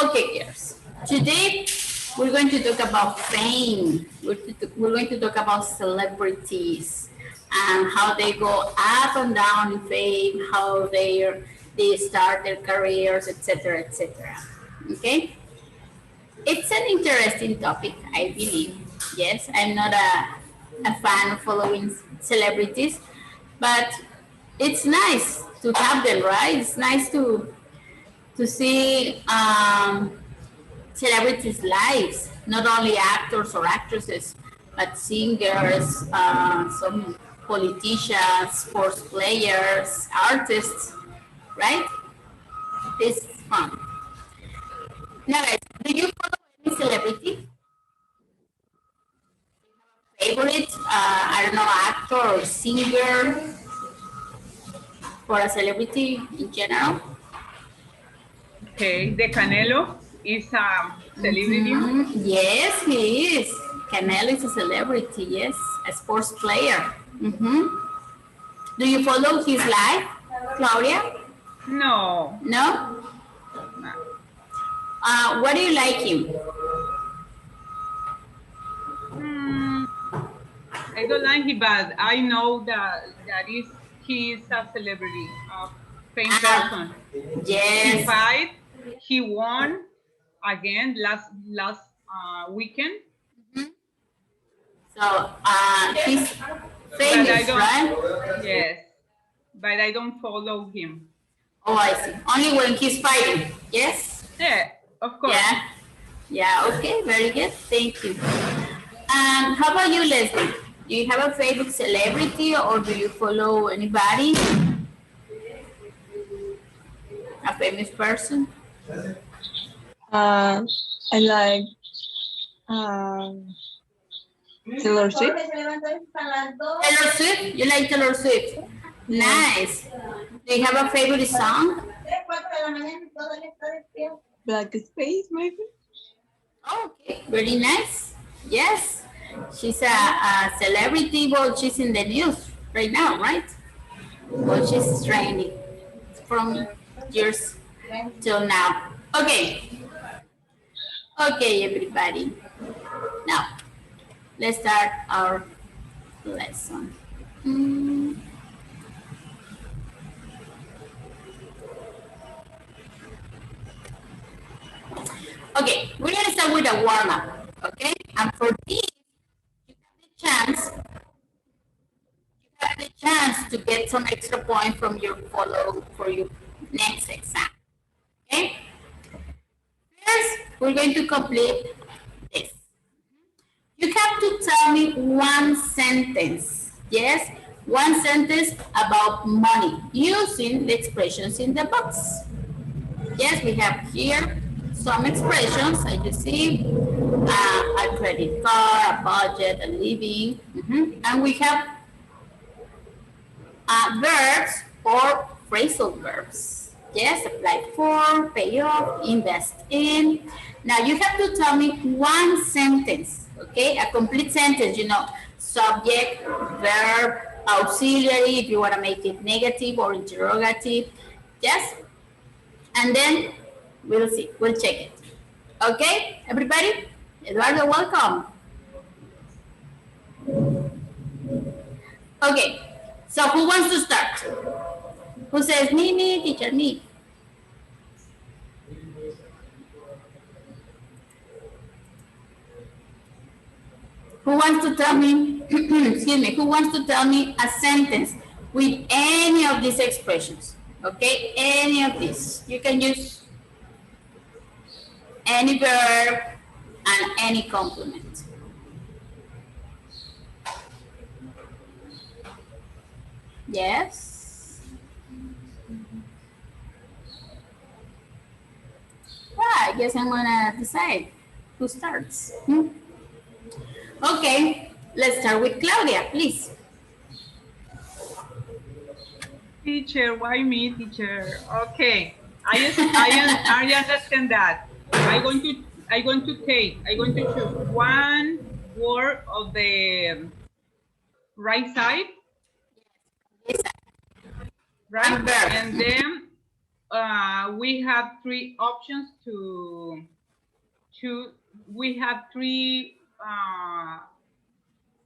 Okay, girls. Today we're going to talk about fame. We're going to talk about celebrities and how they go up and down in fame, how they start their careers, etc., etc. Okay, it's an interesting topic, I believe. Yes, I'm not a fan of following celebrities, but it's nice to have them, right? It's nice to see celebrities' lives, not only actors or actresses, but singers, some politicians, sports players, artists, right? This is fun. Now, guys, do you follow any celebrity? Favorite, I don't know, actor or singer for a celebrity in general? Okay, the Canelo is a celebrity. Yes, he is. Canelo is a celebrity, yes, a sports player. Do you follow his life, Claudia? No. No? No. What do you like him? I don't like it, but I know he is a celebrity, a famous person. Yes. He fight, he won again last weekend. So he's famous, right? Yes, but I don't follow him. Oh, I see. Only when he's fighting, yes? Yeah, of course. Yeah. Yeah, okay, very good. Thank you. How about you, Leslie? Do you have a favorite celebrity or do you follow anybody? A famous person? I like Taylor Swift. Taylor Swift? You like Taylor Swift? Nice. Do you have a favorite song? Black Space, maybe? Okay, very nice. Yes. She's a celebrity, but she's in the news right now, right? Well, she's training from years till now. Okay. Okay, everybody. Now, let's start our lesson. Okay, we're going to start with a warm-up, okay? And for this, you have the chance to get some extra points from your for your next exam, okay? First, we're going to complete this. You have to tell me one sentence, yes? One sentence about money using the expressions in the box. Yes, we have here some expressions, as you see, a credit card, a budget, a living, and we have verbs or phrasal verbs. Yes, apply for, pay off, invest in. Now you have to tell me one sentence, okay? A complete sentence, subject, verb, auxiliary, if you want to make it negative or interrogative. Yes? And then we'll see, we'll check it. Okay, everybody? Eduardo, welcome. Okay, so who wants to start? Who says me, teacher, me? Who wants to tell me, excuse me, who wants to tell me a sentence with any of these expressions? Okay, any of these. You can use any verb and any complement. Yes? Well, I guess I'm gonna decide who starts. Okay, let's start with Claudia, please. Teacher, why me, teacher? Okay, I understand that. I'm going to choose one word of the right side, right? And then we have three options to choose. We have three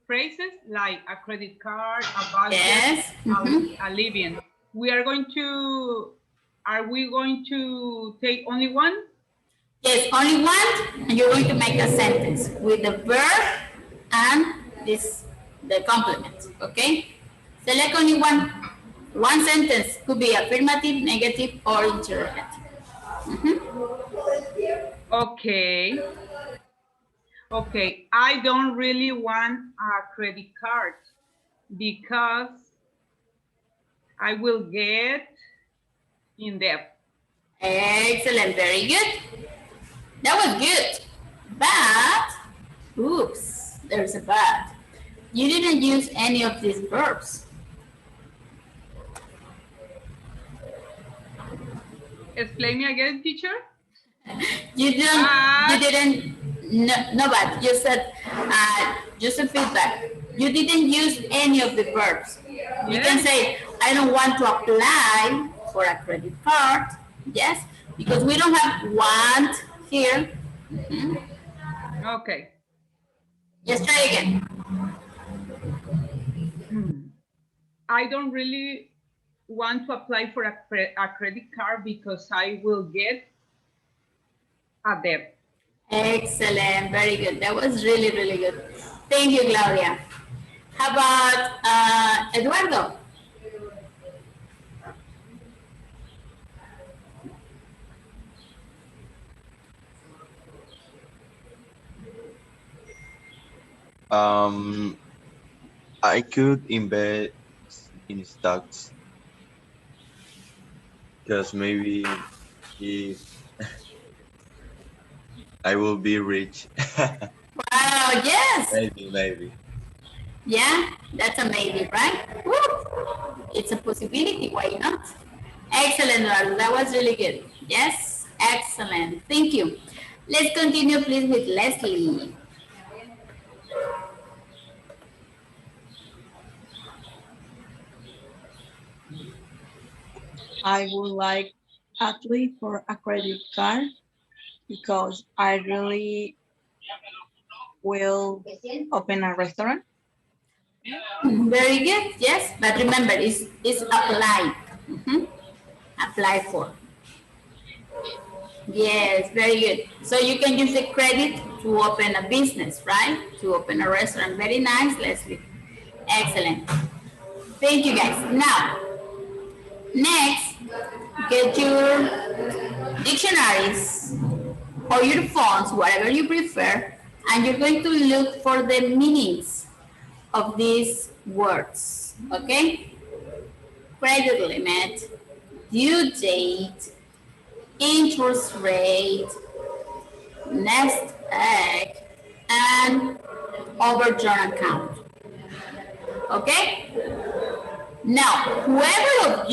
phrases like a credit card, a budget, Yes. a living. We are going to, are we going to take only one? Yes, only one, and you're going to make a sentence with the verb and the complement, okay? Select only one. One sentence could be affirmative, negative, or interrogative. Okay. Okay, I don't really want a credit card because I will get in debt. Excellent, very good. That was good. But, oops, there's a but. You didn't use any of these verbs. Explain me again, teacher. You didn't, no, but you said, just a feedback. You didn't use any of the verbs. You can say, I don't want to apply for a credit card. Yes, because we don't have want here. Okay. Just try again. I don't really want to apply for a credit card because I will get a debt. Excellent, very good. That was really, really good. Thank you, Claudia. How about Eduardo? I could invest in stocks because maybe if I will be rich. Wow, yes. Maybe. Yeah, that's a maybe, right? Woo! It's a possibility, why not? Excellent, Eduardo. That was really good. Yes, excellent. Thank you. Let's continue, please, with Leslie. I would like apply for a credit card because I really will open a restaurant. Very good. Yes, but remember, it's apply. Apply for. Yes, very good. So you can use the credit to open a business, right? To open a restaurant. Very nice, Leslie. Excellent. Thank you, guys. Now, next, get your dictionaries or your phones, whatever you prefer, and you're going to look for the meanings of these words, okay? Credit limit, due date, interest rate, nest egg, and overdrawn account. Okay? Now, whoever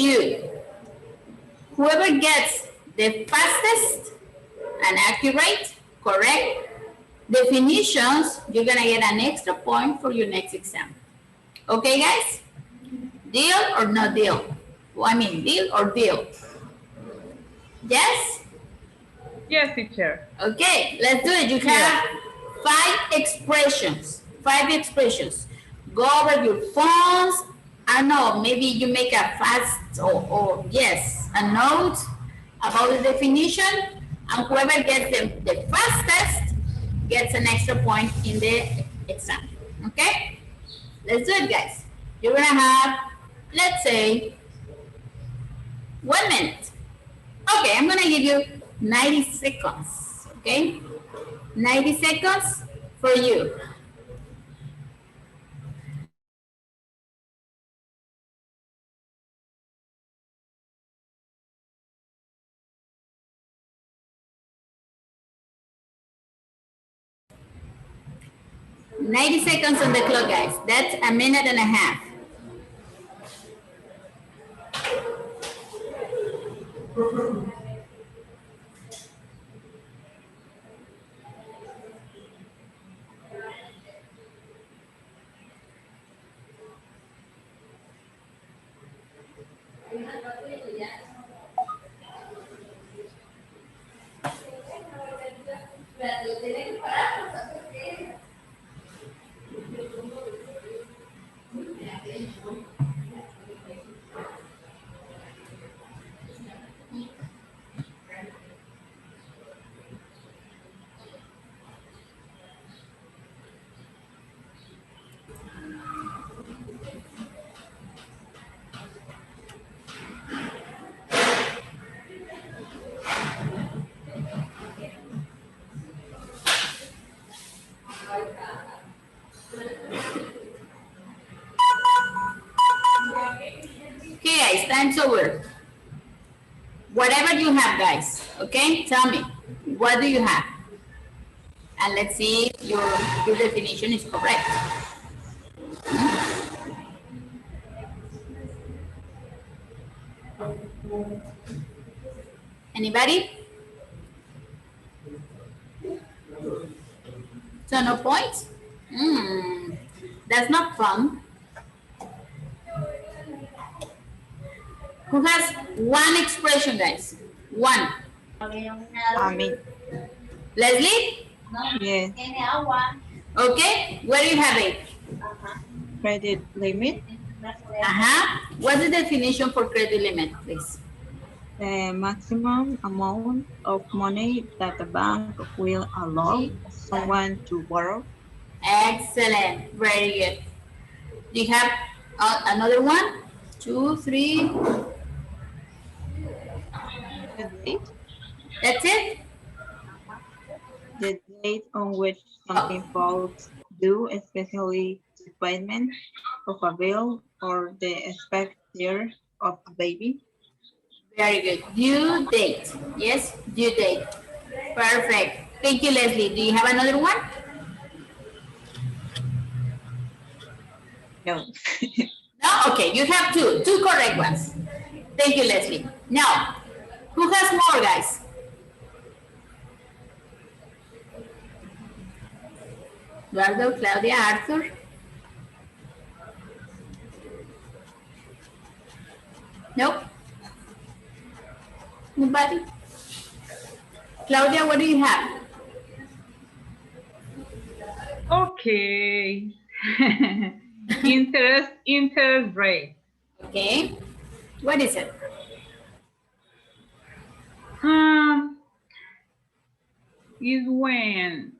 gets the fastest and accurate, correct definitions, you're gonna get an extra point for your next exam. Okay, guys? Deal or no deal? Well, I mean, deal or deal? Yes? Yes, teacher. Okay, let's do it. You have five expressions. Five expressions. Go over your phones. I don't know, maybe you make a fast or yes, a note about the definition, and whoever gets the fastest gets an extra point in the exam. Okay? Let's do it, guys. You're gonna have, let's say, 1 minute. Okay, I'm gonna give you 90 seconds. Okay? 90 seconds for you. Ninety seconds on the clock, guys. That's a minute and a half. time's over. Whatever you have, guys, okay? Tell me, what do you have? And let's see if your definition is correct. Anybody? So no points? That's not fun. Who has one expression, guys? One. I mean, Leslie? yes, Okay, where do you have it? credit limit, What's the definition for credit limit, please? the maximum amount of money that the bank will allow someone to borrow. Excellent, very good. Do you have another one? 2, 3. The date, That's it? the date on which something falls due, especially the payment of a bill or the expected year of a baby. Very good. Due date. Yes, due date. Perfect. Thank you, Leslie. Do you have another one? No. No? Okay, you have two correct ones. Thank you, Leslie. Now, who has more, guys? Eduardo, Claudia, Arthur. Nope. Nobody? Claudia, what do you have? Okay. interest rate. Okay. What is it? Is when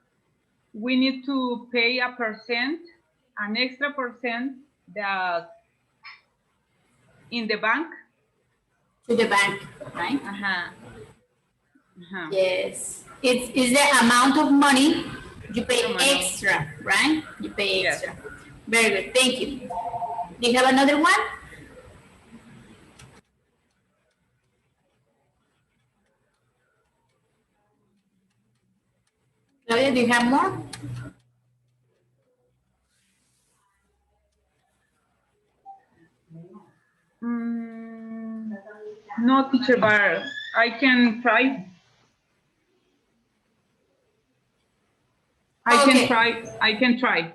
we need to pay an extra percent that in the bank. To the bank, right? Yes. It's the amount of money you pay extra, right? You pay extra. Yes. Very good. Thank you. Do you have another one? Claudia, do you have more? No, teacher, but I can try. I can try.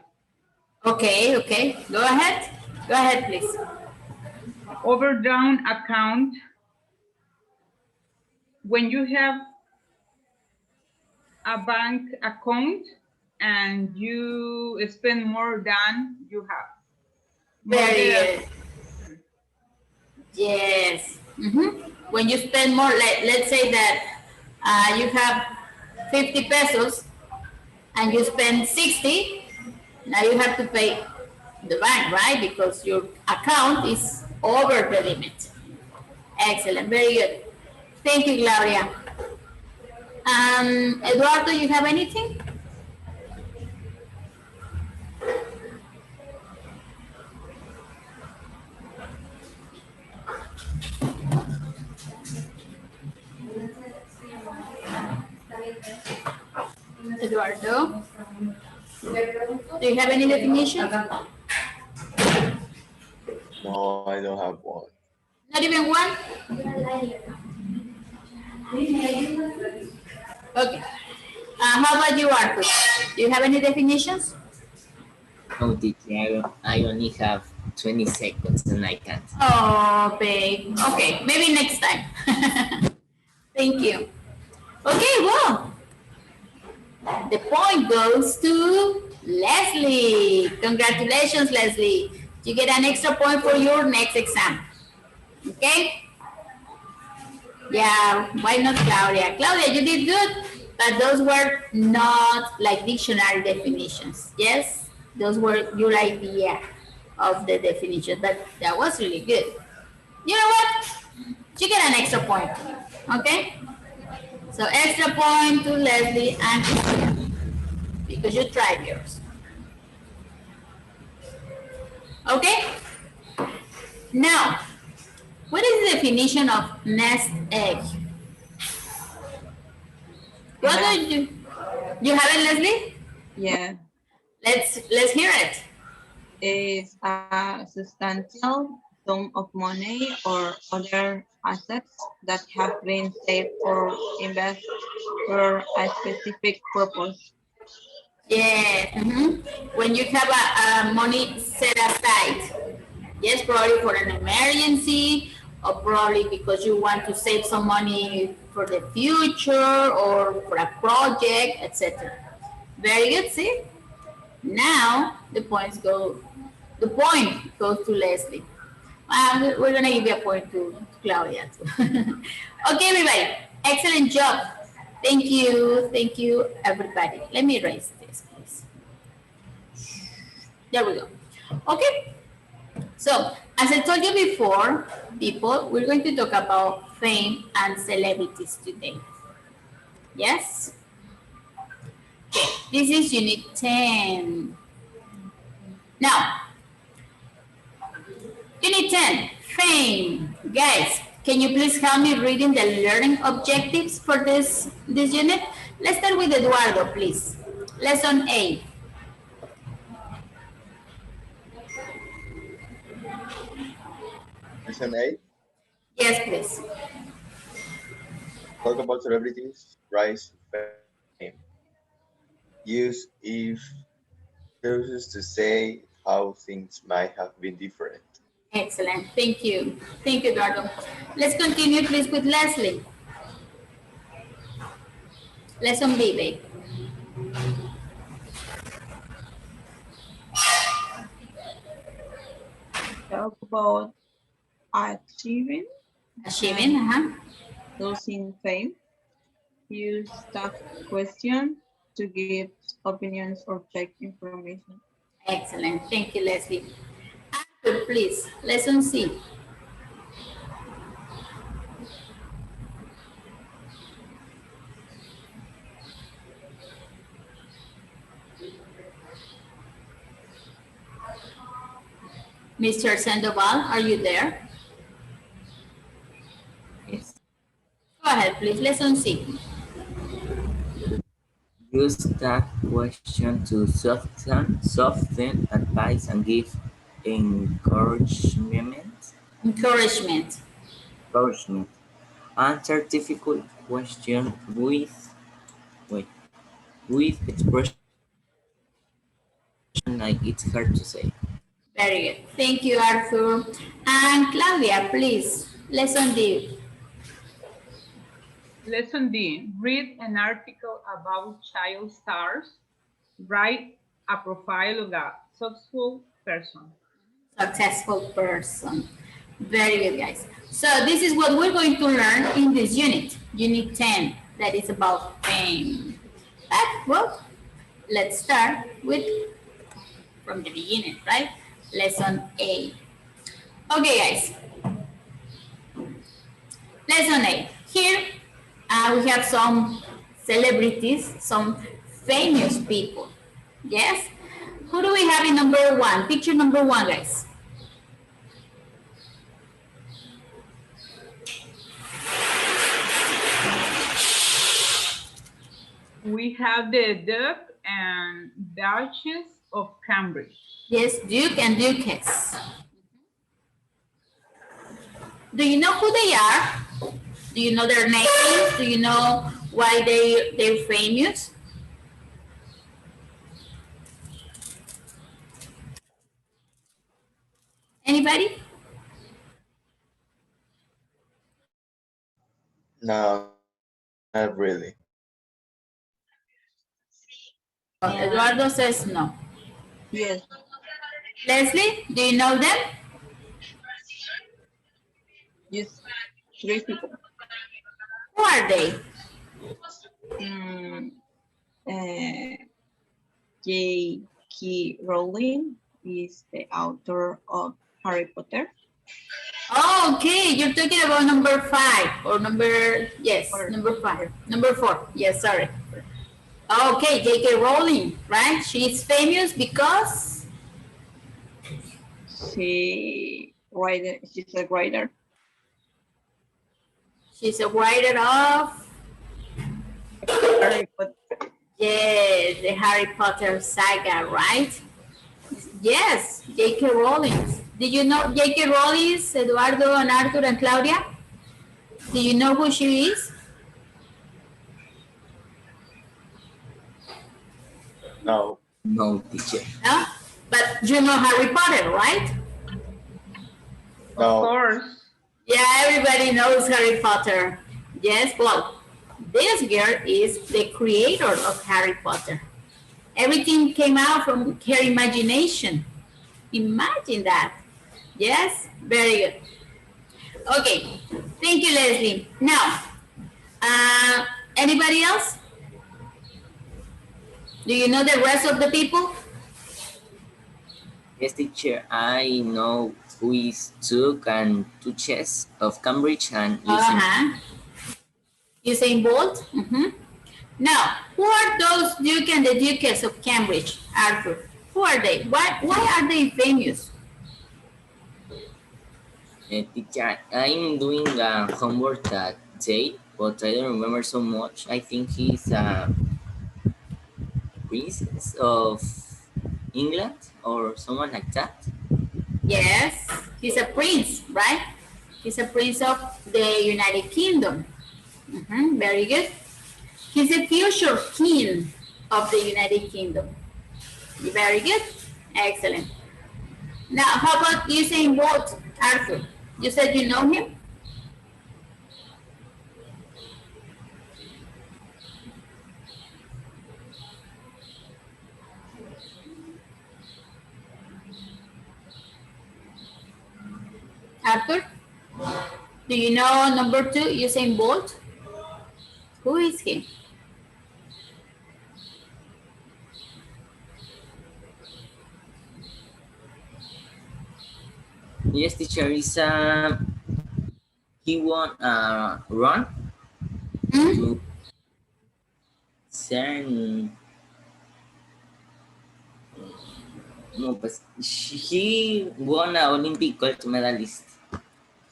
Okay. Go ahead. Go ahead, please. Overdrawn account. When you have a bank account and you spend more than you have. Very good. Yes. When you spend more, let's say that you have 50 pesos and you spend 60, now you have to pay the bank, right? Because your account is over the limit. Excellent, very good. Thank you, Gloria. Eduardo, you have anything? Eduardo, do you have any definition? No, I don't have one. Not even one? Okay. How about you, Arthur? Do you have any definitions? No, teacher, I only have 20 seconds and I can't. Oh, babe. Okay, maybe next time. Thank you. Okay, well, the point goes to Leslie. Congratulations, Leslie. You get an extra point for your next exam. Okay? Yeah, why not Claudia? Claudia, you did good, but those were not like dictionary definitions. Yes, those were your idea of the definition, but that was really good. You know what? You get an extra point, okay? So extra point to Leslie and Christina because you tried yours. Okay? Now, What is the definition of nest egg? What do you have it, Leslie? Yeah, Let's hear it. is a substantial sum of money or other assets that have been saved or invested for a specific purpose. Yeah. When you have a money set aside, yes, probably for an emergency, or probably because you want to save some money for the future or for a project, etc. Very good. See, now the point goes to Leslie. We're gonna give you a point to Claudia too. Okay, everybody, excellent job. Thank you, everybody. Let me erase this, please. There we go. Okay, so as I told you before, people, we're going to talk about fame and celebrities today. Yes? Okay, this is unit 10. Now, unit 10, fame. Guys, can you please help me reading the learning objectives for this unit? Let's start with Eduardo, please. Lesson A. Lesson 8, Yes, please. talk about celebrities, rise to fame. Use if chooses to say how things might have been different. Excellent. Thank you. Thank you, Eduardo. Let's continue, please, with Leslie. Lesson B, babe. Talk about achieving Achieving, losing fame. Use tough questions to give opinions or check information. Excellent. Thank you, Leslie. Arthur, please. Lesson C. Mr. Sandoval, are you there? Yes. Go ahead, please. Lesson C. Use that question to soften advice and give encouragement. Encouragement. Encouragement. Answer difficult question with expression like it's hard to say. Very good. Thank you, Arthur. And Claudia, please. Lesson D. Lesson D, read an article about child stars. Write a profile of a successful person. Successful person. Very good, guys. So this is what we're going to learn in this unit, unit 10, that is about fame. But, well, let's start with from the beginning, right? Lesson A. Okay, guys. Lesson A. Here we have some celebrities, some famous people. Yes? Who do we have in number 1? Picture number 1, guys. We have the Duke and Duchess of Cambridge. Yes, Duke and Duchess. Do you know who they are? Do you know their names? Do you know why they're famous? Anybody? No, not really. Eduardo says no. Yes, Leslie, do you know them? use 3 people. Who are they? Mm, J.K. Rowling is the author of Harry Potter. Oh, okay, you're talking about number 5 or number, yes, number 5. Number 4, yes, sorry. Okay, J.K. Rowling, right? She's famous because? She's a writer. She's a writer of, Harry Potter. yes, the Harry Potter saga, right? Yes, J.K. Rowling. Did you know J.K. Rowling, Eduardo and Arthur and Claudia? Do you know who she is? No. No, teacher. No? But you know Harry Potter, right? Of No. course. Yeah, everybody knows Harry Potter. Yes, well, this girl is the creator of Harry Potter. Everything came out from her imagination. Imagine that. Yes, very good. Okay, thank you, Leslie. Now, anybody else? Do you know the rest of the people? Yes, teacher. I know who is Duke and Duchess of Cambridge and using Usain Bolt. Now, who are those Duke and the Duchess of Cambridge, Arthur? Who are they? Why are they famous? teacher. I'm doing homework that day, but I don't remember so much. I think he's a princess of England or someone like that. Yes, he's a prince, right? He's a prince of the United Kingdom. Very good. He's the future king of the United Kingdom. Very good. Excellent. Now, how about Usain Bolt, Arthur? You said you know him? Arthur? Do you know number 2, Usain Bolt? Who is he? Yes, teacher. Is he won a run to CERN. No, but he won an Olympic gold medalist.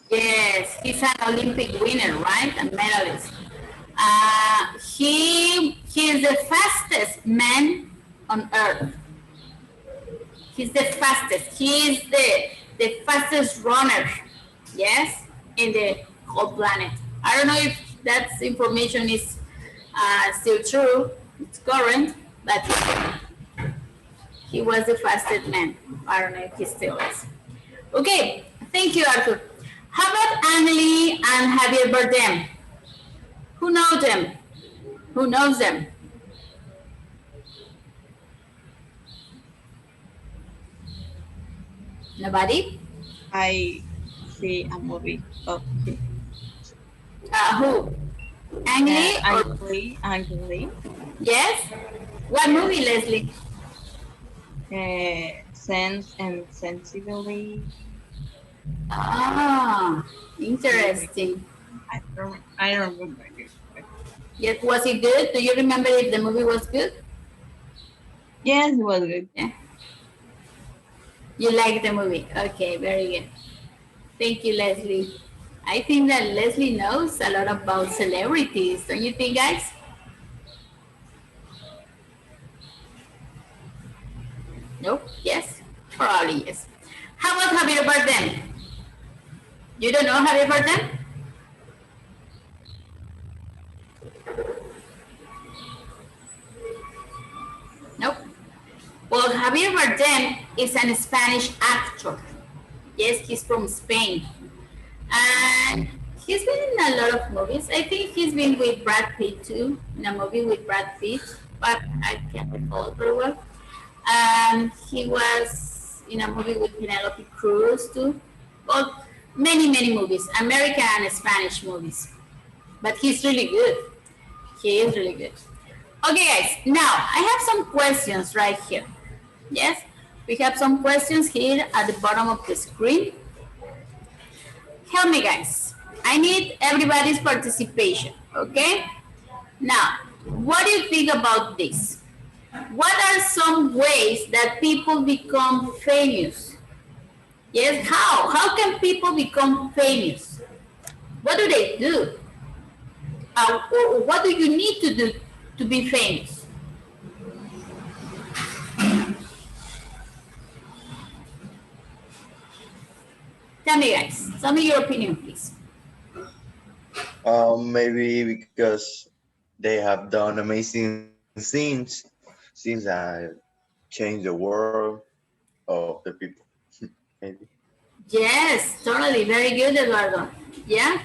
Yes, he's an Olympic winner, right? A medalist. He is the fastest man on earth. He's the fastest. He is the fastest runner, yes, in the whole planet. I don't know if that information is still true. It's current, but he was the fastest man. I don't know if he still is. Okay, thank you, Arthur. How about Anneli and Javier Bardem? Who knows them? Who knows them? Nobody? I see a movie of him. Who? Anneli or Angeli. yes? What movie, Leslie? Sense and Sensibility. Ah, interesting. I don't remember it. Yes, was it good? Do you remember if the movie was good? Yes, it was good. Yeah. You like the movie? Okay, very good. Thank you, Leslie. I think that Leslie knows a lot about celebrities, don't you think, guys? Nope. Yes? Probably yes. How about Javier Bardem? You don't know Javier Bardem? Nope. Well, Javier Bardem is an Spanish actor. Yes, he's from Spain. And he's been in a lot of movies. I think he's been with Brad Pitt too, in a movie with Brad Pitt, but I can't recall very well. And he was in a movie with Penelope Cruz too. Well, many movies, American and Spanish movies. But he's really good. He is really good. Okay, guys, now I have some questions right here. Yes, we have some questions here at the bottom of the screen. Help me, guys. I need everybody's participation, okay? Now, what do you think about this? What are some ways that people become famous? Yes, how? How can people become famous? What do they do? or what do you need to do to be famous? Tell me, guys. Tell me your opinion, please. Maybe because they have done amazing things that change the world of the people. Maybe. Yes, totally. Very good, Eduardo. Yeah.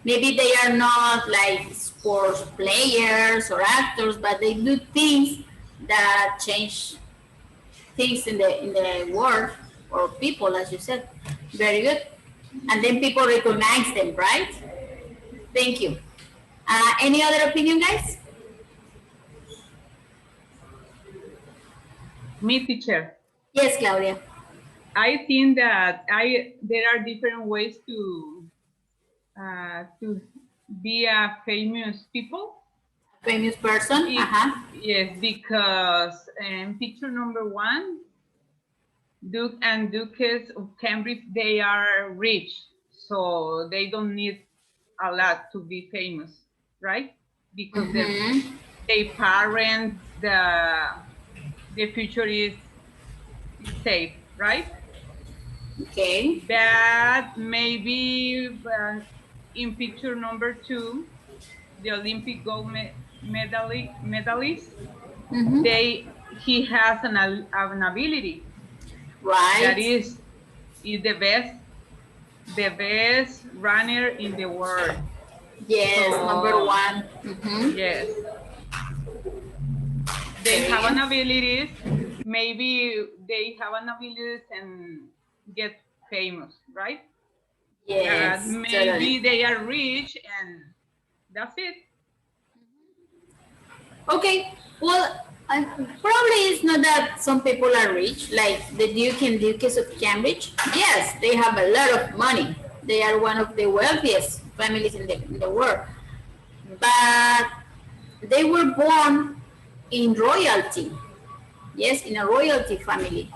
Maybe they are not like sports players or actors, but they do things that change things in the world or people, as you said. Very good. And then people recognize them, right? Thank you. Any other opinion, guys? Me, teacher. Yes, Claudia. I think that there are different ways to be a famous people. Famous person. Yes, because picture number one, Duke and Duchess of Cambridge, they are rich, so they don't need a lot to be famous, right? Because their parents, the future is safe, right? Okay. But maybe in picture number two, the Olympic gold medalist, he has an ability Right. that is the best runner in the world. Yes, So, number one. yes, they have an abilities. Maybe they have an abilities and get famous, right? Yes, Maybe totally. they are rich and that's it. Okay, well, probably it's not that some people are rich, like the Duke and Duchess of Cambridge. Yes, they have a lot of money. They are one of the wealthiest families in the world. But they were born in royalty. Yes, in a royalty family.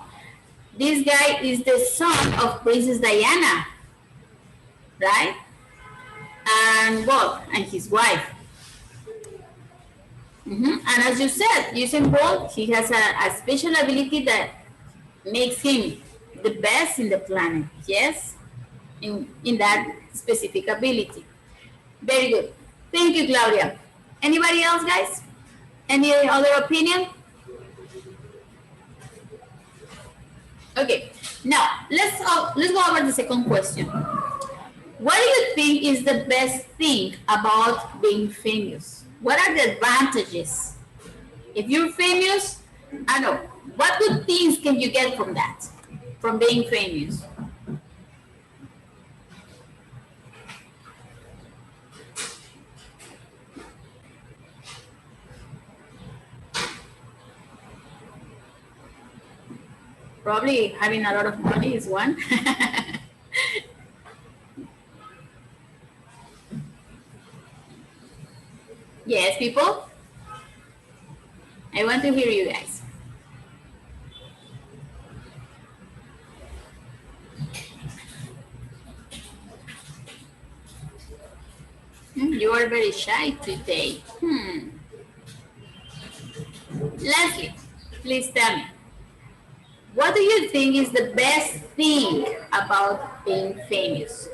This guy is the son of Princess Diana, right? And Bob and his wife. And as you said, Usain Bolt, he has a special ability that makes him the best in the planet. Yes, in that specific ability. Very good. Thank you, Claudia. Anybody else, guys? Any other opinion? Okay. Now let's go over the second question. What do you think is the best thing about being famous? What are the advantages? If you're famous, I don't know, what good things can you get from that, from being famous? Probably having a lot of money is one. Yes, people? I want to hear you guys. You are very shy today. Leslie, please tell me. What do you think is the best thing about being famous?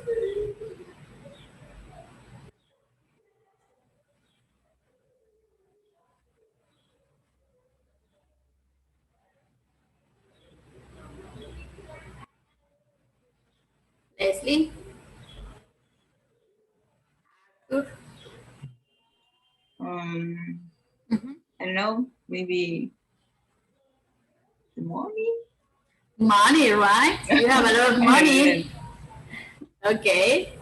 Leslie? Good. I don't know, maybe the money. Money, right? You have a lot of money. Okay.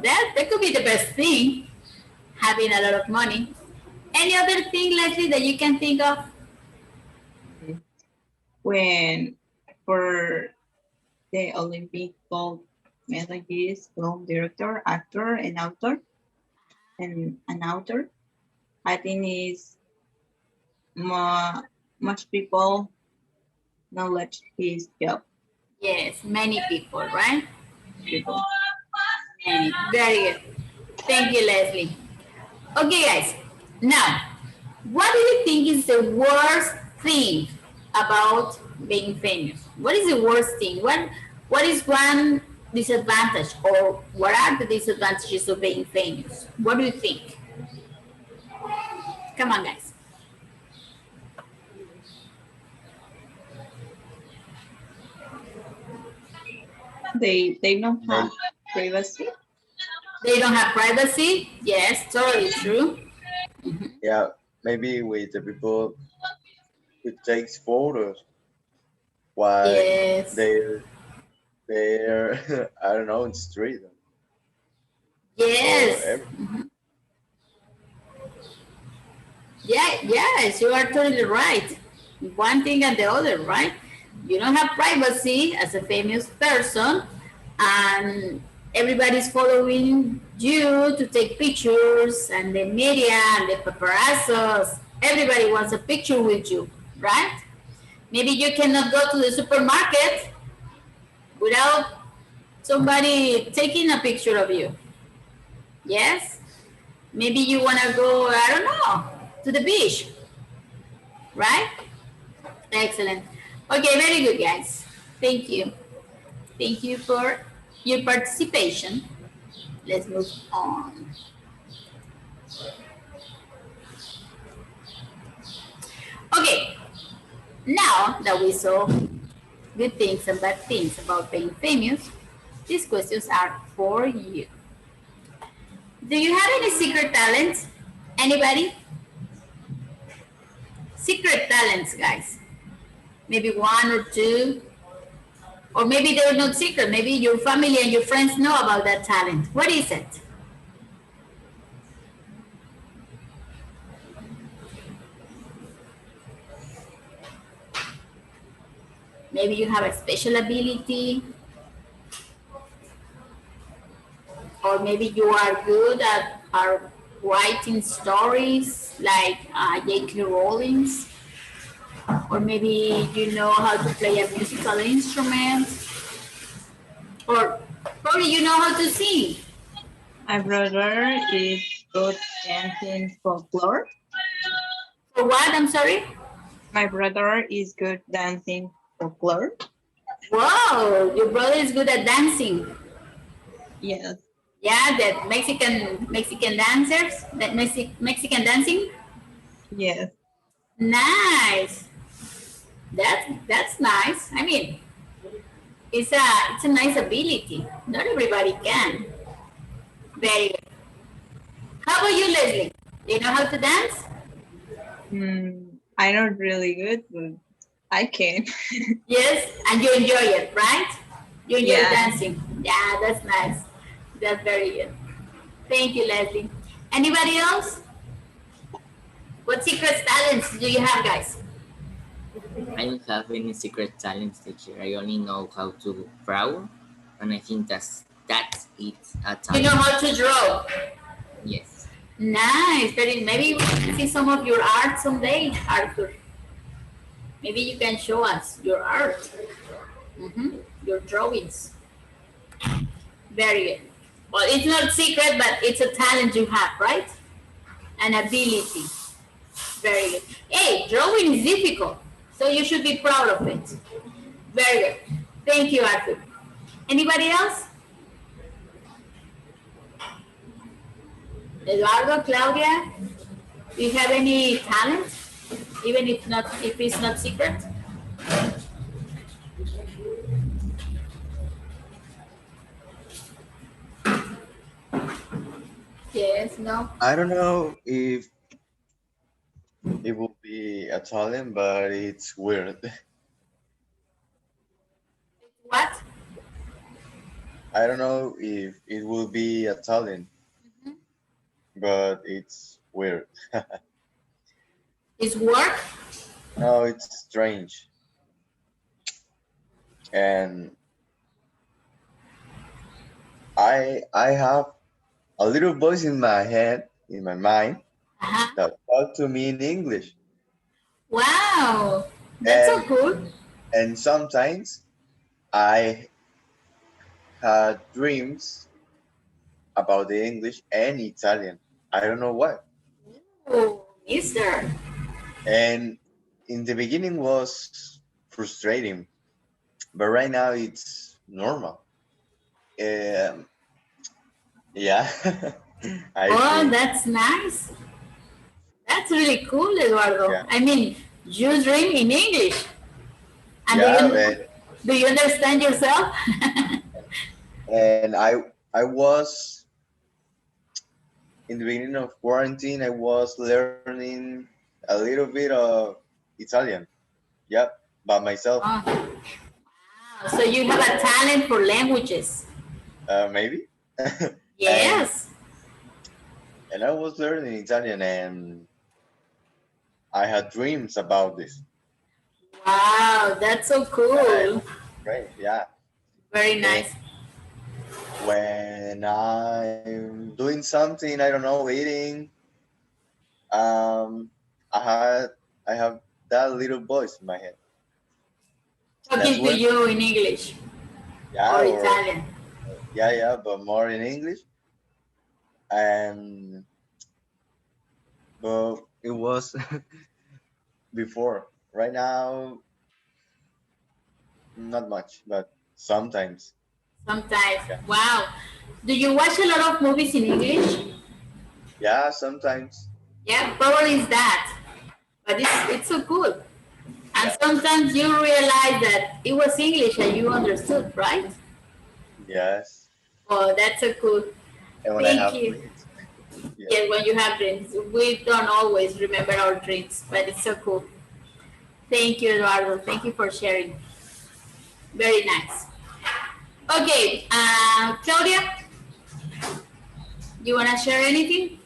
That could be the best thing, having a lot of money. Any other thing, Leslie, that you can think of? When for the Olympic gold medalist, film director, actor, and author, and an author, I think is much people knowledge his job. Yes, many people, right? People. Many. Very good. Thank you, Leslie. Okay, guys. Now, what do you think is the worst thing about being famous? What is the worst thing? What is one disadvantage, or what are the disadvantages of being famous? What do you think? Come on, guys. They don't have Maybe, privacy. They don't have privacy. Yes, totally true. yeah, maybe with the people who takes photos while Yes. they're I don't know in the street or Yes. every. Yeah, yes, you are totally right. One thing and the other, right? You don't have privacy as a famous person, and everybody's following you to take pictures, and the media and the paparazzos, everybody wants a picture with you, right? Maybe you cannot go to the supermarket without somebody taking a picture of you. Yes? Maybe you want to go, I don't know, to the beach, right? Excellent. Okay, very good, guys. Thank you. Thank you for your participation. Let's move on. Okay, now that we saw good things and bad things about being famous, these questions are for you. Do you have any secret talents? Anybody? Secret talents, guys. Maybe one or two, or maybe they're not secret. Maybe your family and your friends know about that talent. What is it? Maybe you have a special ability, or maybe you are good at writing stories like J.K. Rowling's, or maybe you know how to play a musical instrument, or probably you know how to sing. My brother is good dancing folklore. For what? I'm sorry. My brother is good dancing folklore. Wow, your brother is good at dancing. Yes. Yeah, that Mexican dancers, that Mexican dancing. Yes. Nice. That's nice. I mean, it's a nice ability. Not everybody can. Very good. How about you, Leslie? Do you know how to dance? I'm not really good, but I can. Yes, and you enjoy it, right? You enjoy Yeah. dancing. Yeah, that's nice. That's very good. Thank you, Leslie. Anybody else? What secret talents do you have, guys? I don't have any secret talents, teacher. I only know how to draw, and I think that's it. A You know talent. how to draw. Yes. Nice. Very, maybe we can see some of your art someday, Arthur. Maybe you can show us your art, your drawings. Very good. Well, it's not secret, but it's a talent you have, right? An ability. Very good. Hey, drawing is difficult, so you should be proud of it. Very good. Thank you, Arthur. Anybody else? Eduardo, Claudia, do you have any talent, even if it's not secret? Yes, no. I don't know if it will be a talent, but it's weird. What? I don't know if it will be a talent, but it's weird. Is work? No, it's strange. And I have a little voice in my head, in my mind, Uh-huh. that talk to me in English. Wow, that's so And cool. and sometimes I had dreams about the English and Italian. I don't know why. Oh, mister. And in the beginning was frustrating, but right now it's normal. Um, yeah, I Oh, think. that's nice. That's really cool, Eduardo. Yeah, I mean, you dream in English. And yeah, but do you understand yourself? and I was in the beginning of quarantine. I was learning a little bit of Italian. Yep, by myself. Oh, wow. So you have a talent for languages. Maybe. and Yes. and I was learning Italian, and I had dreams about this. Wow, that's so Yeah, it cool. was great. Yeah, Very and nice. when I'm doing something, I don't know, eating, um, I had I have that little voice in my head. That's Talking to where, you in English yeah, or or Italian. yeah, but more in English. And but it was before. Right now, not much, but sometimes. Sometimes. Yeah, Wow. Do you watch a lot of movies in English? yeah, sometimes. Yeah, probably is that. But it's so cool. And Yeah, sometimes you realize that it was English and you understood, right? yes. Oh, that's so cool. And when I Thank have you. dreams, yeah. Yeah, when you have dreams, we don't always remember our dreams, but it's so cool. Thank you, Eduardo. Thank you for sharing. Very nice. Okay, Claudia, you want to share anything?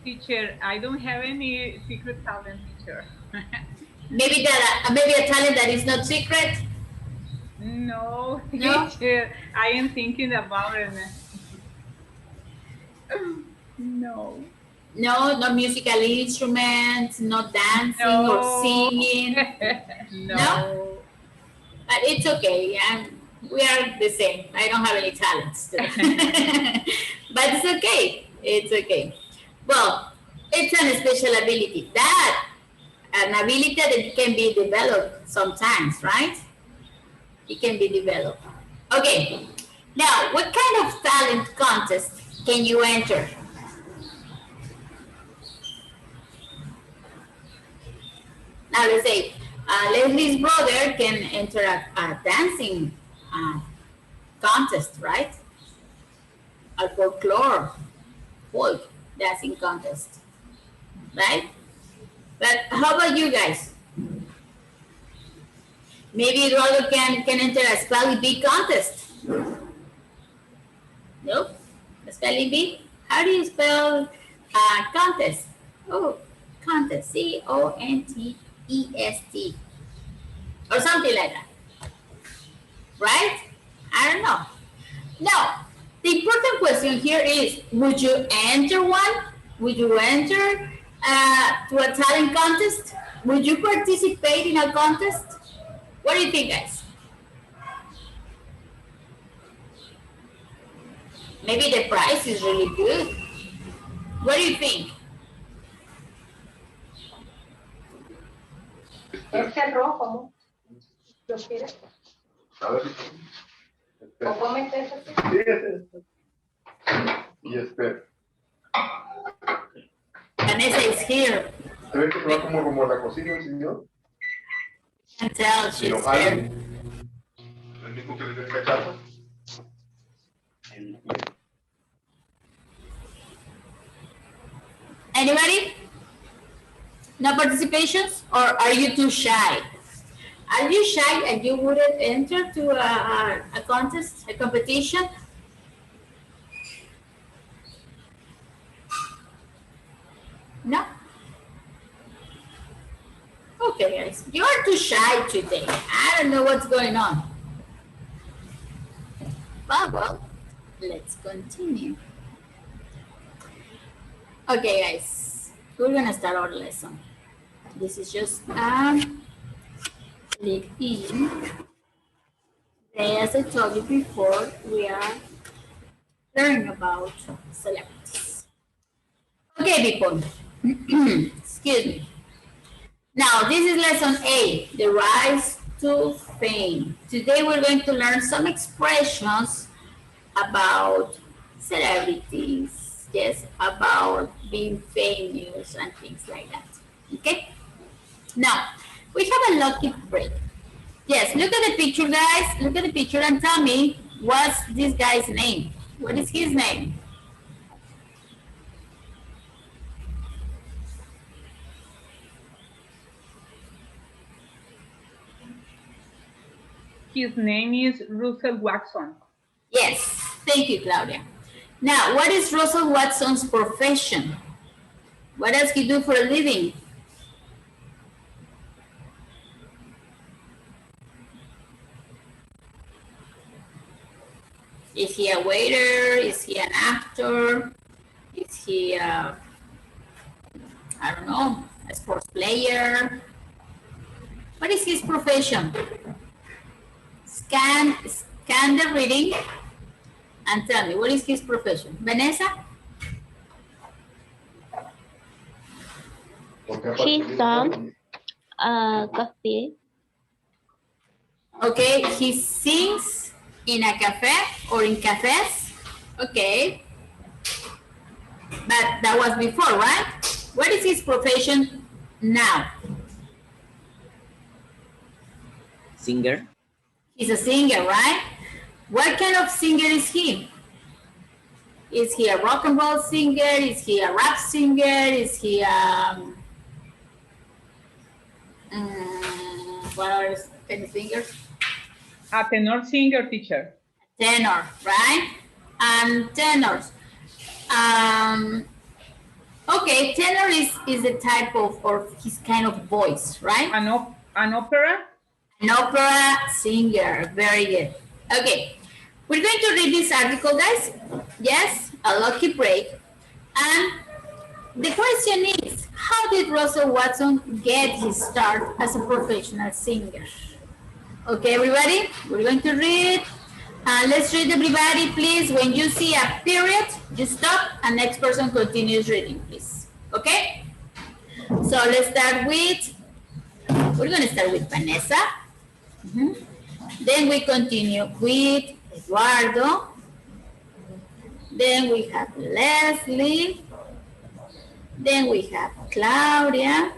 Teacher, I don't have any secret talent, teacher. Maybe a talent that is not secret? No, No? teacher, I am thinking about it. No. No, no musical instruments, no dancing or No. singing. No? No. But it's okay. We are the same. I don't have any talents today. But it's okay. It's okay. Well, it's an special ability. An ability that it can be developed sometimes, right? It can be developed. Okay. Now, what kind of talent contest can you enter? Now, let's say Leslie's brother can enter a dancing uh, contest, right? A folklore folk dancing contest, right? But how about you guys? Maybe Eduardo can enter a spelling bee contest. Nope. A spelling bee? How do you spell contest? Oh, contest. Contest. Or something like that. Right? I don't know. Now, the important question here is, would you enter one? Would you enter to a talent contest? Would you participate in a contest? What do you think, guys? Maybe the prize is really good. What do you think? Este rojo, ¿no? ¿Lo quieres? A ver. ¿O cómete ese? Sí, ese. Y espera. Vanessa is here. Se ve que se va como a la cocina el señor. Can tell Y she's lo here. jalan. El mismo que le dé cachazo. Anybody? No participations? Or are you too shy? Are you shy and you wouldn't enter to a contest, a competition? No? Okay, guys. You are too shy today. I don't know what's going on. But, well, let's continue. Okay, guys. We're going to start our lesson. This is just click in. As I told you before, we are learning about celebrities. Okay, people. Excuse me. Now, this is lesson 8, the rise to fame. Today we're going to learn some expressions about celebrities, yes, about being famous and things like that. Okay? Now, we have a lucky break. Yes, look at the picture, guys. Look at the picture and tell me what's this guy's name? What is his name? His name is Russell Watson. Yes, thank you, Claudia. Now, what is Russell Watson's profession? What does he do for a living? Is he a waiter? Is he an actor? Is he, I don't know, a sports player? What is his profession? Scan the reading and tell me, what is his profession? Vanessa? She sang cafe. Okay, he sings in a cafe or in cafes. Okay. But that was before, right? What is his profession now? Singer. He's a singer, right? What kind of singer is he? Is he a rock and roll singer? Is he a rap singer? Is he what are any singers? A tenor singer, teacher. Tenor, right? And tenors. Okay, tenor is a type of, or his kind of voice, right? An opera. An opera singer, very good. Okay, we're going to read this article, guys. Yes, a lucky break. And the question is, how did Russell Watson get his start as a professional singer? Okay, everybody, we're going to read. Let's read, everybody, please. When you see a period, you stop and next person continues reading, please. Okay? So let's start with, we're going to start with Vanessa. Then we continue with Eduardo. Then we have Leslie. Then we have Claudia.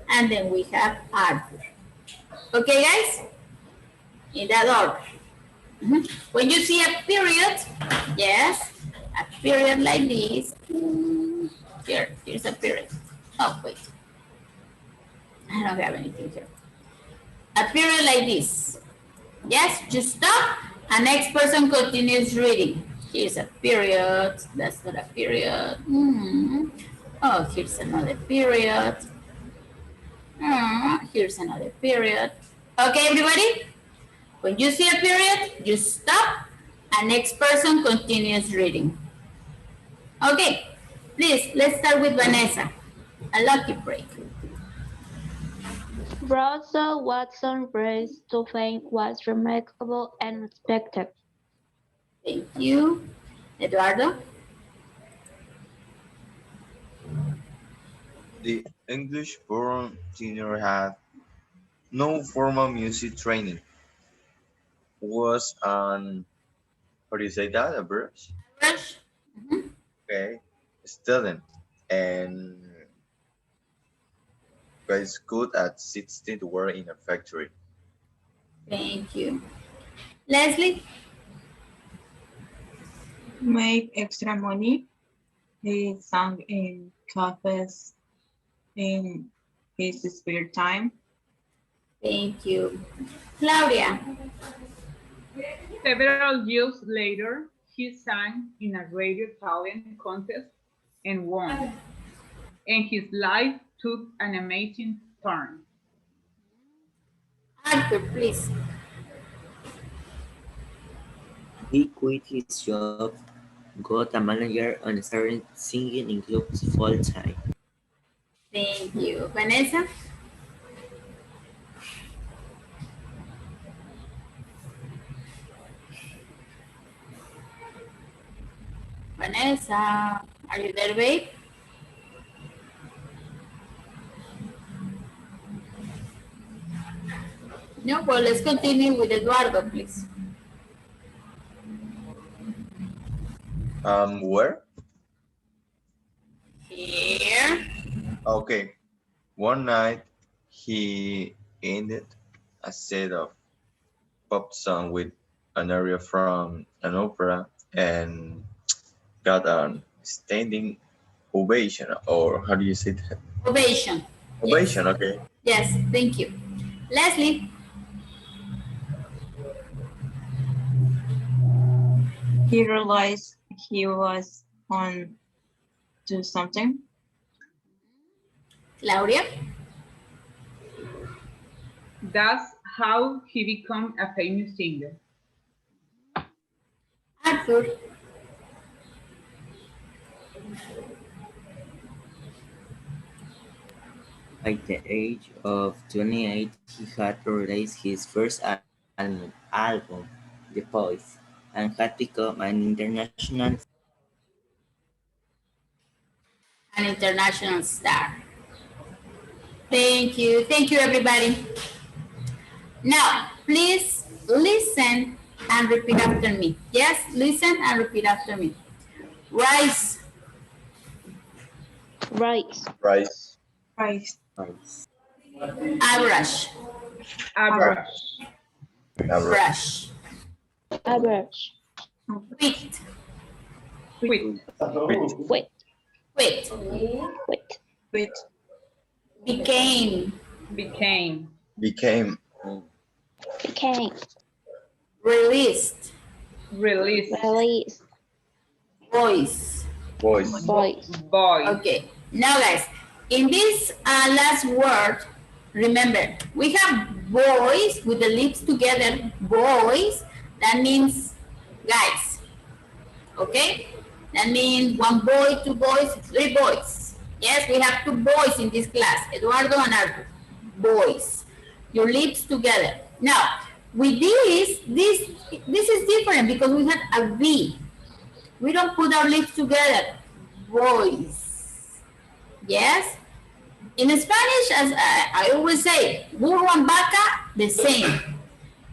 And then we have Arthur. Okay, guys? In that order. When you see a period, yes, a period like this. Here's a period. Oh, wait. I don't have anything here. A period like this. Yes, just stop and next person continues reading. Here's a period. That's not a period. Oh, here's another period. Here's another period. Okay, everybody? When you see a period, you stop and next person continues reading. Okay, please, let's start with Vanessa. A lucky break. Russell Watson's rise to fame was remarkable and unexpected. Thank you. Eduardo? The English-born tenor had no formal music training. Was an, how do you say that, a brush? Rush? Okay, student, and was good at 16 to work in a factory. Thank you. Leslie? Make extra money. He sang in cafes in his spare time. Thank you. Claudia? Several years later, he sang in a radio talent contest and won. And his life took an amazing turn. Arthur, please. He quit his job, got a manager, and started singing in clubs full time. Thank you. Vanessa? Vanessa, are you there, babe? No, well, let's continue with Eduardo, please. Where? Here. Okay. One night, he ended a set of pop song with an aria from an opera and got an standing ovation, or how do you say that? Ovation. Yes. Ovation, okay. Yes, thank you. Leslie. He realized he was on to something. Claudia. That's how he became a famous singer. Arthur. By the age of 28, he had released his first album, The Voice, and had become an international. An international star. Thank you. Thank you, everybody. Now, please listen and repeat after me. Yes, listen and repeat after me. Rice, Rice. Rice. Rice. average, Average. brush, Average. wheat, Quit. Wait. quit, Wait. With became, Became. Became. Became. released, Released. Release. voice. Voice. Voice. Boy. Okay, now guys, in this last word, remember, we have boys with the lips together, boys, that means guys, okay? That means one boy, two boys, three boys. Yes, we have two boys in this class, Eduardo and Arthur, boys. Your lips together. Now, with this is different because we have a V. We don't put our lips together, boys. Yes? In Spanish, as I always say, burro and vaca, the same,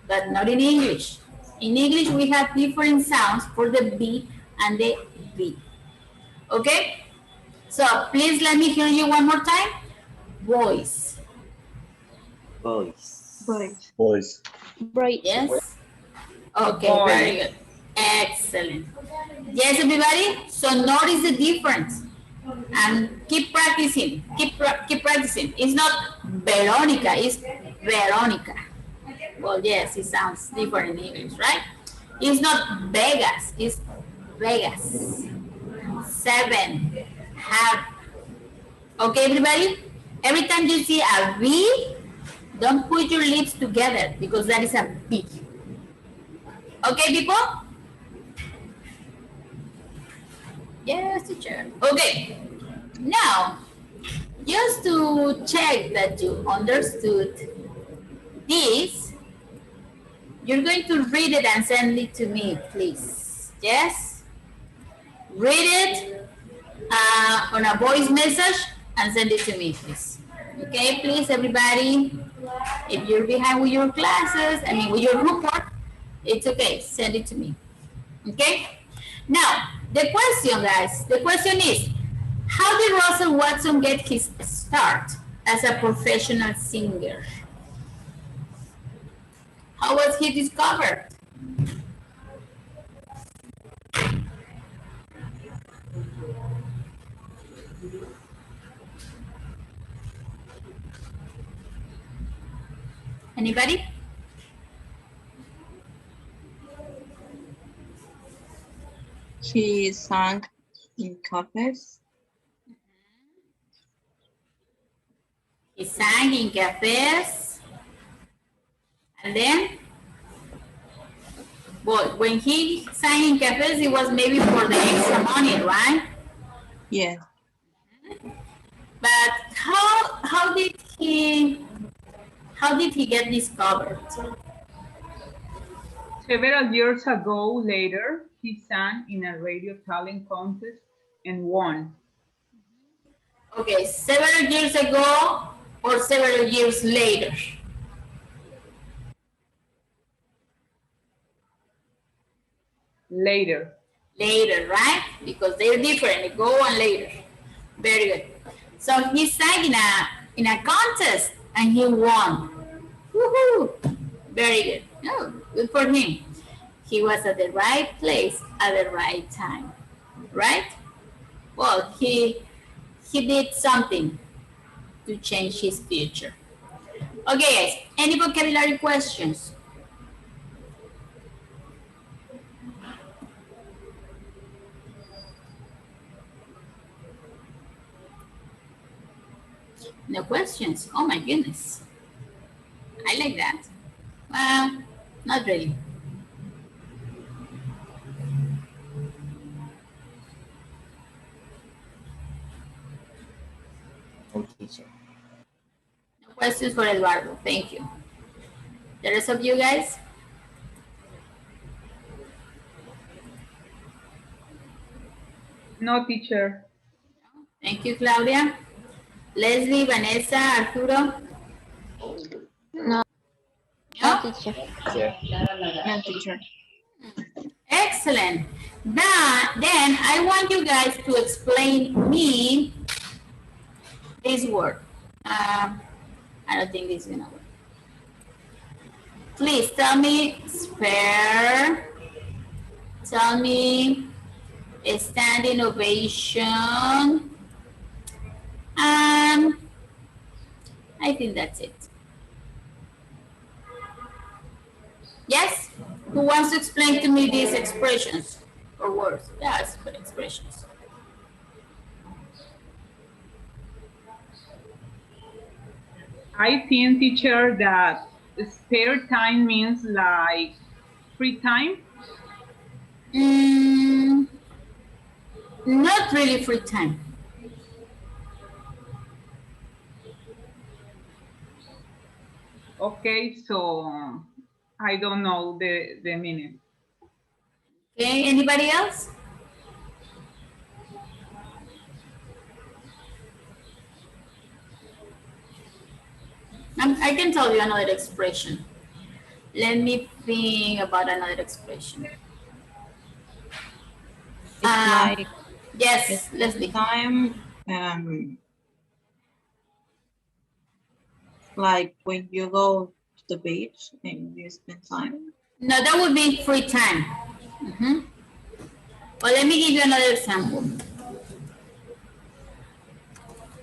but not in English. In English, we have different sounds for the B and the V. Okay? So please let me hear you one more time. Voice. Voice. voice. Voice. Bright. Yes? Okay, Voice. very good. Excellent. Yes, everybody? So notice the difference. And keep practicing. Keep practicing. It's not Veronica, it's Veronica. Well, yes, it sounds different in English, right? It's not Vegas, it's Vegas. 7, have. Okay, everybody? Every time you see a V, don't put your lips together because that is a V. Okay, people? Yes, teacher. Okay. Now, just to check that you understood this, you're going to read it and send it to me, please. Yes? Read it on a voice message and send it to me, please. Okay, please, everybody. If you're behind with your classes, with your report, it's okay. Send it to me. Okay? Now, the question, guys, the question is, how did Russell Watson get his start as a professional singer? How was he discovered? Anybody? He sang in cafes. He sang in cafes. And then, well, when he sang in cafes, it was maybe for the extra money, right? Yeah. But how did he get discovered? Several years ago, later, he sang in a radio talent contest and won. Okay, several years ago or several years later? Later. Later, right? Because they're different. Go on later. Very good. So he sang in a contest and he won. Woohoo! Very good. Oh, good for him. He was at the right place at the right time. Right? Well, he did something to change his future. Okay, guys. Any vocabulary questions? No questions. Oh my goodness. I like that. Well, not really. No, teacher. No questions for Eduardo. Thank you. The rest of you guys? No, teacher. Thank you, Claudia. Leslie, Vanessa, Arturo? No, No? teacher. No, teacher. Excellent. Then I want you guys to explain me this word. I don't think this is gonna work. Please tell me spare. Tell me a standing ovation. And I think that's it. Yes? Who wants to explain to me these expressions or words? Yes, but expressions. I think, teacher, that spare time means like free time. Not really free time. Okay, so I don't know the meaning. Okay, anybody else? I can tell you another expression. Let me think about another expression. It's like Yes, it's Leslie. time. Like when you go to the beach and you spend time. No, that would be free time. Well, let me give you another example.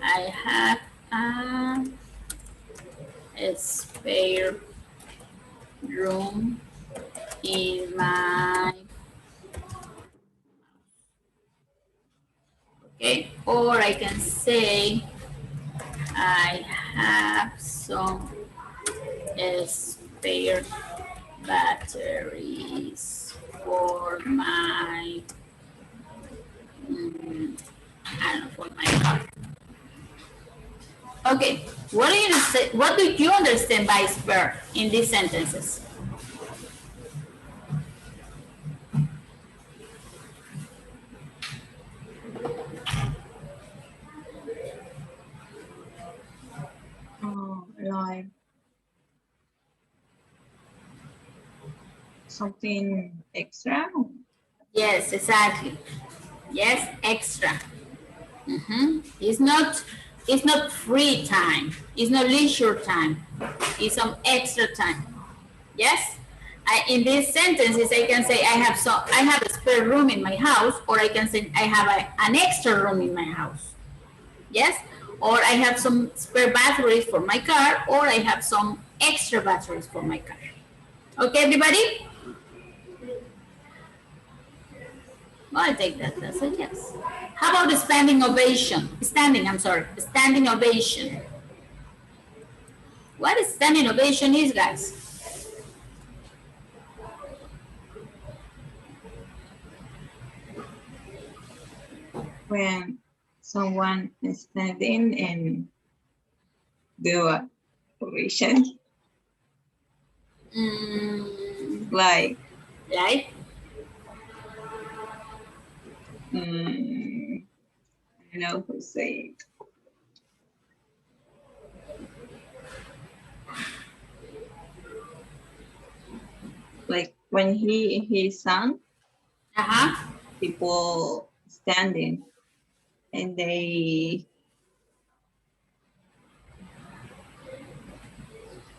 I have a spare room in my, okay, or I can say I have some spare batteries for my, I don't know, for my car. Okay, what do you understand by spare in these sentences? Like something extra. Yes, exactly. Yes, extra. It's not free time. It's not leisure time. It's some extra time. Yes. In these sentences, I can say I have a spare room in my house, or I can say I have an extra room in my house. Yes. Or I have some spare batteries for my car, or I have some extra batteries for my car. Okay, everybody? Well, I take that as a yes. How about the standing ovation? Standing ovation. What is standing ovation is, guys? When someone is standing and do a oration. Like Like? I don't know who say it. Like when he sang. Uh-huh. people standing and they,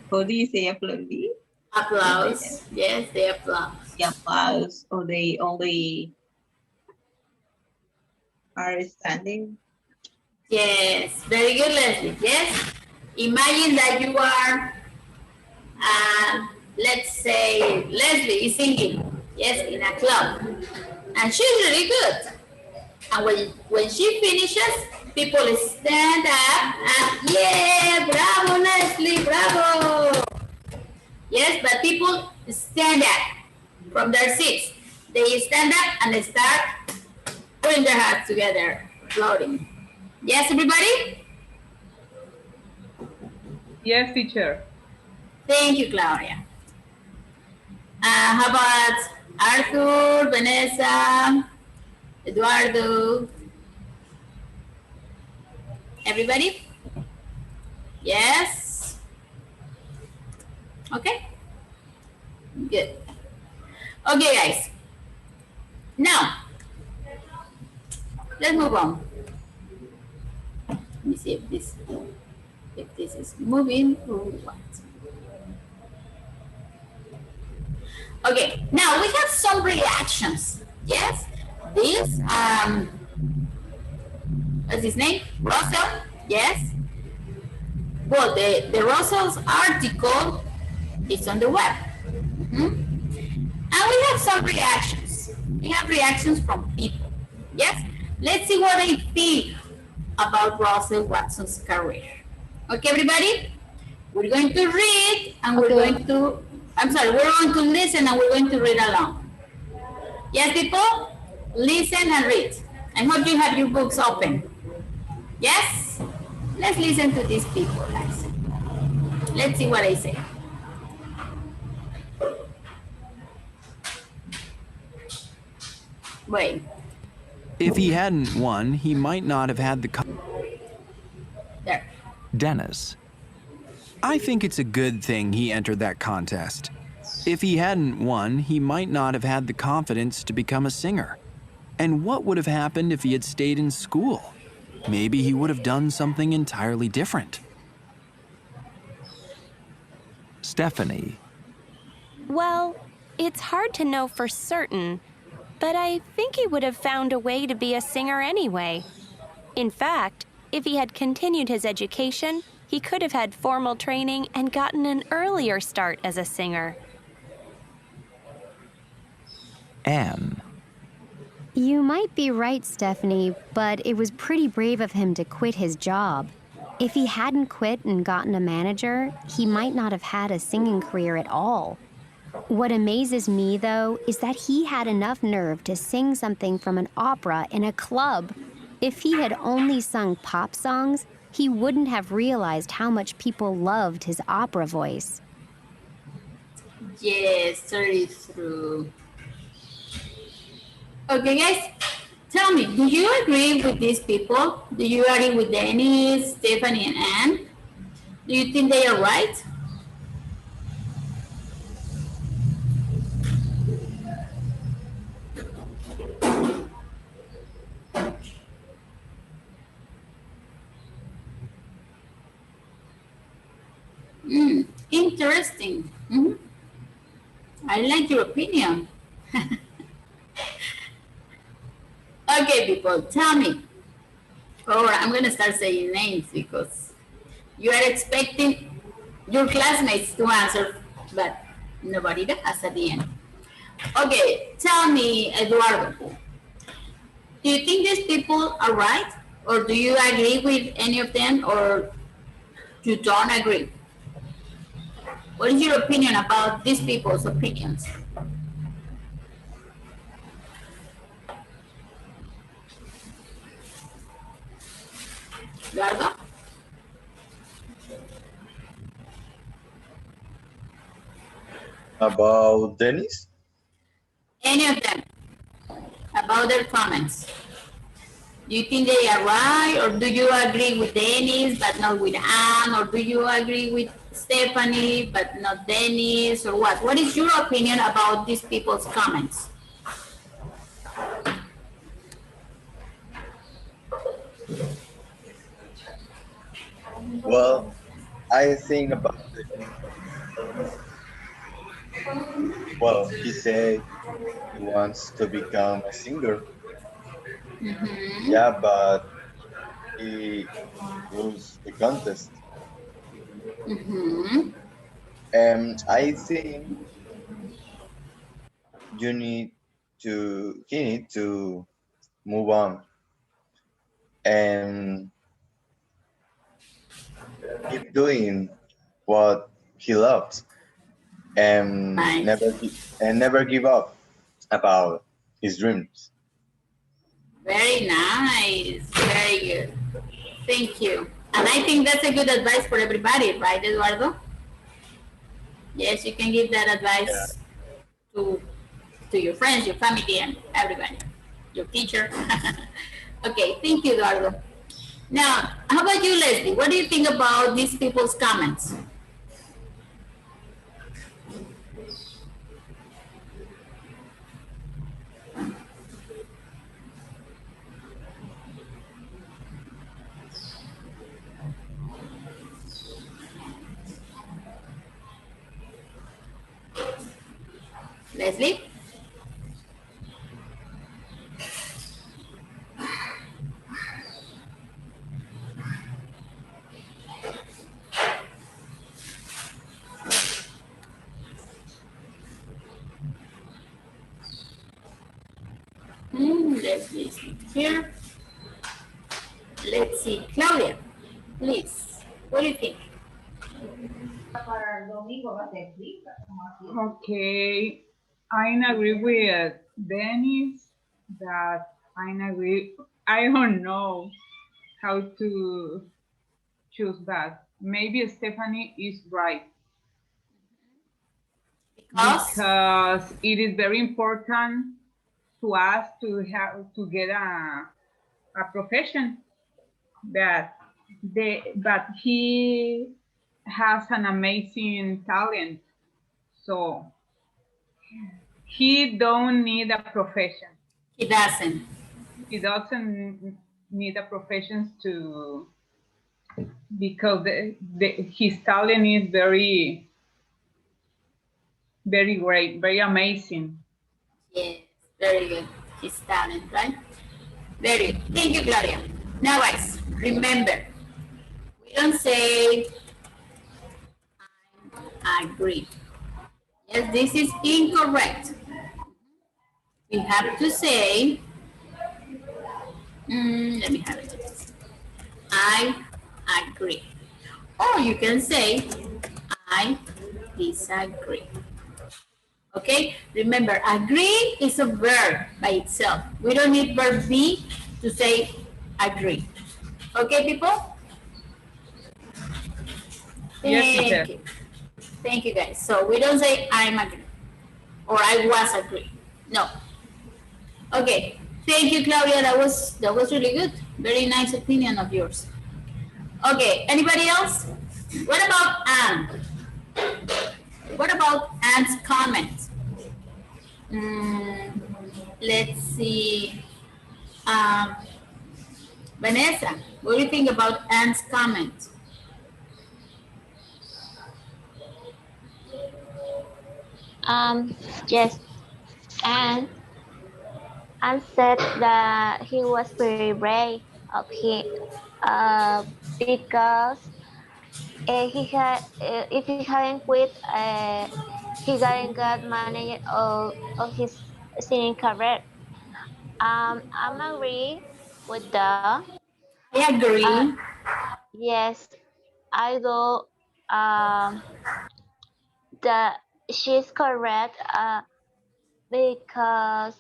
how do you say applaudi? Applause. Yes, they applause. The applause, or they only are standing. Yes, very good, Leslie. Yes. Imagine that you are, let's say, Leslie is singing, yes, in a club, and she's really good. And when she finishes, people stand up and, yeah, bravo, Leslie, bravo. Yes, but people stand up from their seats. They stand up and they start putting their hands together, applauding. Yes, everybody? Yes, teacher. Thank you, Claudia. How about Arthur, Vanessa, Eduardo? Everybody? Yes? Okay? Good. Okay, guys. Now, let's move on. Let me see if this is moving or what. Okay, now we have some reactions. Yes, this what's his name? Russell. Yes. Well, the Russell's article is on the web. And we have some reactions. We have reactions from people. Yes. Let's see what they think about Russell Watson's career. Okay, everybody. We're going to read and we're going to. I'm sorry. We're going to listen and we're going to read along. Yes, people? Listen and read. I hope you have your books open. Yes? Let's listen to these people, guys. Let's see what I say. Wait. If he hadn't won, he might not have had the... There. Dennis. I think it's a good thing he entered that contest. If he hadn't won, he might not have had the confidence to become a singer. And what would have happened if he had stayed in school? Maybe he would have done something entirely different. Stephanie. Well, it's hard to know for certain, but I think he would have found a way to be a singer anyway. In fact, if he had continued his education, he could have had formal training and gotten an earlier start as a singer. Anne. You might be right, Stephanie, but it was pretty brave of him to quit his job. If he hadn't quit and gotten a manager, he might not have had a singing career at all. What amazes me, though, is that he had enough nerve to sing something from an opera in a club. If he had only sung pop songs, he wouldn't have realized how much people loved his opera voice. Yes, very true. Okay, guys, tell me, do you agree with these people? Do you agree with Dennis, Stephanie, and Anne? Do you think they are right? Interesting. I like your opinion. Okay, people, tell me. Or I'm going to start saying names because you are expecting your classmates to answer, but nobody does at the end. Okay, tell me, Eduardo. Do you think these people are right? Or do you agree with any of them, or you don't agree? What is your opinion about these people's opinions? Eduardo? About Dennis? Any of them about their comments? Do you think they are right, or do you agree with Dennis but not with Anne, or do you agree with Stephanie but not Dennis, or what? What is your opinion about these people's comments? Well, I think about well, he said he wants to become a singer. Mm-hmm. Yeah, but he lose the contest. Mm-hmm. And I think he need to move on and keep doing what he loves and Right. never give up about his dreams. Very nice. Very good. Thank you. And I think that's a good advice for everybody, right, Eduardo? Yes, you can give that Yeah. advice to your friends, your family, and everybody, your teacher. Okay, thank you, Eduardo. Now, how about you, Leslie? What do you think about these people's comments? Leslie? Leslie is not here. Let's see. Claudia, please. What do you think? Okay, I agree with Dennis that I agree. I don't know how to choose that. Maybe Stephanie is right Because because it is very important to us to have to get a profession that but he has an amazing talent, so he don't need a profession. he doesn't. He doesn't need a profession to because his talent is very great, very amazing. Yes, very good. His talent, right? Very good. Thank you, Claudia. Now, guys, remember, we don't say I agree. Yes, this is incorrect. We have to say, let me have it. I agree. Or you can say, I disagree. Okay? Remember, agree is a verb by itself. We don't need verb be to say agree. Okay, people? Yes, Thank teacher. you. Thank you, guys. So we don't say I'm agree or I was agree. No. Okay. Thank you, Claudia. That was really good. Very nice opinion of yours. Okay. Anybody else? What about Anne? What about Anne's comment? Mm, let's see. Um, Vanessa, what do you think about Anne's comment? Um, yes, and said that he was very brave of him, because if he hadn't quit, he hadn't got managed of his singing career. I'm agree with that. I Uh, agree. yes, I do. Um, that she's correct. Because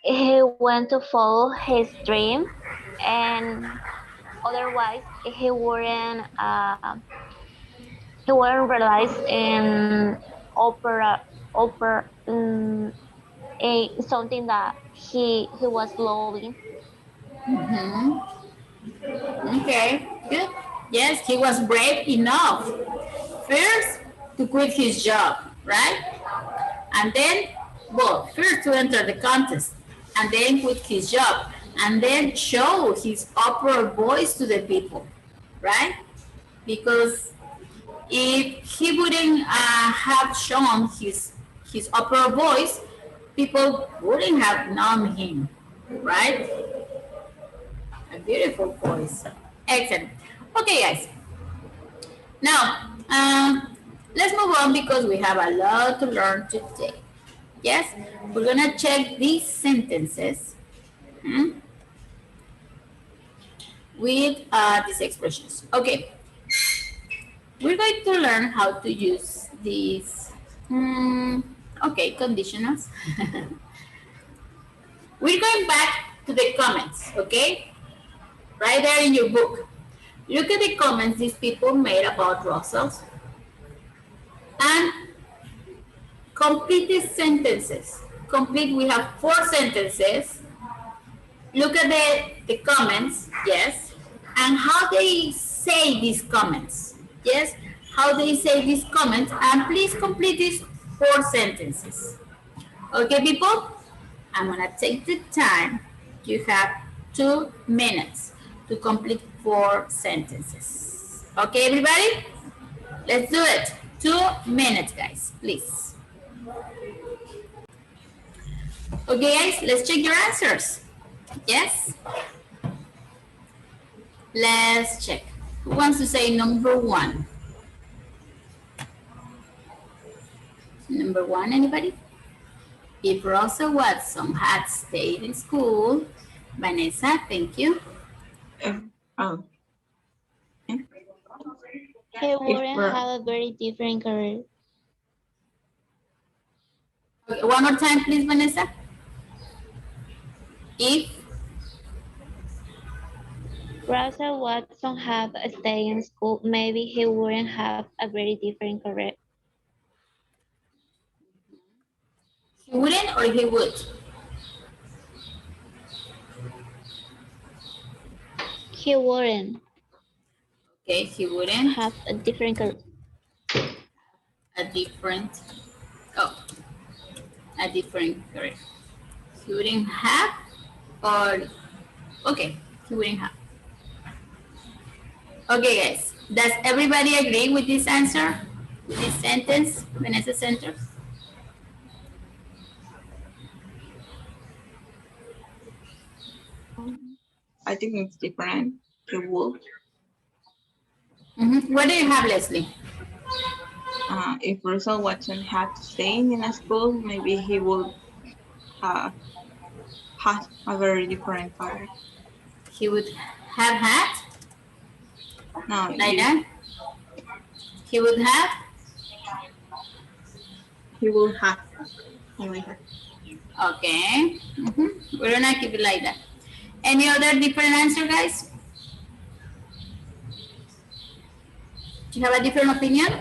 he went to follow his dream, and otherwise he wouldn't realize in opera something that he was loving. Mm-hmm. Okay, good. Yes, he was brave enough first to quit his job, right? And then, well, first to enter the contest, and then quit his job, and then show his opera voice to the people, right? because if he wouldn't have shown his opera voice, people wouldn't have known him, right? A beautiful voice. Excellent. Okay, guys. Now, let's move on because we have a lot to learn today. Yes, we're gonna check these sentences with these expressions. Okay, we're going to learn how to use these, okay, conditionals. We're going back to the comments, okay? Right there in your book. Look at the comments these people made about Brussels and complete these sentences. Complete, we have 4 sentences. Look at the comments, yes, and how they say these comments, yes, how they say these comments, and please complete these 4 sentences. Okay, people? I'm gonna take the time. You have 2 minutes to complete 4 sentences. Okay, everybody? Let's do it. 2 minutes, guys, please. Okay, guys, let's check your answers. Yes? Let's check. Who wants to say number 1? Number 1, anybody? If Rosa Watson had stayed in school, Vanessa, thank you. Oh. He wouldn't have a very different career. Okay, one more time, please, Vanessa. If Russell Watson had stayed in school, maybe he wouldn't have a very different career. he wouldn't or he would? He wouldn't Okay, he wouldn't have a different career. a different career. He wouldn't have or okay, he wouldn't have. Okay, guys, does everybody agree with this answer? With this sentence, Vanessa sentence? I think it's different. He would. What do you have, Leslie? If Russell Watson had stayed in a school, maybe he would have had a very different career. He would have had? No, Like that? He would have? He will have. Only her. Okay. We're gonna keep it like that. Any other different answer, guys? Do you have a different opinion?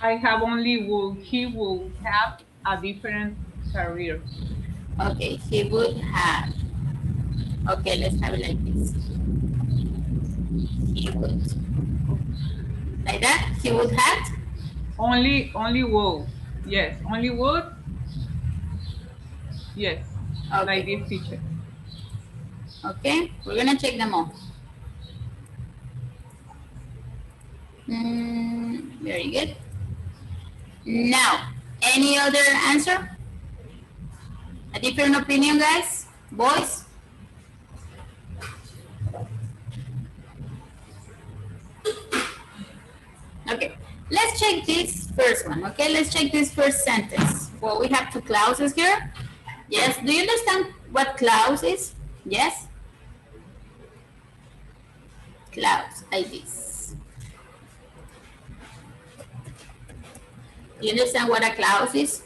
I have only will. He will have a different career. Okay, he would have. Okay, let's have it like this. He would. Like that? He would have? Only will. Yes, only would. Yes, Okay. like this teacher. Okay, we're gonna check them all. Very good. Now, any other answer? A different opinion, guys? Boys? Okay, let's check this first one, okay? Let's check this first sentence. Well, we have 2 clauses here. Yes, do you understand what clause is? Yes? Clause, like this. Do you understand what a clause is?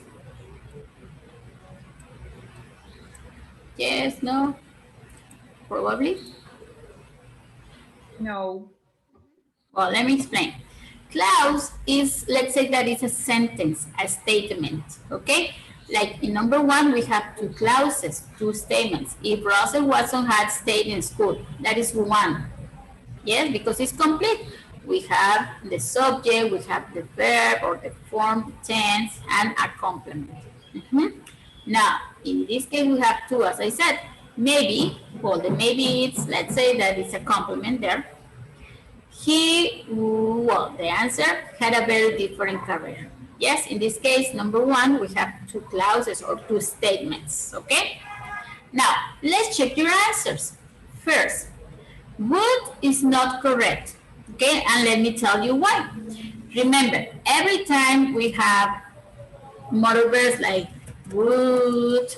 Yes, no? Probably? No. Well, let me explain. Clause is, let's say that it's a sentence, a statement, okay? Like in number 1, we have 2 clauses, 2 statements. If Russell Watson had stayed in school, that is 1. Yes, because it's complete. We have the subject, we have the verb or the form, tense, and a complement. Now, in this case, we have 2, as I said. Maybe, well, the maybe it's, let's say that it's a complement there. well, the answer had a very different career. Yes, in this case, number one, we have two clauses or two statements, okay? Now, let's check your answers. First, would is not correct, okay? And let me tell you why. Remember, every time we have modal verbs like would,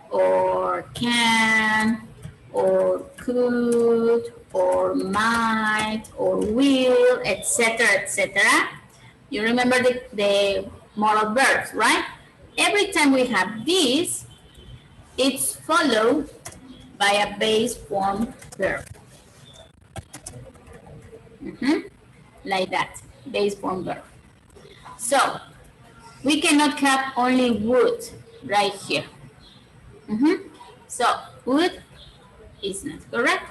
or can, or could, or might, or will, etc., etc. You remember the modal verbs, right? Every time we have this, it's followed by a base form verb. Like that, base form verb. So, we cannot have only would right here. So, would is not correct.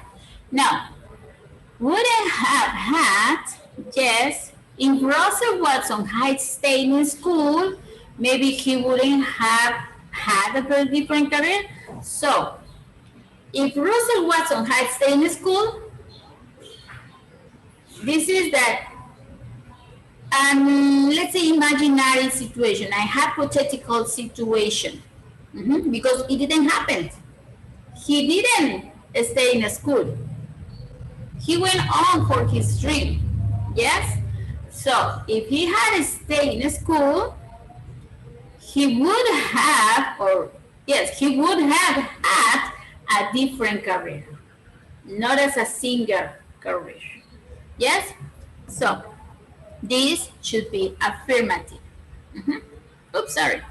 Now, wouldn't have had, yes, if Russell Watson had stayed in school, maybe he wouldn't have had a very different career. So, if Russell Watson had stayed in school, this is that, let's say imaginary situation, a hypothetical situation, because it didn't happen. He didn't stay in school. He went on for his dream. Yes? So if he had stayed in school, he would have, or yes, he would have had a different career, not as a singer career. Yes? So this should be affirmative. Oops, sorry.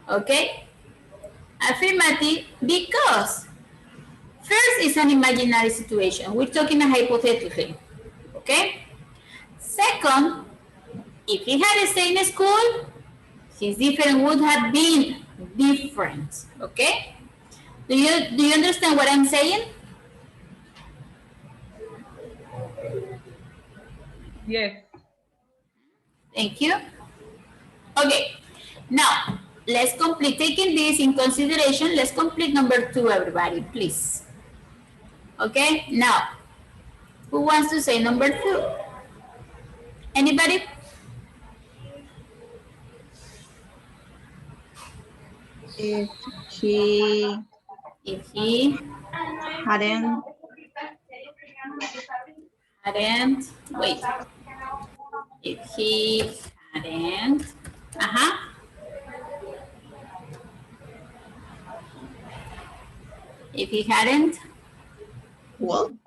Okay? Affirmative because first is an imaginary situation. We're talking hypothetically. Okay? Second, if he had stayed in school, his different would have been different. Okay? Do you understand what I'm saying? Yes. Thank you. Okay. Now, let's complete, taking this in consideration, let's complete number 2, everybody, please. Okay, now, who wants to say number 2? Anybody? If he hadn't wait. If he hadn't, if he hadn't won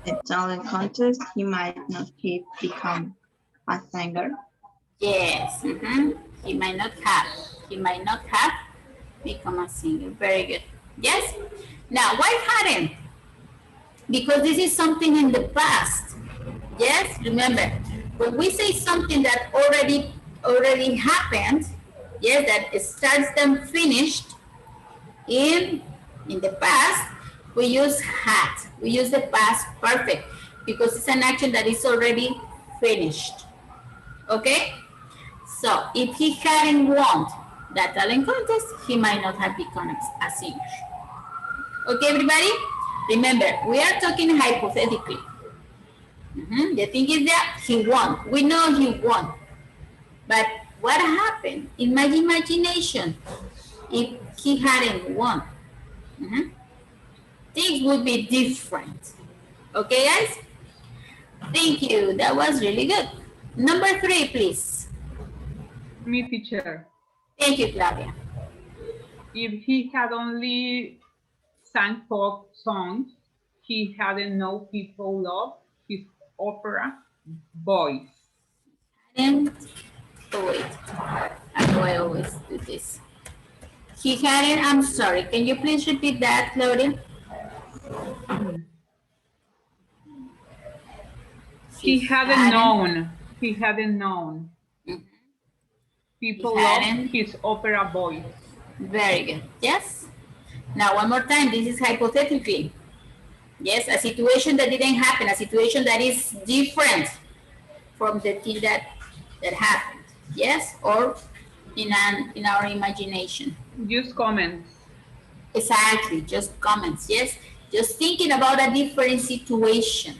the talent contest, he might not have become a singer. Yes, he might not have become a singer. Very good. Yes. Now, why hadn't? Because this is something in the past. Yes, remember, when we say something that already happened, yes, that starts them finished in the past, we use had. We use the past perfect because it's an action that is already finished. Okay? So if he hadn't won that talent contest, he might not have become a singer. Okay, everybody? Remember, we are talking hypothetically. The thing is that he won. We know he won. But what happened in my imagination if he hadn't won? Things would be different. Okay, guys? Thank you. That was really good. Number 3, please. Me, teacher. Thank you, Claudia. If he had only sang folk songs, he hadn't known people love his opera voice. And wait, how do I always do this? He hadn't, I'm sorry, can you please repeat that, Claudia? He hadn't known. People love his opera voice. Very good. Yes. Now, one more time. This is hypothetically. Yes, a situation that didn't happen, a situation that is different from the thing that happened. Yes, or in our imagination. Use comments. Exactly, just comments, yes? Just thinking about a different situation.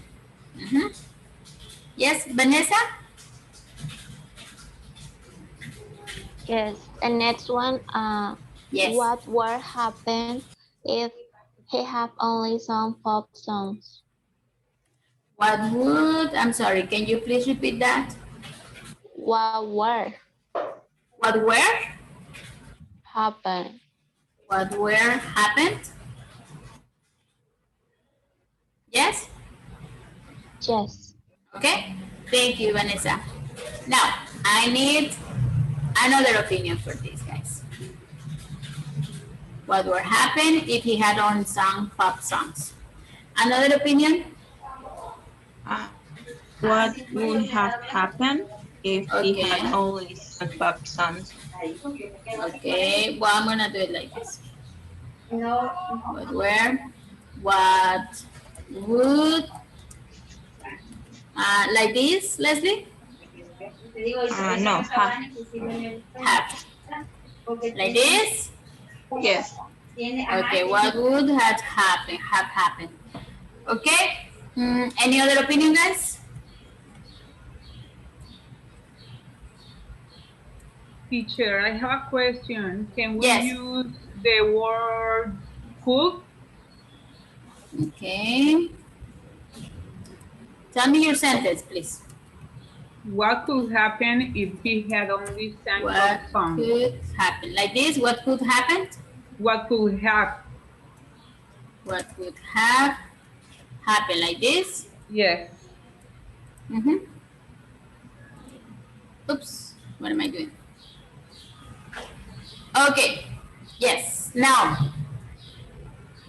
Yes, Vanessa? Yes. The next one, Yes. what would happen if he have only some pop songs? What would, I'm sorry, can you please repeat that? What would What were? happen? What were happened? Yes? Yes. Okay, thank you, Vanessa. Now, I need another opinion for these guys. What would happen if he had only sung pop songs? Another opinion? Uh, what would have happened if he Okay. had only sung pop songs? Okay, well, I'm gonna do it like this. What where? What would, like this, Leslie? No, have. Have. Like this? Yes. Okay, what would have happened? Okay, any other opinion, guys? Teacher, I have a question. Can we Yes. use the word could? Okay. Tell me your sentence, please. What could happen if he had only sang What pop songs? could happen? Like this, what could happen? What could have? What could have happened like this? Yes. Oops, what am I doing? Okay, yes, now,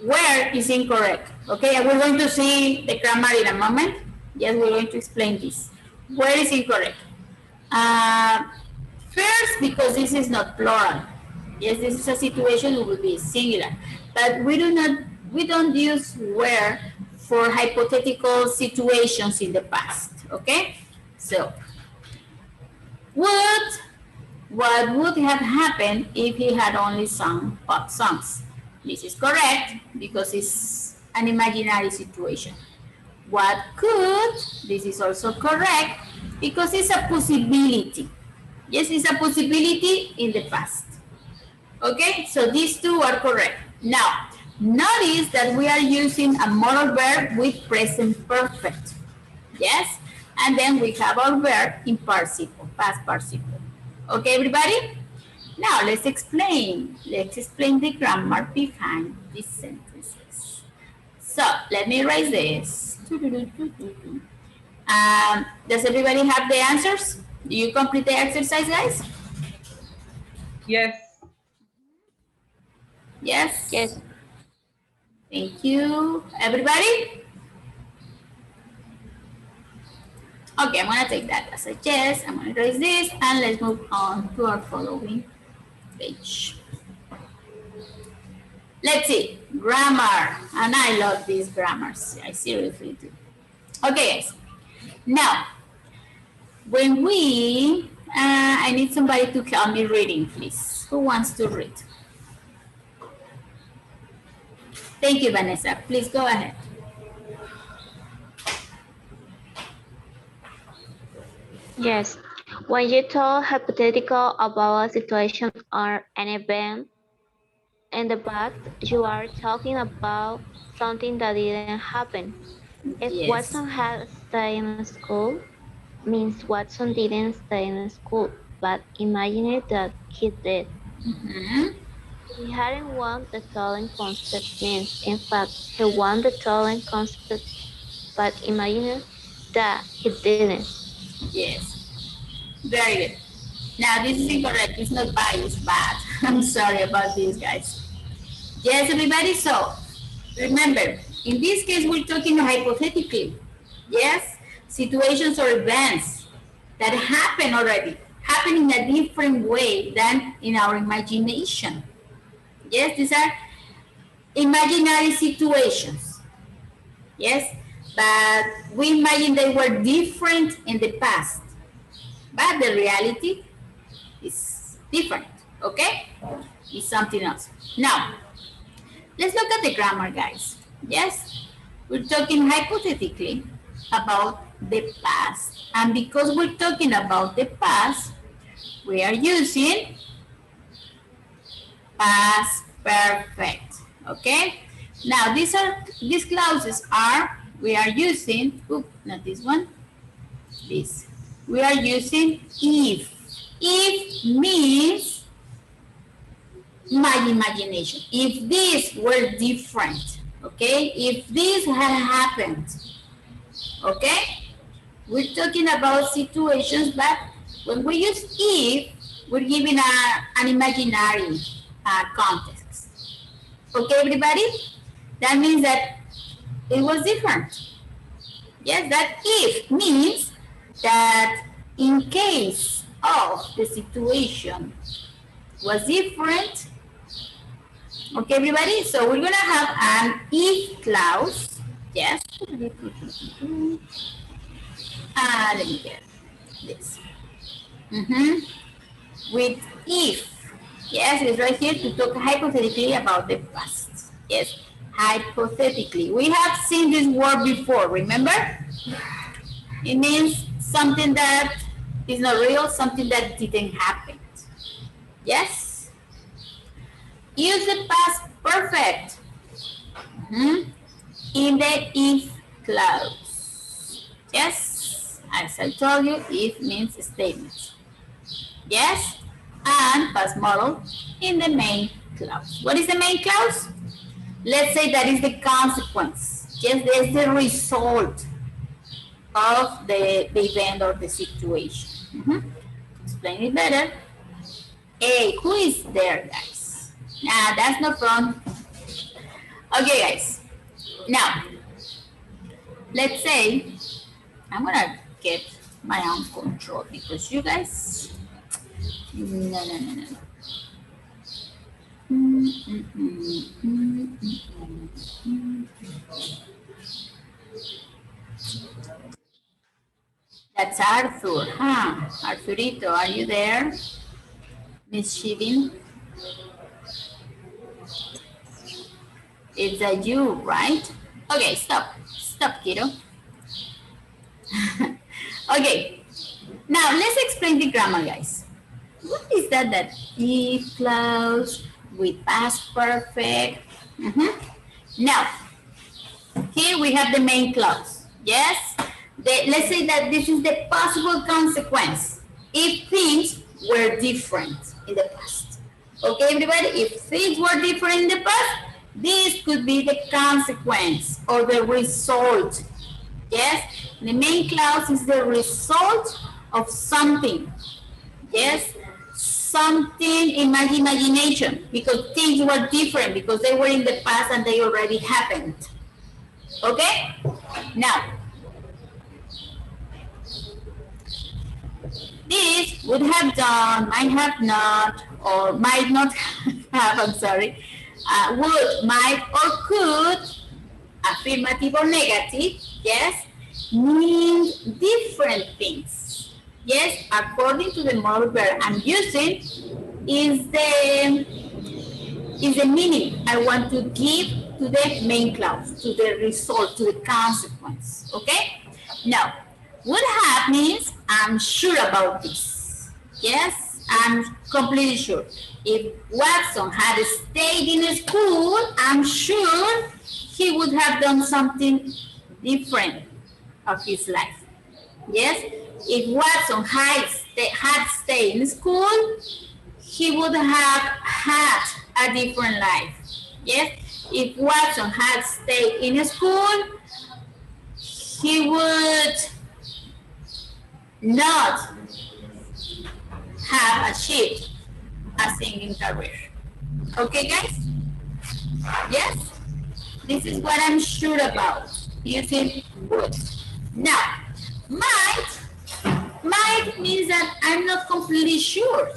where is incorrect? Okay, we're going to see the grammar in a moment. Yes, we're going to explain this. Where is incorrect? First, because this is not plural. Yes, this is a situation that will be singular. But we don't use where for hypothetical situations in the past. Okay? So, what would have happened if he had only sung pop songs? This is correct because it's an imaginary situation. What could? This is also correct because it's a possibility. Yes, it's a possibility in the past. Okay, so these two are correct. Now, notice that we are using a modal verb with present perfect. Yes, and then we have our verb in participle, past participle. Okay, everybody? Now, let's explain. Let's explain the grammar behind these sentences. So, let me erase this. Does everybody have the answers? Do you complete the exercise, guys? Yes. Yes? Yes. Thank you. Everybody? Okay, I'm going to take that as a yes. I'm going to erase this and let's move on to our following page. Let's see. Grammar. And I love these grammars. I seriously do. Okay, guys. Now, when we, I need somebody to help me reading, please. Who wants to read? Thank you, Vanessa. Please go ahead. Yes. When you talk hypothetical about a situation or an event in the past, you are talking about something that didn't happen. If Yes. Watson had stayed in school, means Watson didn't stay in school, but imagine that he did. He hadn't won the talent contest means, in fact, he won the talent contest, but imagine that he didn't. Yes. Very good. Now, this is incorrect. It's not bad, it's bad. I'm sorry about this, guys. Yes, everybody. So, remember, in this case, we're talking hypothetically. Yes? Situations or events that happen already, happen in a different way than in our imagination. Yes, these are imaginary situations. Yes? But we imagine they were different in the past. But the reality is different, okay? It's something else. Now, let's look at the grammar, guys. Yes, we're talking hypothetically about the past. And because we're talking about the past, we are using past perfect, okay? Now, these clauses are, we are using, not this one, this. We are using if. If means my imagination. If this were different, okay? If this had happened, okay? We're talking about situations, but when we use if, we're giving an imaginary context. Okay, everybody? That means that it was different. Yes, that if means that in case of the situation was different. Okay, everybody? So we're going to have an if clause. Yes. Let me get this. With if. Yes, it's right here to talk hypothetically about the past. Yes, hypothetically. We have seen this word before, remember? It means something that is not real, something that didn't happen. Yes? Use the past perfect in the if clause. Yes? As I told you, if means statement. Yes? And past model in the main clause. What is the main clause? Let's say that is the consequence. Yes, there's the result of the event or the situation. Explain it better. Hey, who is there, guys? Nah, that's not fun. Okay, guys. Now, let's say I'm gonna get my own control because you guys, no. That's Arthur, huh? Arthurito, are you there? Miss Shivin? It's a you, right? Okay, stop, kiddo. Okay, now let's explain the grammar, guys. What is that if clause with past perfect? Now, here we have the main clause. Yes? Let's say that this is the possible consequence if things were different in the past. Okay, everybody? If things were different in the past, this could be the consequence or the result. Yes? The main clause is the result of something. Yes? Something in my imagination because things were different because they were in the past and they already happened. Okay? Now, this would have done, might have not, or might not have, I'm sorry, would, might, or could, affirmative or negative, yes, mean different things. Yes, according to the model verb I'm using, is the meaning I want to give to the main clause, to the result, to the consequence. Okay? Now, would have means I'm sure about this. Yes, I'm completely sure. If Watson had stayed in school, I'm sure he would have done something different of his life. Yes, if Watson had stayed in school, he would have had a different life. Yes, if Watson had stayed in school, he would not have achieved a singing career. Okay, guys? Yes? This is what I'm sure about using would. Now, might means that I'm not completely sure.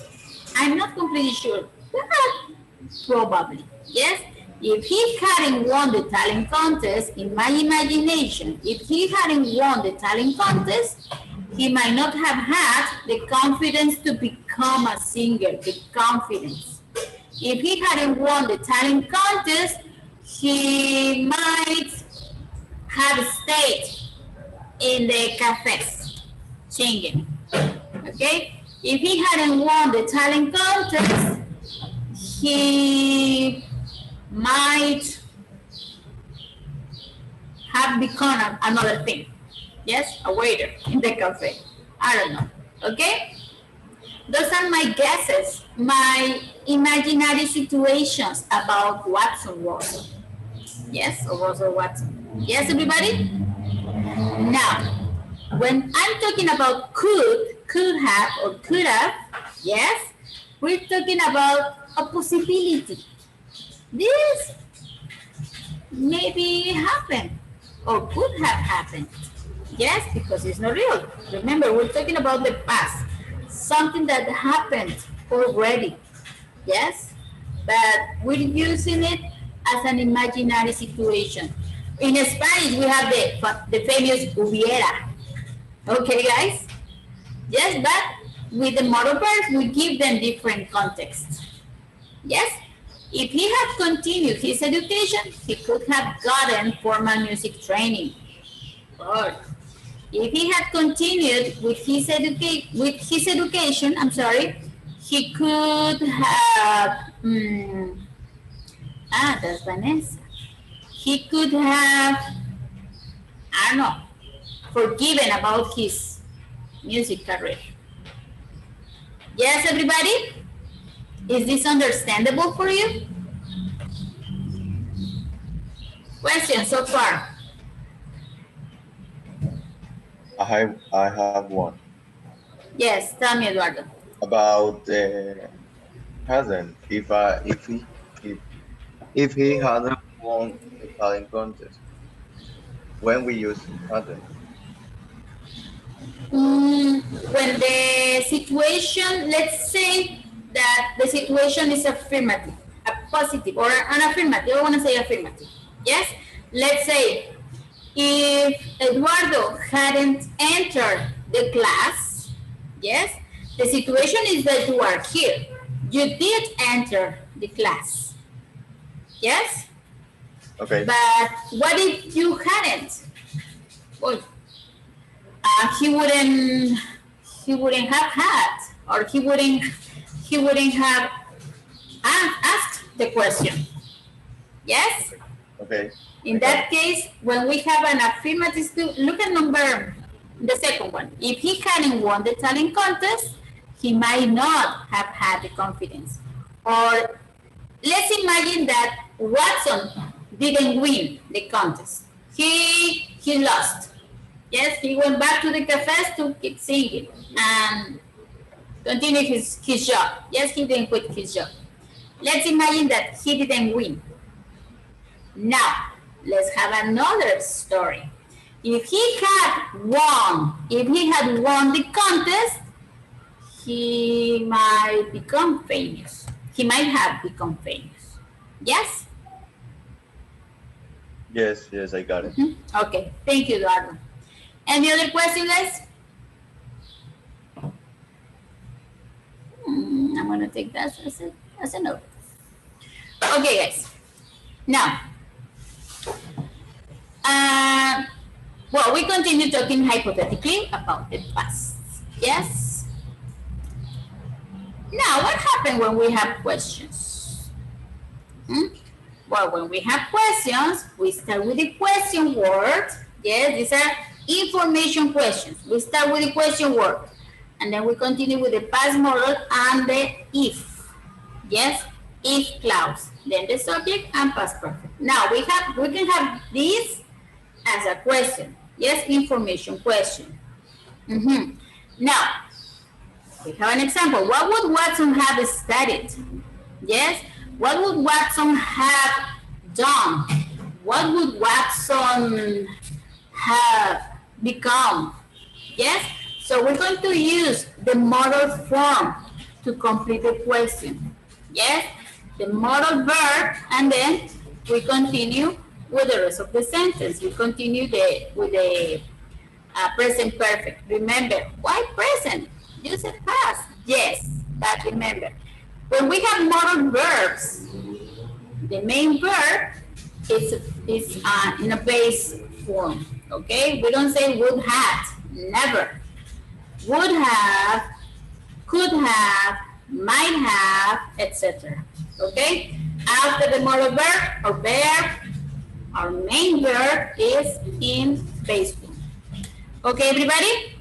I'm not completely sure. Probably. Yes? If he hadn't won the talent contest, in my imagination, if he hadn't won the talent contest, he might not have had the confidence to become a singer, the confidence. If he hadn't won the talent contest, he might have stayed in the cafes singing. Okay? If he hadn't won the talent contest, he might have become another thing. Yes, a waiter in the cafe. I don't know. Okay? Those are my guesses, my imaginary situations about Watson was. Yes, or Rosa Watson. Yes, everybody? Now, when I'm talking about could have, or could have, yes, we're talking about a possibility. This maybe happened or could have happened. Yes, because it's not real. Remember, we're talking about the past, something that happened already. Yes, but we're using it as an imaginary situation. In Spanish, we have the famous hubiera. Okay, guys? Yes, but with the modal verbs, we give them different contexts. Yes? If he had continued his education, he could have gotten formal music training. Or if he had continued with his education, he could have. That's Vanessa. He could have, I don't know, forgiven about his music career. Yes, everybody? Is this understandable for you? Questions so far? I have one Yes, tell me, Eduardo. about hadn't if he hadn't won the talent contest when we use hadn't. When the situation, let's say that the situation is affirmative, a positive or an affirmative, I want to say affirmative. Yes? Let's say if Eduardo hadn't entered the class, yes, the situation is that you are here. You did enter the class. Yes? Okay. But what if you hadn't? Well, he wouldn't have had, or he wouldn't have asked the question. Yes? Okay. In that case, when we have an affirmative, look at the second one. If he hadn't won the talent contest, he might not have had the confidence. Or let's imagine that Watson didn't win the contest. He lost. Yes, he went back to the cafes to keep singing and continue his job. Yes, he didn't quit his job. Let's imagine that he didn't win. Now, let's have another story. If he had won the contest, he might become famous. He might have become famous. Yes? Yes, I got it. Okay, thank you, Eduardo. Any other question, guys? I'm going to take that as a note. Okay, guys. Now, well, we continue talking hypothetically about the past. Yes? Now, what happened when we have questions? Well, when we have questions, we start with the question word. Yes, these are information questions. We start with the question word, and then we continue with the past model and the if. Yes, if clause, then the subject and past perfect. Now we can have this as a question. Yes, information question. Now we have an example. What would Watson have studied? Yes, what would Watson have done? What would Watson have become? Yes, so we're going to use the modal form to complete the question. Yes, the modal verb, and then we continue with the rest of the sentence. We continue with the Present perfect. Remember, why present? You said past. Yes, but remember, when we have modal verbs, the main verb is in a base form. Okay, we don't say would have, never. Would have, could have, might have, etc. Okay, after the modal verb or verb, our main verb is in base form. Okay, everybody?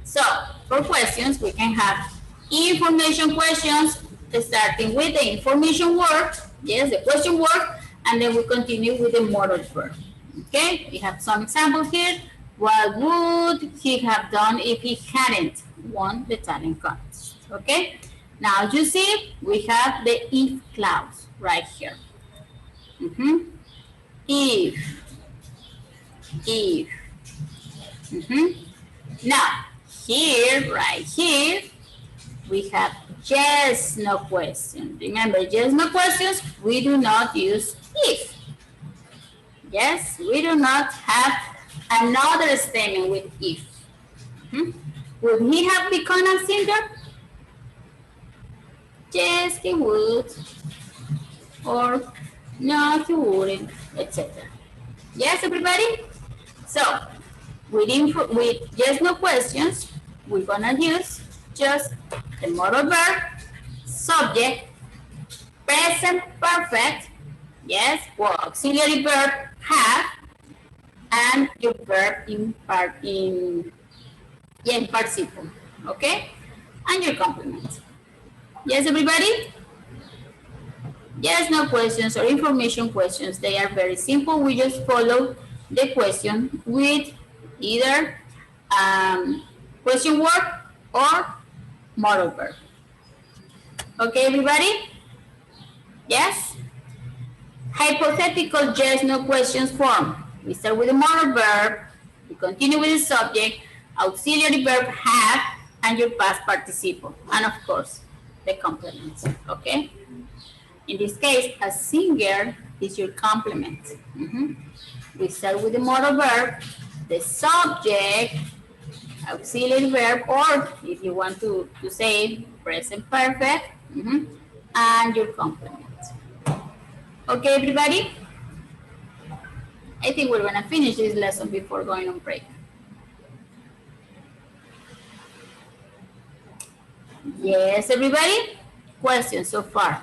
So, for questions, we can have information questions, starting with the information word, yes, the question word, and then we continue with the modal verb. Okay, we have some examples here. What would he have done if he hadn't won the talent contest? Okay, now you see, we have the if clause right here. If. Now, here, right here, we have yes, no question. Remember, yes, no questions, we do not use if. Yes, we do not have another statement with if. Would he have become a singer? Yes, he would. Or no, he wouldn't, etc. Yes, everybody? So, with yes, no questions, we're gonna use just the modal verb, subject, present perfect, yes, or auxiliary verb have, and your verb in participle, okay, and your complement. Yes, everybody? Yes, no questions or information questions. They are very simple. We just follow the question with either question word or modal verb. Okay, everybody? Yes? Hypothetical yes, no questions form. We start with the modal verb, we continue with the subject, auxiliary verb have, and your past participle. And of course, the complements, okay? In this case, a singer is your complement. We start with the modal verb, the subject, auxiliary verb, or if you want to say present perfect, and your complement. Okay, everybody? I think we're gonna finish this lesson before going on break. Yes, everybody? Questions so far?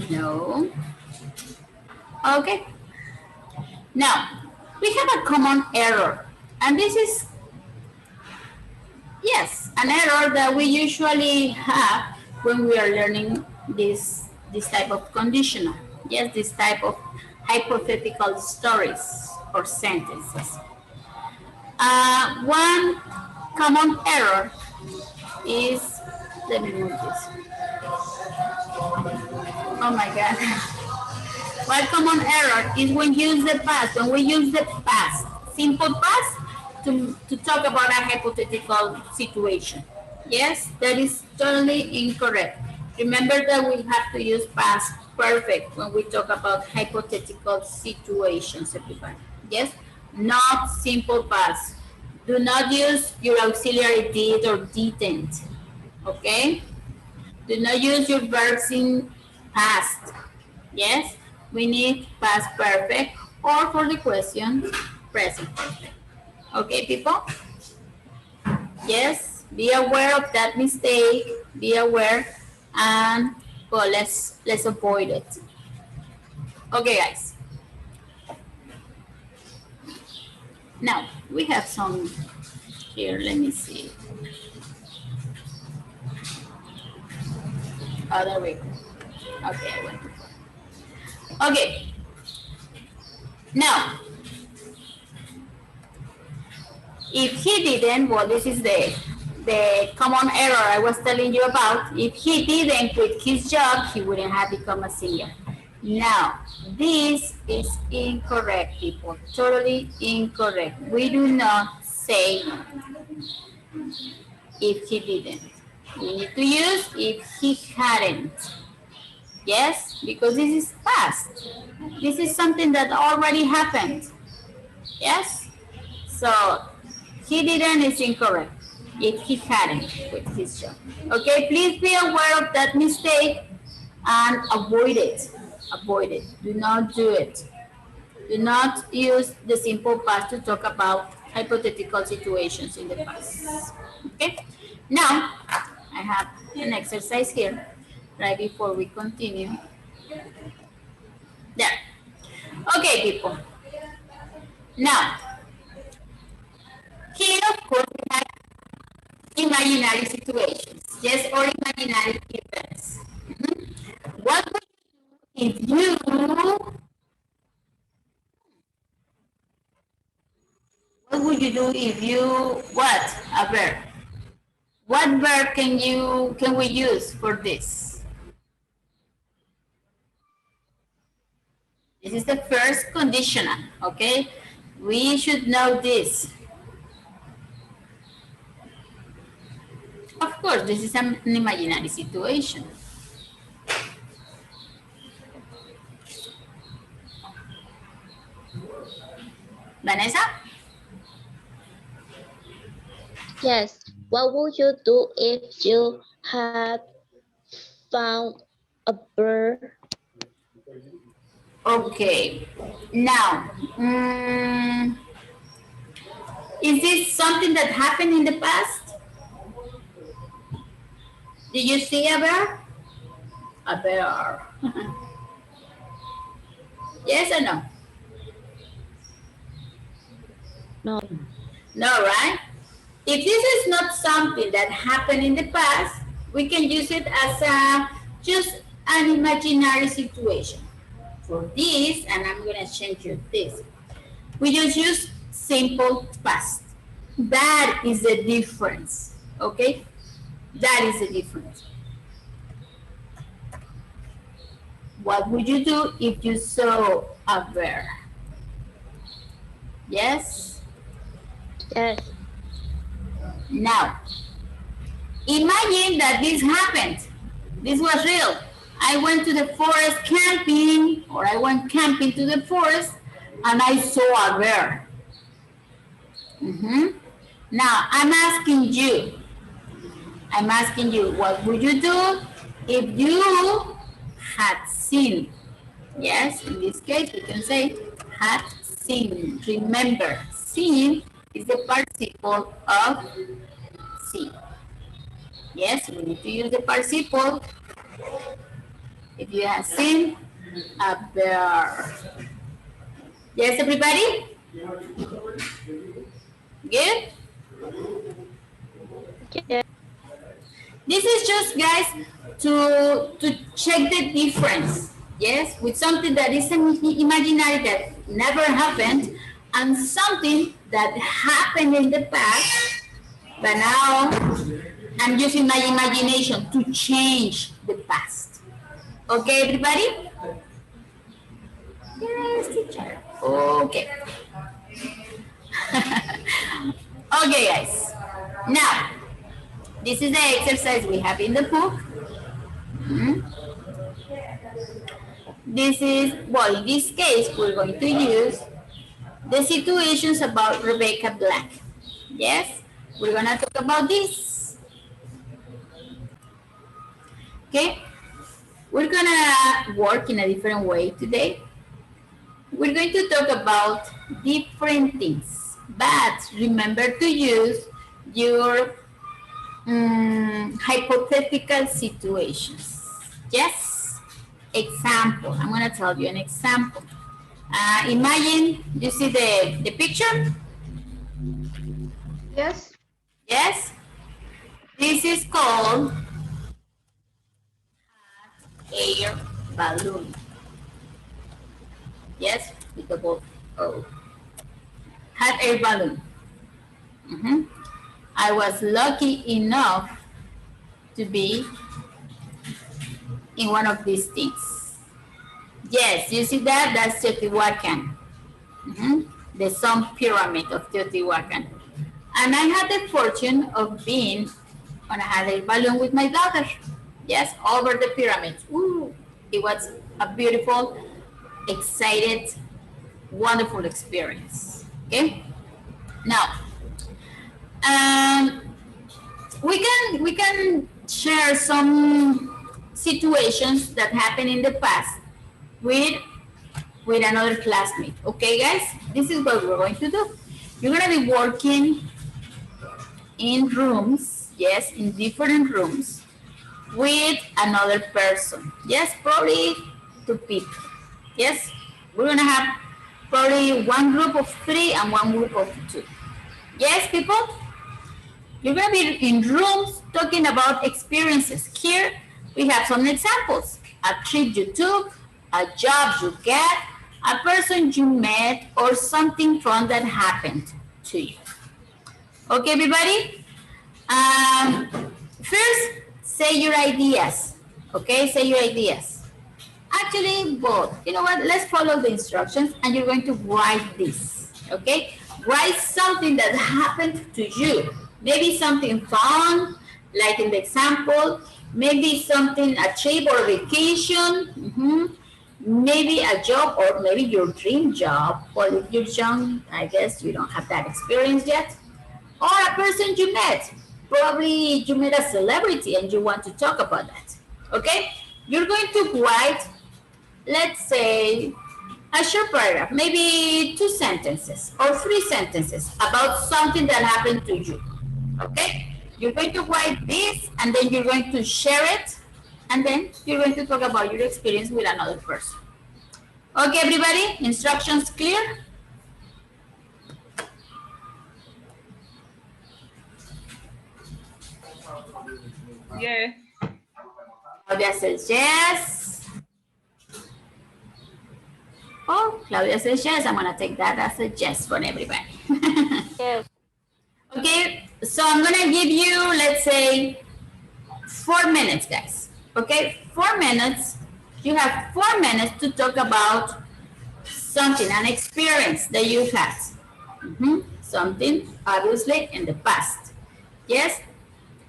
No? Okay. Now, we have a common error, and this is, yes, an error that we usually have when we are learning this type of conditional. Yes, this type of hypothetical stories or sentences. One common error is, let me move this. Oh my God. One common error is when we use the past, simple past, to talk about a hypothetical situation. Yes, that is totally incorrect. Remember that we have to use past perfect when we talk about hypothetical situations, everybody. Yes, not simple past. Do not use your auxiliary did or didn't. Okay? Do not use your verbs in past. Yes, we need past perfect, or for the question, present perfect. Okay, people? Yes, be aware of that mistake, be aware, and well, let's avoid it. Okay, guys. Now, we have some here, let me see. Oh, there we go. Okay, I went before. Okay. Now, if he didn't, well, this is the common error I was telling you about. If he didn't quit his job, he wouldn't have become a singer. Now, this is incorrect, people. Totally incorrect. We do not say if he didn't. We need to use if he hadn't. Yes, because this is past. This is something that already happened. Yes? So he didn't is incorrect if he hadn't quit his job. Okay, please be aware of that mistake and avoid it. Avoid it. Do not do it. Do not use the simple past to talk about hypothetical situations in the past. Okay? Now, I have an exercise here right before we continue. There. Okay, people. Now, here, of course, we have imaginary situations, yes, or imaginary events. What would you do if you, what would you do if you, what, a verb? What verb can we use for this? This is the first conditional, okay? We should know this. Of course, this is an imaginary situation. Vanessa? Yes. What would you do if you had found a bird? Okay. Now, is this something that happened in the past? Did you see a bear? A bear. Yes or no? No. No, right? If this is not something that happened in the past, we can use it as just an imaginary situation. For this, and I'm going to change this, we just use simple past. That is the difference, okay? That is the difference. What would you do if you saw a bear? Yes? Yes. Now, imagine that this happened. This was real. I went to the forest camping, or I went camping to the forest, and I saw a bear. Now, I'm asking you, what would you do if you had seen? Yes, in this case, we can say had seen. Remember, seen is the participle of see. Yes, we need to use the participle. If you have seen a bear. Yes, everybody? Good? Yes. This is just, guys, to check the difference. Yes, with something that is imaginary that never happened and something that happened in the past, but now I'm using my imagination to change the past. Okay, everybody? Yes, teacher. Okay. Okay, guys. Now, this is the exercise we have in the book. This is, well, in this case, we're going to use the situations about Rebecca Black. Yes, we're going to talk about this. Okay, we're going to work in a different way today. We're going to talk about different things, but remember to use your hypothetical situations. Yes? Example. I'm going to tell you an example. Imagine you see the picture? Yes. Yes? This is called air balloon. Yes? With the ball. Oh. Hot air balloon. I was lucky enough to be in one of these things. Yes, you see that? That's Teotihuacan. The Sun Pyramid of Teotihuacan. And I had the fortune of being on a hot air balloon with my daughter. Yes, over the pyramids. Ooh. It was a beautiful, excited, wonderful experience. Okay. Now, um, we can share some situations that happened in the past with another classmate. Okay, guys, this is what we're going to do. You're gonna be working in rooms, yes, in different rooms with another person. Yes, probably two people. Yes, we're gonna have probably one group of three and one group of two. Yes, people, you're gonna be in rooms talking about experiences. Here we have some examples: a trip you took, a job you get, a person you met, or something fun that happened to you. Okay, everybody? First, say your ideas. Okay, say your ideas. Actually, both. You know what? Let's follow the instructions and you're going to write this. Okay? Write something that happened to you. Maybe something fun, like in the example. Maybe something, a trip or a vacation. Maybe a job or maybe your dream job. Well, if you're young, I guess you don't have that experience yet. Or a person you met. Probably you met a celebrity and you want to talk about that. Okay? You're going to write, let's say, a short paragraph, maybe 2 sentences or 3 sentences about something that happened to you. Okay? You're going to write this and then you're going to share it and then you're going to talk about your experience with another person. Okay, everybody? Instructions clear? Yes. Claudia says yes. Oh, Claudia says yes. I'm going to take that as a yes for everybody. Yes. Okay, so I'm going to give you, let's say, 4 minutes, guys. Okay, 4 minutes. You have 4 minutes to talk about something, an experience that you had. Something, obviously, in the past. Yes?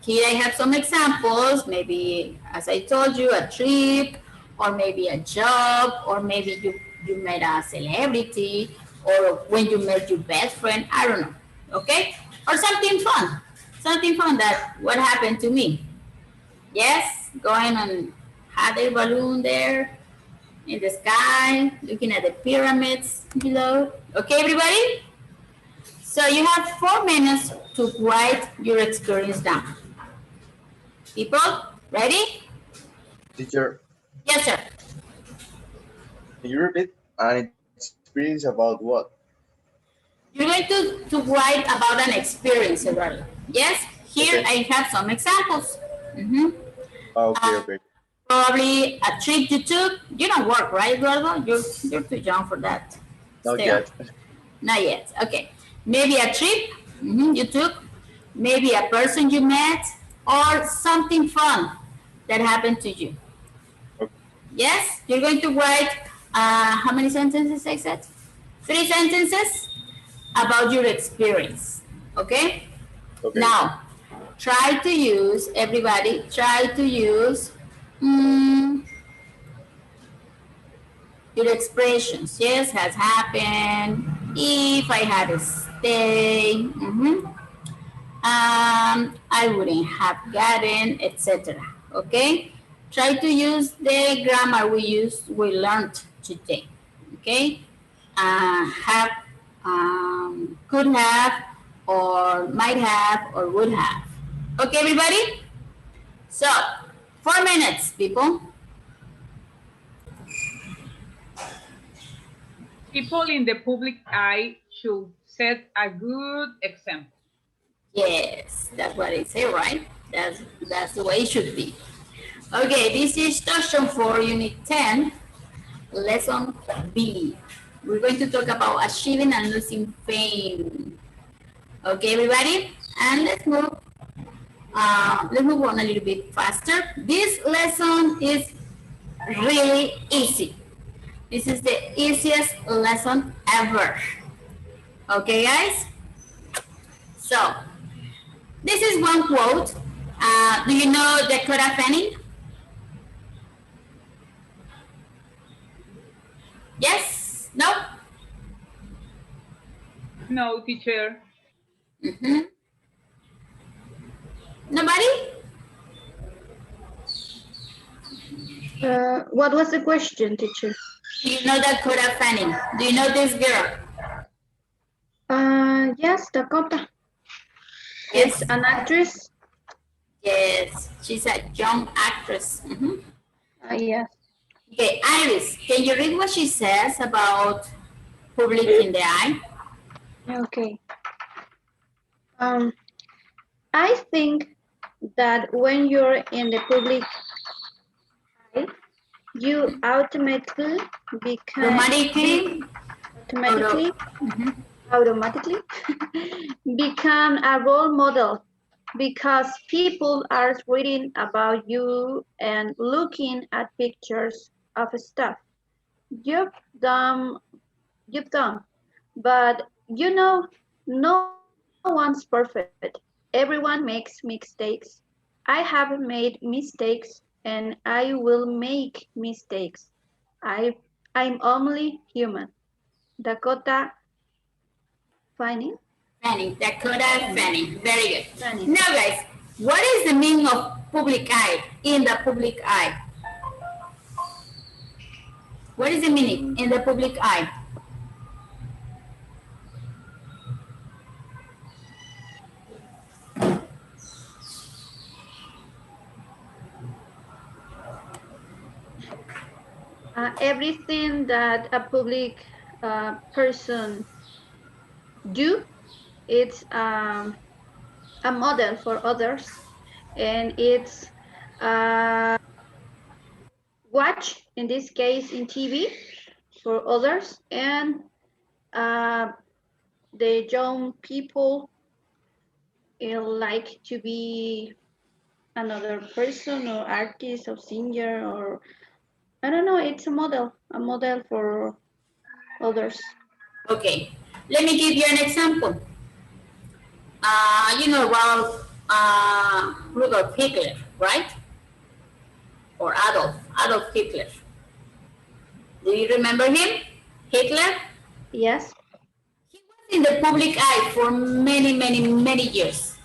Here I have some examples, maybe, as I told you, a trip, or maybe a job, or maybe you met a celebrity, or when you met your best friend, I don't know, okay? Or something fun that what happened to me. Yes, going on hot air balloon there in the sky, looking at the pyramids below. Okay, everybody? So you have 4 minutes to write your experience down. People, ready? Teacher, Yes, sir. can you repeat an experience about what? You're going to write about an experience, Eduardo. Yes, here Okay. I have some examples. Okay. Probably a trip you took. You don't work, right, Eduardo? You're too young for that. Not Still. yet. Not yet. Okay. Maybe a trip you took. Maybe a person you met, or something fun that happened to you. Okay. Yes, you're going to write how many sentences I said? 3 sentences about your experience. Okay? Okay. Now, try to use, everybody, try to use your expressions. Yes, has happened. If I had to stay. I wouldn't have gotten, etc. Okay? Try to use the grammar we learned today. Okay? Have, could have, or might have, or would have. Okay, everybody? So, 4 minutes, people. People in the public eye should set a good example. Yes, that's what I say, right? That's the way it should be. Okay, this is Touchstone for Unit 10, Lesson B. We're going to talk about achieving and losing fame. Okay, everybody? And let's move on a little bit faster. This lesson is really easy. This is the easiest lesson ever. Okay, guys? So, this is one quote. Do you know Dakota Fanning? No, teacher. Nobody? What was the question, teacher? Do you know Dakota Fanning? Do you know this girl? Yes, Dakota. Yes. It's an actress. Yes, she's a young actress. Yes. Okay, Iris, can you read what she says about public in the eye? Okay. I think that when you're in the public eye, you automatically become automatically become a role model because people are reading about you and looking at pictures of stuff you've done. But you know, no one's perfect. Everyone makes mistakes. I have made mistakes and I will make mistakes. I I'm only human. Dakota Fanning. Dakota Fanning. Very good. Fanning. Now, guys, what is the meaning of public eye? In the public eye. What is the meaning in the public eye? Everything that a public person do, it's a model for others, and it's watch in this case in TV for others, and the young people like to be another person or artist or singer or I don't know. It's a model for others. Okay, let me give you an example. You know Rudolf Hitler, right? Or Adolf Hitler. Do you remember him? Hitler? Yes. He was in the public eye for many, many, many years.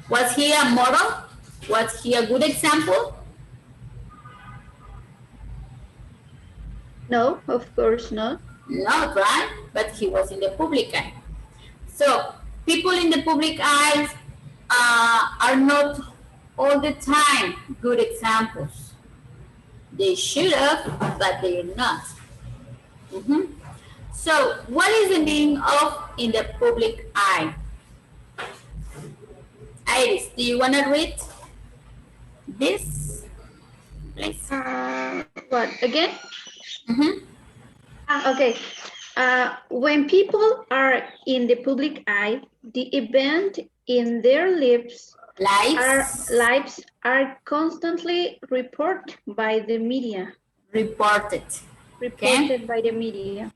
Was he a model? Was he a good example? No, of course not. Not, right? But he was in the public eye. So people in the public eyes are not all the time good examples. They should have, but they're not. So what is the meaning of in the public eye? Iris, do you want to read this? Please. What, again? Okay. When people are in the public eye, the event in their lives are constantly reported by the media. Reported By the media.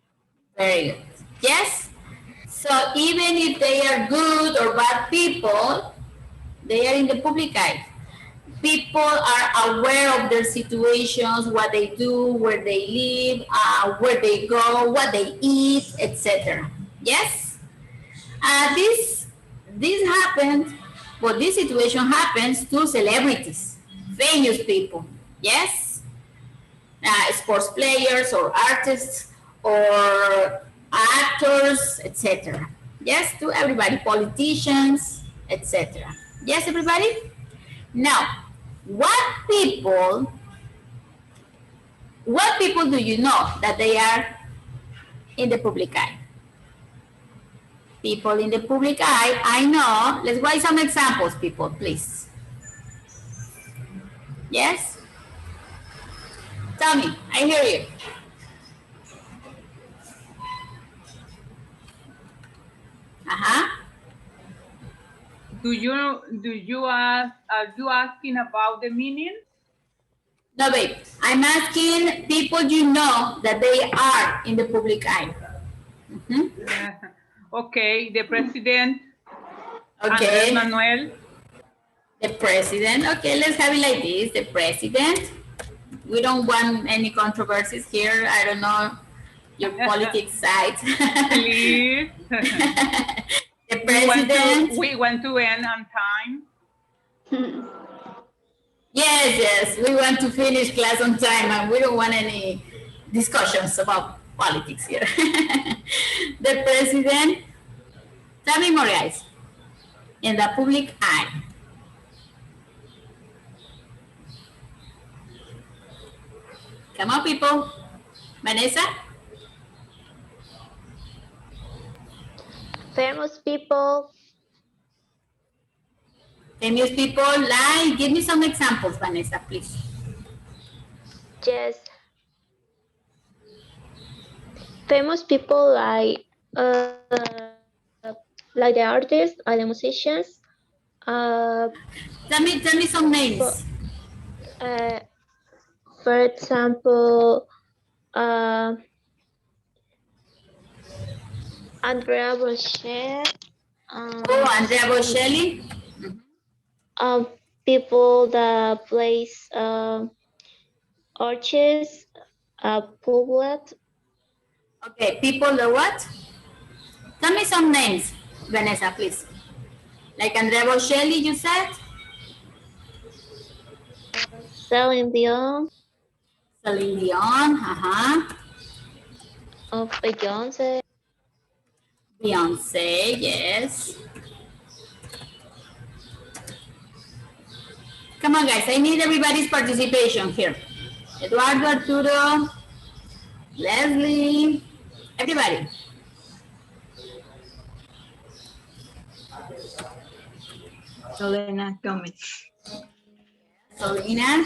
Very good. Yes? So even if they are good or bad people, they are in the public eye. People are aware of their situations, what they do, where they live, where they go, what they eat, etc. Yes? This happened, well, this situation happens to celebrities, famous people. Yes? Sports players or artists or actors, etc. Yes, to everybody, politicians, etc. Yes, everybody? Now, what people do you know that they are in the public eye? People in the public eye, I know. Let's write some examples, people, please. Yes? Tell me, I hear you. Do you ask? Are you asking about the meaning? No, babe. I'm asking people you know that they are in the public eye. Okay, the president. Okay. Andrés Manuel. The president. Okay, let's have it like this. The president. We don't want any controversies here. I don't know your politics side. Please. The president. We want to end on time. Yes, we want to finish class on time and we don't want any discussions about politics here. The president, tell me more guys, in the public eye. Come on people. Vanessa? Famous people. Famous people, like, give me some examples, Vanessa, please. Yes. Famous people like the artists or the musicians. Tell me some names. For example, Andrea Bocelli. Andrea Bocelli. People that plays arches, public. Okay, people the what? Tell me some names, Vanessa, please. Like Andrea Bocelli, you said? Celine Dion. Celine Dion, Beyonce. Beyonce, yes. Come on, guys, I need everybody's participation here. Eduardo, Arturo, Leslie, everybody. Selena Gomez. Selena.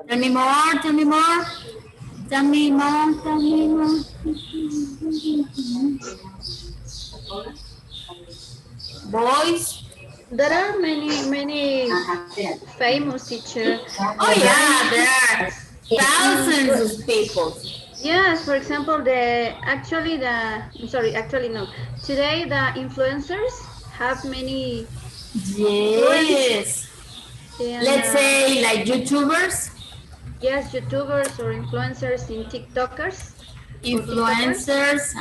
Tell me more, tell me more. Tell me more, tell me more. Boys. There are many famous teachers. Oh yeah, there are thousands of people. Yes, for example, today the influencers have many. Yes. Let's say like YouTubers. Yes, YouTubers or influencers in TikTokers. Influencers,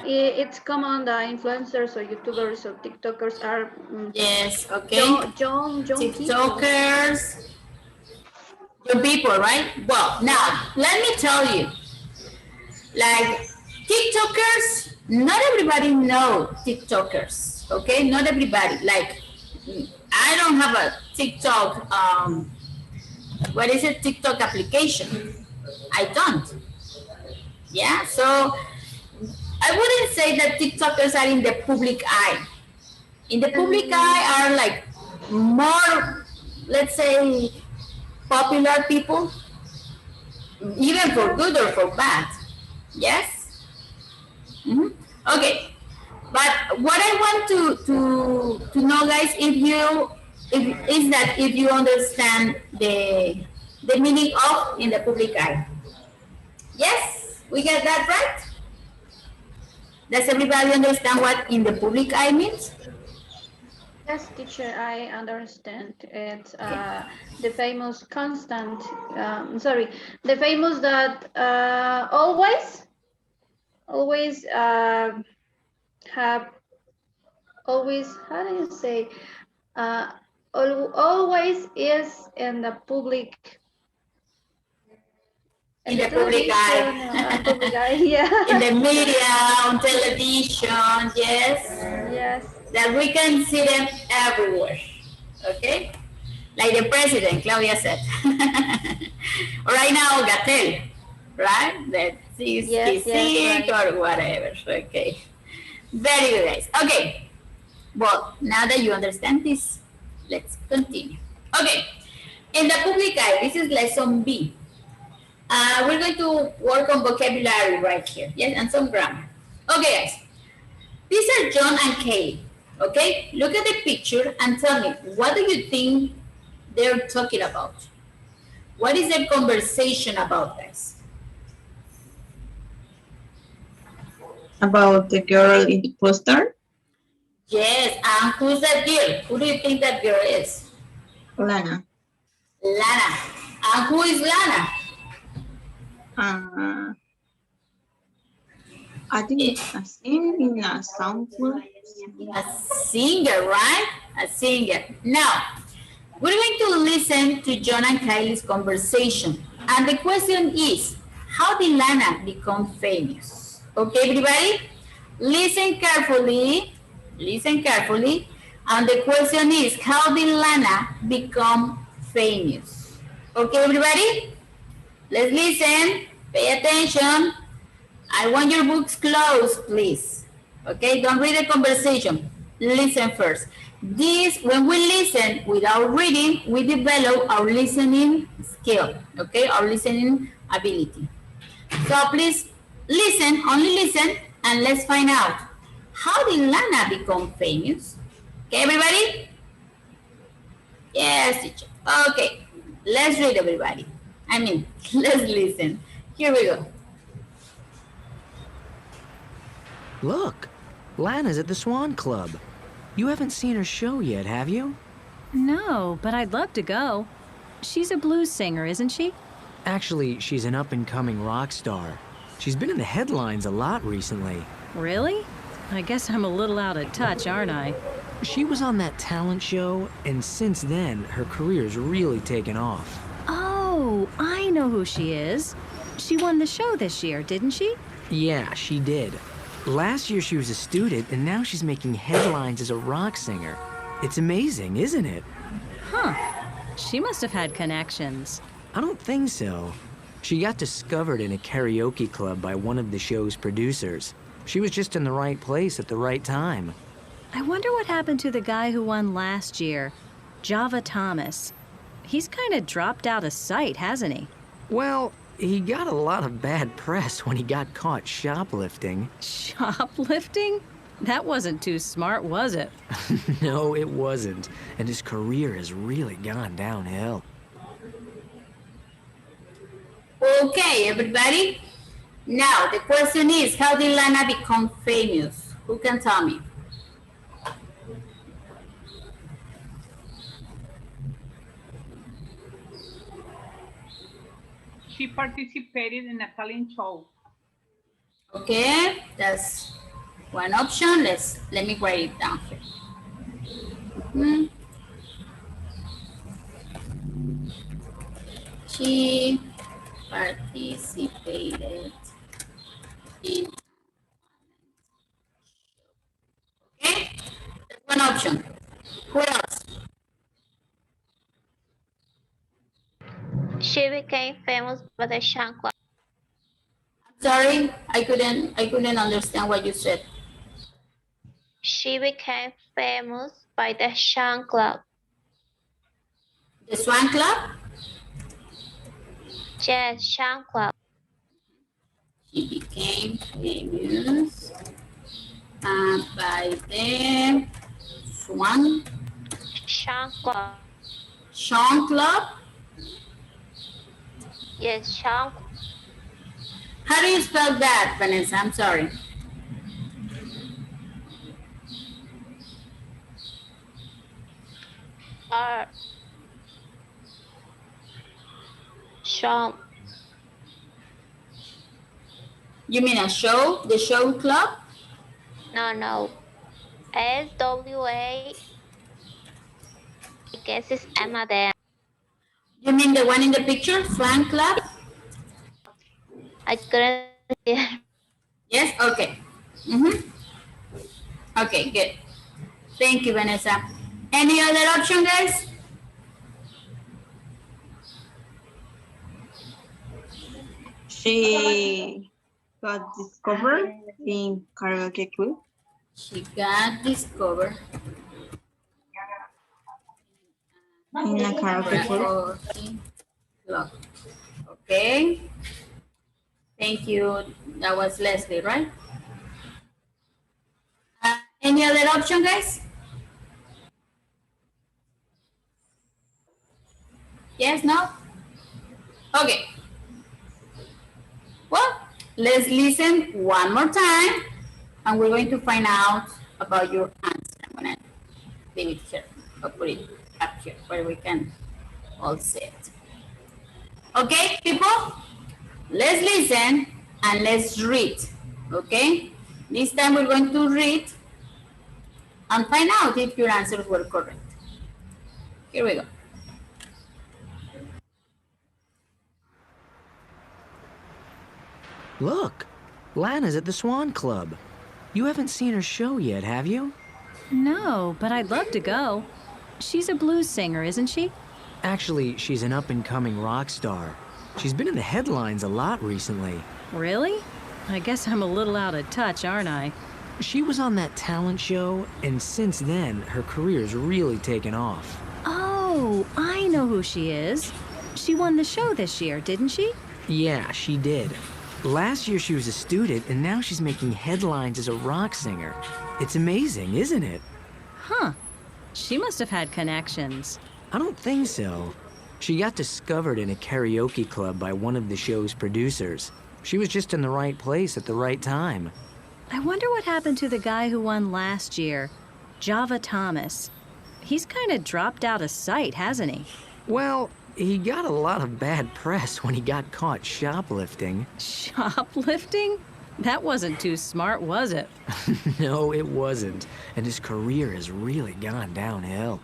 it's common that influencers or YouTubers or TikTokers are yes, okay. Young TikTokers. Young people, right? Well, now let me tell you, like TikTokers, not everybody know TikTokers, okay? Not everybody. Like, I don't have a TikTok. What is it? TikTok application. I don't. Yeah, so I wouldn't say that TikTokers are in the public eye. In the public eye are like more, let's say, popular people, even for good or for bad. Yes? Okay. But what I want to know, guys, is that if you understand the meaning of in the public eye. Yes? We get that right? Does everybody understand what in the public eye means? Yes, teacher, I understand. It's the famous constant, the famous that always have, how do you say, always is in the public. In the public eye. Public eye, yeah. In the media, on television, yes. Yes. That we can see them everywhere, okay? Like the president, Claudia said. Right now, Gatel, right? That he's sick or whatever, okay? Very good, guys. Okay, well, now that you understand this, let's continue. Okay, in the public eye, this is lesson B. We're going to work on vocabulary right here, yes, and some grammar. Okay, guys. These are John and Kay. Okay, look at the picture and tell me, what do you think they're talking about? What is their conversation about, guys? About the girl in the poster? Yes, and who's that girl? Who do you think that girl is? Lana. Lana. And who is Lana? I think a singer in a SoundCloud. A singer, right? A singer. Now, we're going to listen to John and Kylie's conversation. And the question is, how did Lana become famous? Okay, everybody? Listen carefully. Listen carefully. And the question is, how did Lana become famous? Okay, everybody? Let's listen. Pay attention. I want your books closed, please. Okay, don't read the conversation. Listen first. This, when we listen without reading, we develop our listening skill, okay, our listening ability. So please listen, only listen, and let's find out. How did Lana become famous? Okay, everybody? Yes, teacher. Okay, let's read, everybody. Let's listen. Here we go. Look, Lana's at the Swan Club. You haven't seen her show yet, have you? No, but I'd love to go. She's a blues singer, isn't she? Actually, she's an up-and-coming rock star. She's been in the headlines a lot recently. Really? I guess I'm a little out of touch, aren't I? She was on that talent show, and since then, her career's really taken off. Oh, I know who she is. She won the show this year, didn't she? Yeah, she did. Last year she was a student, and now she's making headlines as a rock singer. It's amazing, isn't it? Huh. She must have had connections. I don't think so. She got discovered in a karaoke club by one of the show's producers. She was just in the right place at the right time. I wonder what happened to the guy who won last year, Java Thomas. He's kind of dropped out of sight, hasn't he? Well, he got a lot of bad press when he got caught shoplifting. Shoplifting? That wasn't too smart, was it? No, it wasn't. And his career has really gone downhill. Okay, everybody. Now, the question is, how did Lana become famous? Who can tell me? She participated in a talent show. Okay, that's one option. Let me write it down here. She participated in. Okay, that's one option. Who else? She became famous by the Shan Club. Sorry, I couldn't understand what you said. She became famous by the Shan Club. The Swan Club? Yes, Shan Club. She became famous by the Swan Club. Swan Club? Yes, Shan. How do you spell that, Vanessa? I'm sorry. Shan. You mean a show? The show club? No. SWA. I guess it's Emma then. You mean the one in the picture, Swan Club? I couldn't see it. Yes? Okay. Okay, good. Thank you, Vanessa. Any other option, guys? She got discovered in karaoke club. She got discovered in a karaoke club. Okay. Thank you. That was Leslie, right? Any other option, guys? Yes, no? Okay. Well, let's listen one more time and we're going to find out about your answer. leave it here. Or put it up here where we can all see it. Okay, people? Let's listen and let's read. Okay? This time we're going to read and find out if your answers were correct. Here we go. Look, Lana's at the Swan Club. You haven't seen her show yet, have you? No, but I'd love to go. She's a blues singer, isn't she? Actually, she's an up-and-coming rock star. She's been in the headlines a lot recently. Really? I guess I'm a little out of touch, aren't I? She was on that talent show, and since then, her career's really taken off. Oh, I know who she is. She won the show this year, didn't she? Yeah, she did. Last year she was a student, and now she's making headlines as a rock singer. It's amazing, isn't it? Huh. She must have had connections. I don't think so. She got discovered in a karaoke club by one of the show's producers. She was just in the right place at the right time. I wonder what happened to the guy who won last year, Java Thomas. He's kind of dropped out of sight, hasn't he? Well, he got a lot of bad press when he got caught shoplifting. Shoplifting? That wasn't too smart, was it? No, it wasn't. And his career has really gone downhill.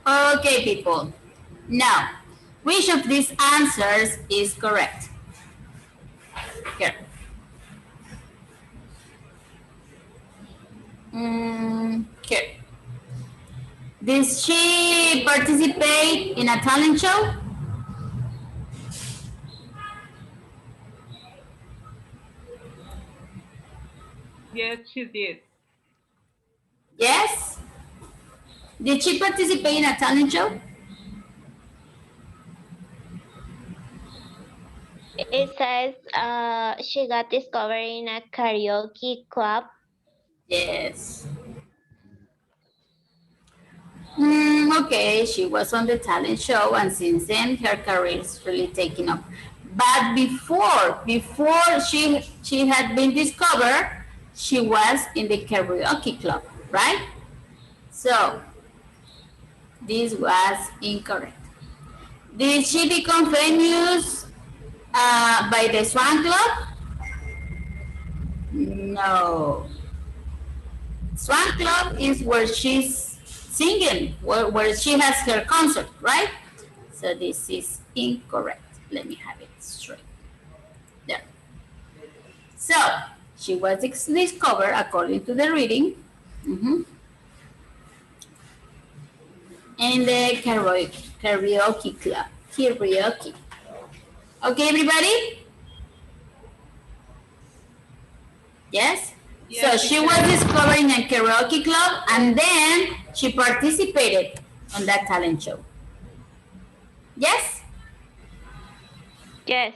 Okay, people. Now, which of these answers is correct? Here. Here. Did she participate in a talent show? Yes, she did. Yes. Did she participate in a talent show? It says she got discovered in a karaoke club. Yes. Okay, she was on the talent show, and since then her career is really taking off. But before she had been discovered, she was in the karaoke club, right? So this was incorrect. Did she become famous by the Swan Club? No. Swan Club is where she's singing, where she has her concert, right? So this is incorrect. Let me have it straight. There. So she was discovered according to the reading in the karaoke club. Karaoke. Okay, everybody? Yes? So she was discovered in a karaoke club, and then she participated on that talent show. Yes? Yes.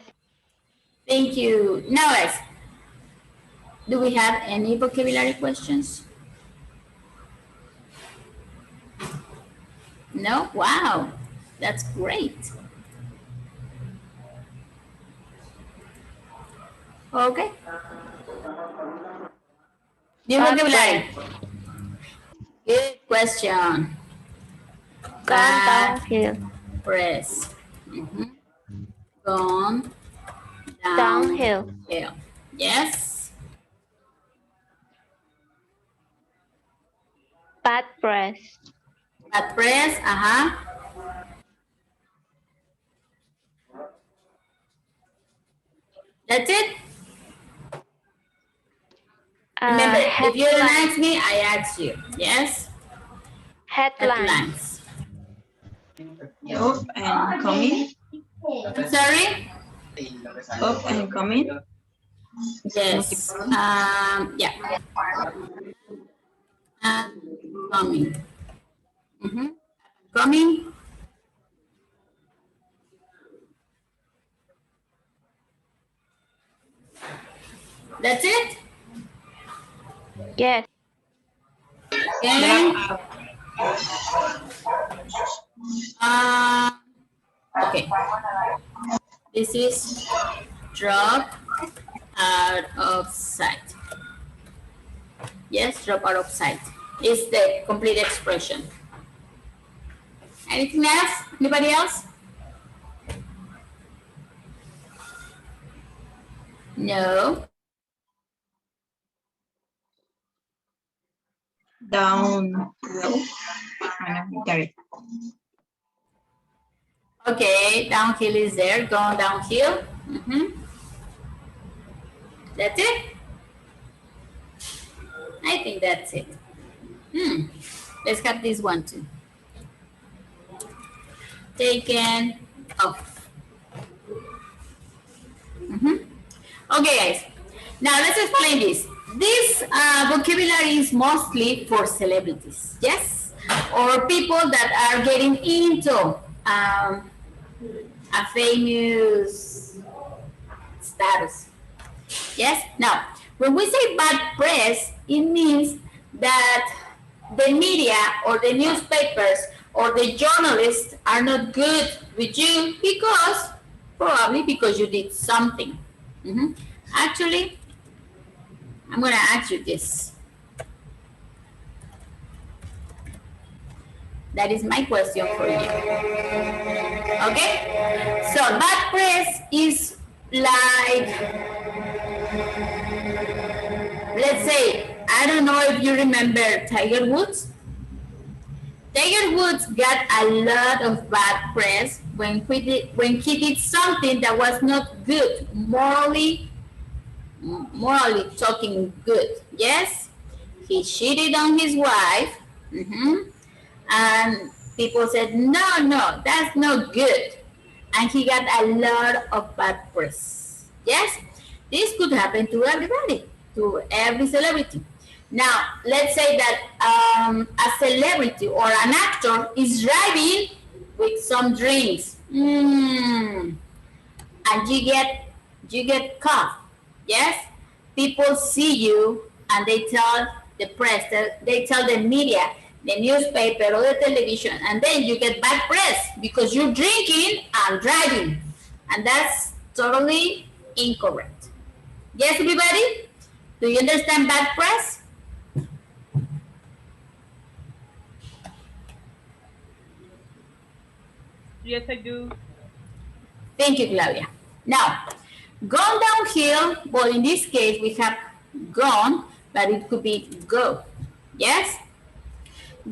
Thank you. Now, guys, do we have any vocabulary questions? No? Wow, that's great. Okay. New vocabulary. Good question. Downhill. Press. Gone. Downhill. Hill. Yes. Bad press. Bad press. That's it. Remember, if you don't ask me, I ask you. Yes? Headlines. Up and coming. I'm sorry? Up and coming. Yes. Yeah. Coming. Coming. That's it? Yes. Okay. Okay. This is drop out of sight. Yes, drop out of sight. is the complete expression. Anything else? Anybody else? No. Downhill. Okay, downhill is there. Going downhill. That's it. I think that's it. Let's have this one too. Taken off. Okay, guys. Now let's explain this. This vocabulary is mostly for celebrities, yes, or people that are getting into a famous status. Yes. Now, when we say bad press, it means that the media or the newspapers or the journalists are not good with you because probably because you did something. Actually, I'm going to ask you this. That is my question for you. Okay? So bad press is like, let's say, I don't know if you remember Tiger Woods. Tiger Woods got a lot of bad press when he did something that was not good, morally talking good. Yes, he cheated on his wife, and people said, no, that's not good, and he got a lot of bad press. Yes, this could happen to everybody, to every celebrity. Now, let's say that a celebrity or an actor is driving with some drinks, and you get caught. Yes, people see you and they tell the press, they tell the media, the newspaper or the television, and then you get bad press because you're drinking and driving, and that's totally incorrect. Yes, everybody, do you understand bad press? Yes, I do. Thank you, Claudia. Now, gone downhill, well, in this case, we have gone, but it could be go. Yes?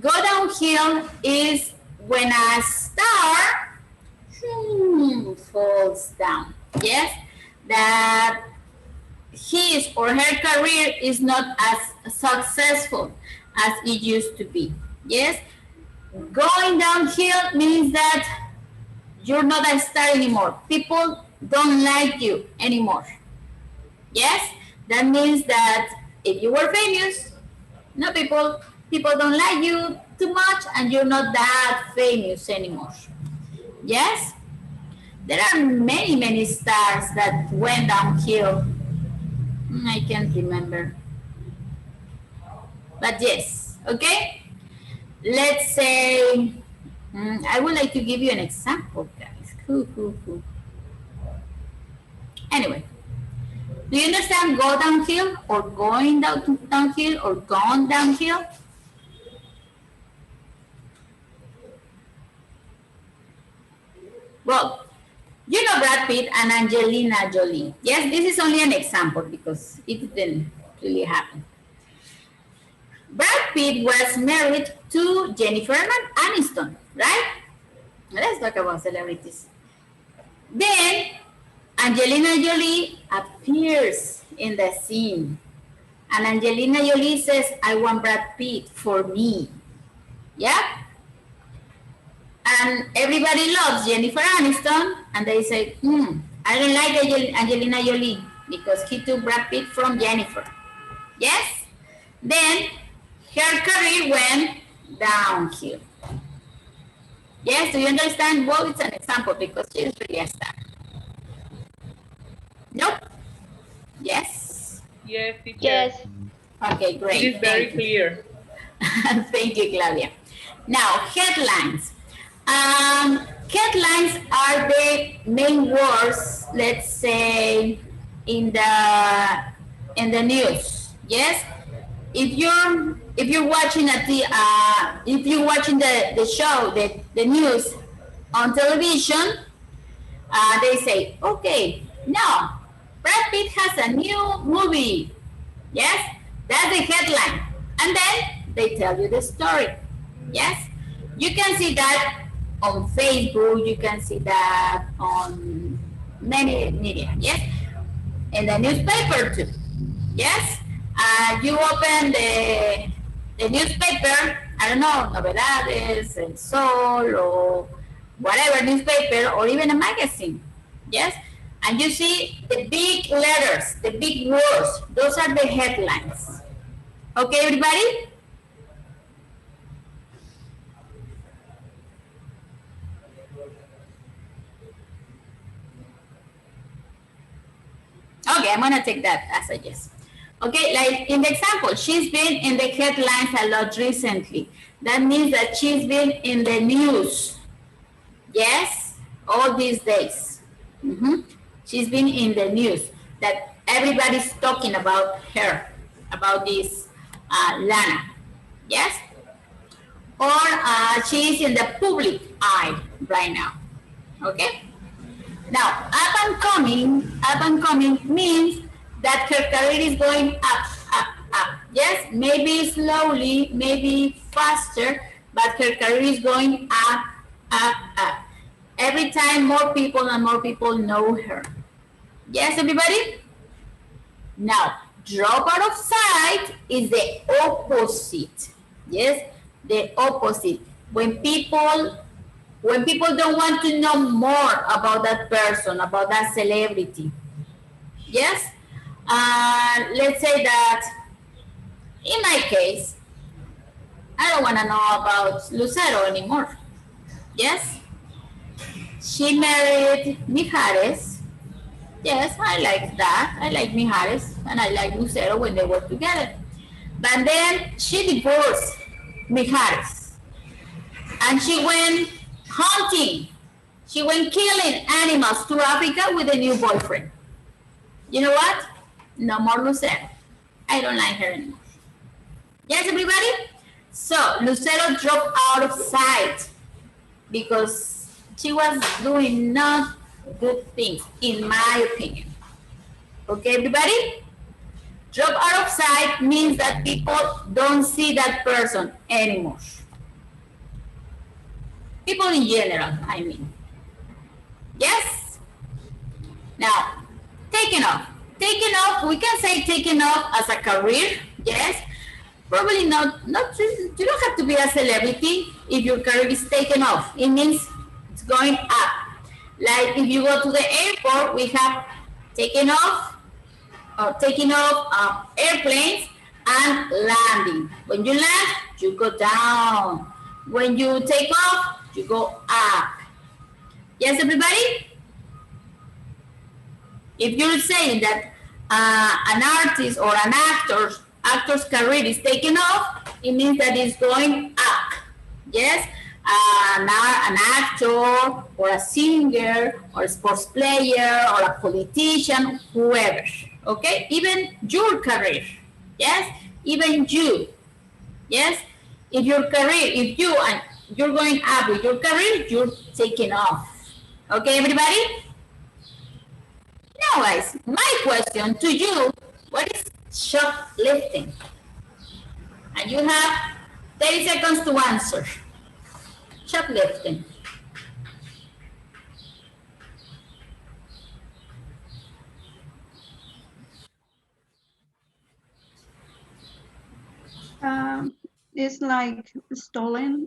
Go downhill is when a star falls down. Yes? That his or her career is not as successful as it used to be. Yes? Going downhill means that you're not a star anymore. People don't like you anymore. Yes? That means that if you were famous, no, people don't like you too much and you're not that famous anymore. Yes? There are many stars that went downhill. I can't remember. But yes, okay? Let's say, I would like to give you an example, guys. Anyway, do you understand go downhill or going downhill or gone downhill? Well, you know Brad Pitt and Angelina Jolie. Yes, this is only an example because it didn't really happen. Brad Pitt was married to Jennifer Aniston, right? Let's talk about celebrities. Then Angelina Jolie appears in the scene. And Angelina Jolie says, I want Brad Pitt for me. Yeah? And everybody loves Jennifer Aniston. And they say, I don't like Angelina Jolie because he took Brad Pitt from Jennifer. Yes? Then her career went downhill. Yes, do you understand? Well, it's an example because she's really a star. Nope. Yes? Yes, teacher. Yes. Okay, great. It is very clear. Thank you, Claudia. Now, headlines. Headlines are the main words, let's say, in the news. Yes? If you're if you're watching if you're watching the show, the news on television, they say, okay, now Brad Pitt has a new movie. Yes, that's the headline. And then they tell you the story. Yes, you can see that on Facebook, you can see that on many media. Yes, in the newspaper too. Yes, you open the newspaper, I don't know, Novedades, El Sol, or whatever newspaper, or even a magazine. Yes, and you see the big letters, the big words. Those are the headlines. Okay, everybody? Okay, I'm gonna take that as a yes. Okay, like in the example, she's been in the headlines a lot recently. That means that she's been in the news. Yes, all these days. She's been in the news. That everybody's talking about her, about this Lana. Yes, or she's in the public eye right now. Okay. Now, up and coming means that her career is going up, up, up. Yes, maybe slowly, maybe faster, but her career is going up, up, up. Every time more people and more people know her. Yes, everybody? Now, drop out of sight is the opposite. Yes, the opposite. When people don't want to know more about that person, about that celebrity. Yes? Let's say that in my case, I don't want to know about Lucero anymore. Yes? She married Mijares. Yes, I like that. I like Mijares and I like Lucero when they were together. But then she divorced Mijares and she went hunting. She went killing animals to Africa with a new boyfriend. You know what? No more Lucero. I don't like her anymore. Yes, everybody? So Lucero dropped out of sight because she was doing not good things, in my opinion. Okay, everybody? Drop out of sight means that people don't see that person anymore. People in general, I mean. Yes? Now, taking off. Taking off, we can say taking off as a career, yes? Probably not, you don't have to be a celebrity if your career is taken off. It means it's going up. Like if you go to the airport, we have taking off airplanes and landing. When you land, you go down. When you take off, you go up. Yes, everybody? If you're saying that an artist or an actor's career is taking off, it means that it's going up. Yes? An actor or a singer or a sports player or a politician, whoever. Okay? Even your career. Yes? Even you. Yes? If you're going up with your career, you're taking off. Okay, everybody? Now, guys, my question to you, what is shoplifting? And you have 30 seconds to answer. Shoplifting. It's like stole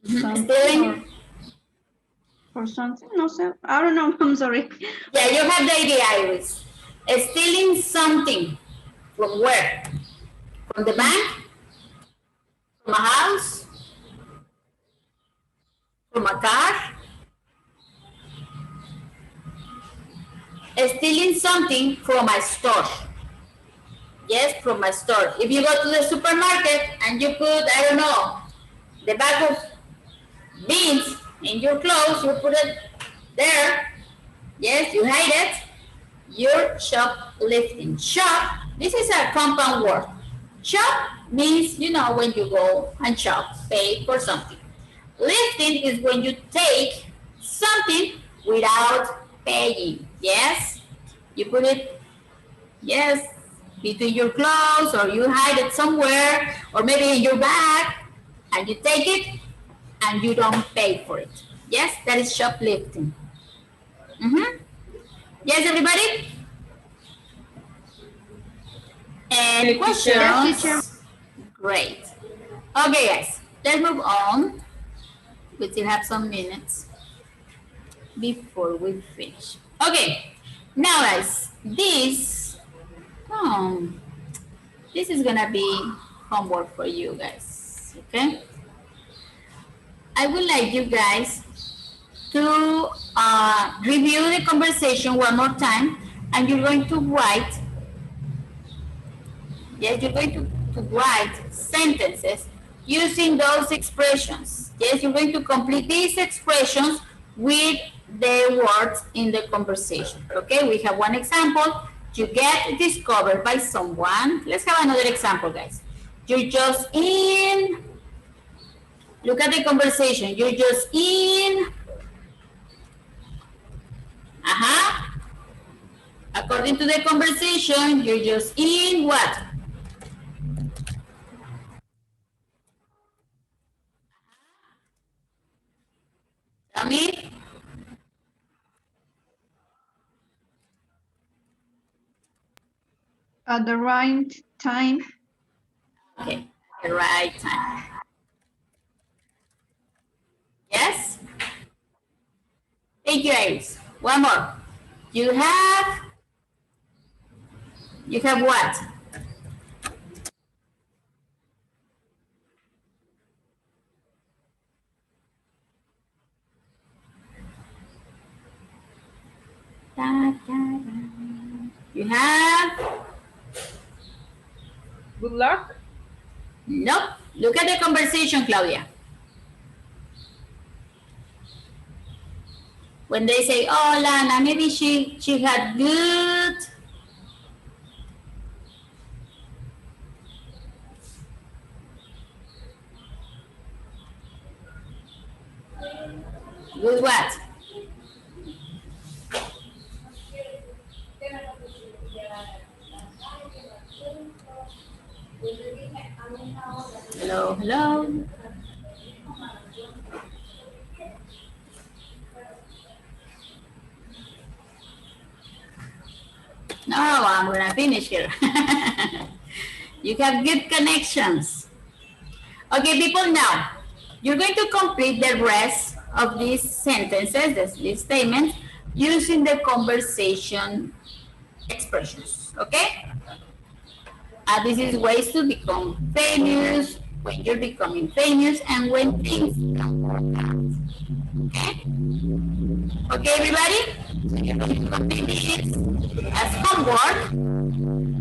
Stealing? or something. No, sir. I don't know. I'm sorry. Yeah, you have the idea, Iris. Stealing something. From where? From the bank? From a house? From a car? Stealing something from a store. Yes, from a store. If you go to the supermarket and you put, I don't know, the bag of beans in your clothes, you put it there. Yes, you hide it. You're shoplifting. Shop, this is a compound word. Shop means, you know, when you go and shop, pay for something. Lifting is when you take something without paying. Yes? You put it, yes, between your clothes, or you hide it somewhere, or maybe in your bag, and you take it and you don't pay for it. Yes, that is shoplifting. Yes, everybody? Any Yes, questions? teacher. Yes, teacher. Great. Okay, guys, let's move on. We still have some minutes before we finish. Okay, now guys, this is gonna be homework for you guys, okay? I would like you guys to review the conversation one more time, and you're going to write, yes, you're going to write sentences using those expressions. Yes, you're going to complete these expressions with the words in the conversation. Okay, we have one example. You get discovered by someone. Let's have another example, guys. You're just in, look at the conversation. You're just in, according to the conversation, you're just in what? Tell me. At the right time. Okay, the right time. Yes? Thank you, Iris. One more. You have what? Da, da, da. You have? Good luck. Nope. Look at the conversation, Claudia. When they say, oh, Lana, maybe she had good. Good what? Hello, hello. No, I'm gonna finish here. You have good connections. Okay, people, now you're going to complete the rest of these sentences, these statements, using the conversation expressions, okay? This is ways to become famous, when you're becoming famous, and when things don't work out, okay? Okay, everybody? So you're going to complete this as homework and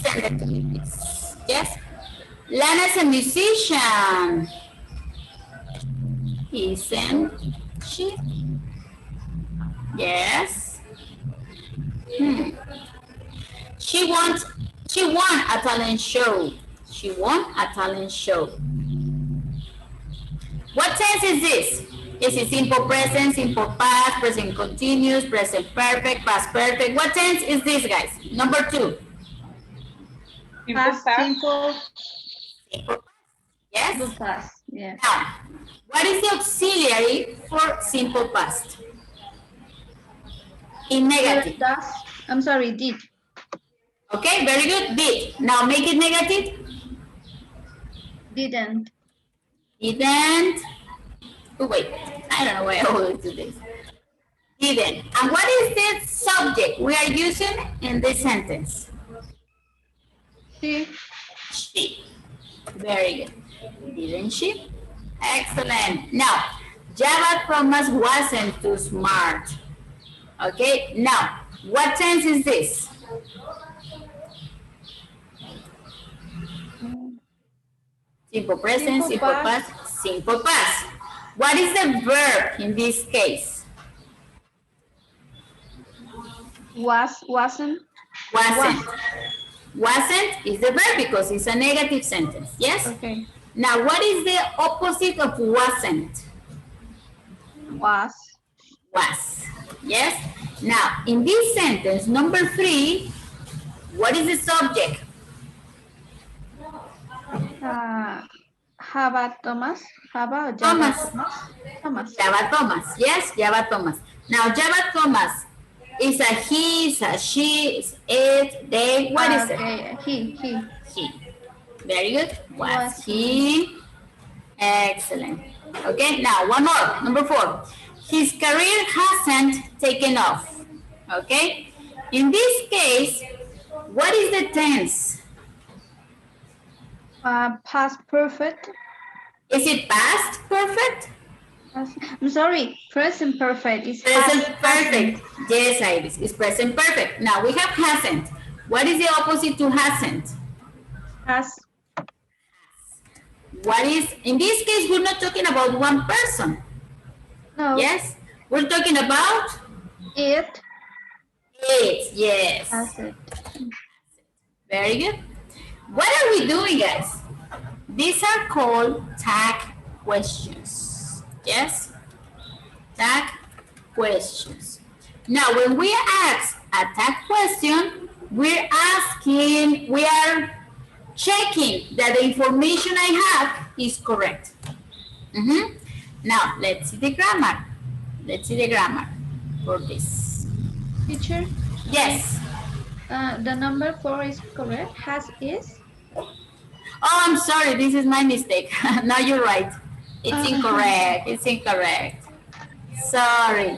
send it to me, please. Yes? Lana's a musician, isn't she? Yes. She won a talent show. She won a talent show. What tense is this? Is it simple present, simple past, present continuous, present perfect, past perfect? What tense is this, guys? Number 2. Past simple. Simple. Yes? Simple past, yes. Now, what is the auxiliary for simple past? In negative. I'm sorry, did. Okay, very good. Did. Now make it negative. Didn't. Didn't. Oh, wait. I don't know why I always do this. Didn't. And what is the subject we are using in this sentence? She. She. Very good. Didn't she? Excellent. Now, Java Thomas wasn't too smart. Okay, now, what tense is this? Simple present, simple past, simple past. What is the verb in this case? Wasn't. Wasn't. Wasn't is the verb because it's a negative sentence. Yes? Okay. Now, what is the opposite of wasn't? Was. Was. Yes? Now, in this sentence, number 3, what is the subject? Java Thomas. Java Thomas. Thomas. Java Thomas. Yes, Java Thomas. Now, Java Thomas is a he, is a she, is it, they. What is it? He. He. Very good. Was he? Excellent. Okay, now one more. Number 4. His career hasn't taken off. Okay? In this case, what is the tense? Past perfect. Is it past perfect? I'm sorry, present perfect. It's Present past perfect. Yes, Iris, it's present perfect. Now we have hasn't. What is the opposite to hasn't? Has. What is, in this case, we're not talking about one person. No. Yes? We're talking about? It. It, yes. Has it. Very good. What are we doing, guys? These are called tag questions. Yes? Tag questions. Now, when we ask a tag question, we are checking that the information I have is correct. Now, let's see the grammar. Let's see the grammar for this. Teacher? Yes. The number 4 is correct. Has is? Oh, I'm sorry. This is my mistake. No, you're right. It's incorrect. It's incorrect. Sorry.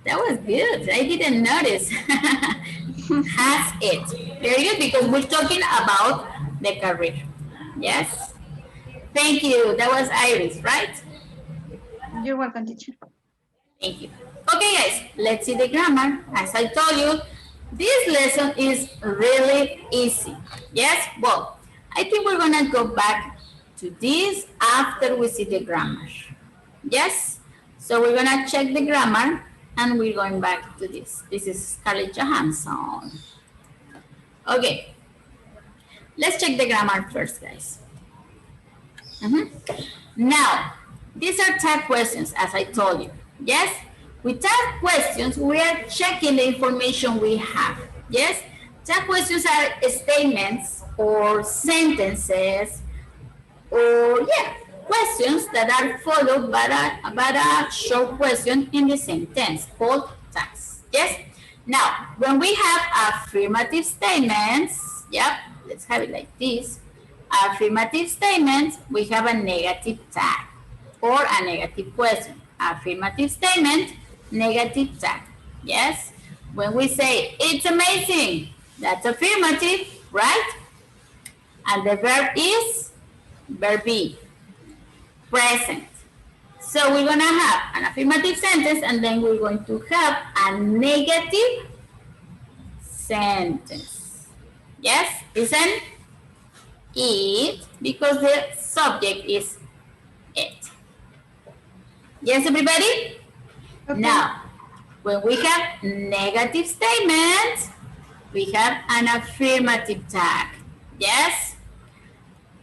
That was good. I didn't notice. Has it. Very good, because we're talking about the career. Yes? Thank you. That was Iris, right? You're welcome, teacher. Thank you. Okay, guys, let's see the grammar. As I told you, this lesson is really easy. Yes? Well, I think we're going to go back to this after we see the grammar. Yes? So we're going to check the grammar and we're going back to this. This is Scarlett Johansson. Okay. Let's check the grammar first, guys. Now, these are tag questions, as I told you. Yes? With tag questions, we are checking the information we have. Yes? Tag questions are statements or sentences or, questions that are followed by a short question in the same tense called tags. Yes? Now, when we have affirmative statements, let's have it like this. Affirmative statements, we have a negative tag or a negative question. Affirmative statement, negative tag. Yes? When we say, it's amazing, that's affirmative, right? And the verb is verb be, present. So we're going to have an affirmative sentence and then we're going to have a negative sentence. Yes? Isn't it? Because the subject is it. Yes, everybody? Okay. Now, when we have negative statements, we have an affirmative tag. Yes?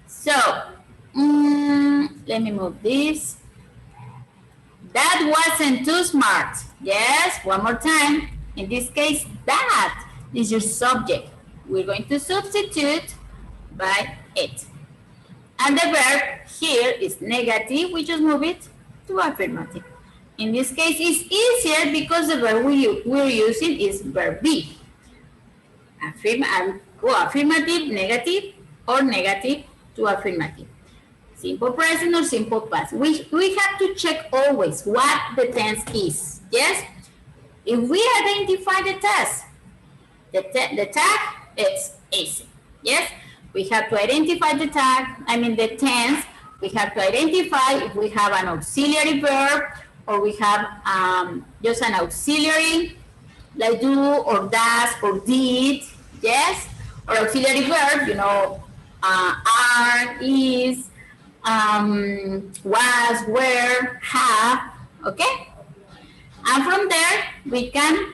So, let me move this. That wasn't too smart. Yes, one more time. In this case, that is your subject. We're going to substitute by it. And the verb here is negative. We just move it to affirmative. In this case, it's easier because the verb we're using is verb be. Affirmative, negative, or negative to affirmative. Simple present or simple past. We have to check always what the tense is. Yes? If we identify the tense, the tag, it's easy. Yes? We have to identify the tense. We have to identify if we have an auxiliary verb or we have just an auxiliary like do or does or did. Yes? Or auxiliary verb, are, is, was, were, have. Okay? And from there, we can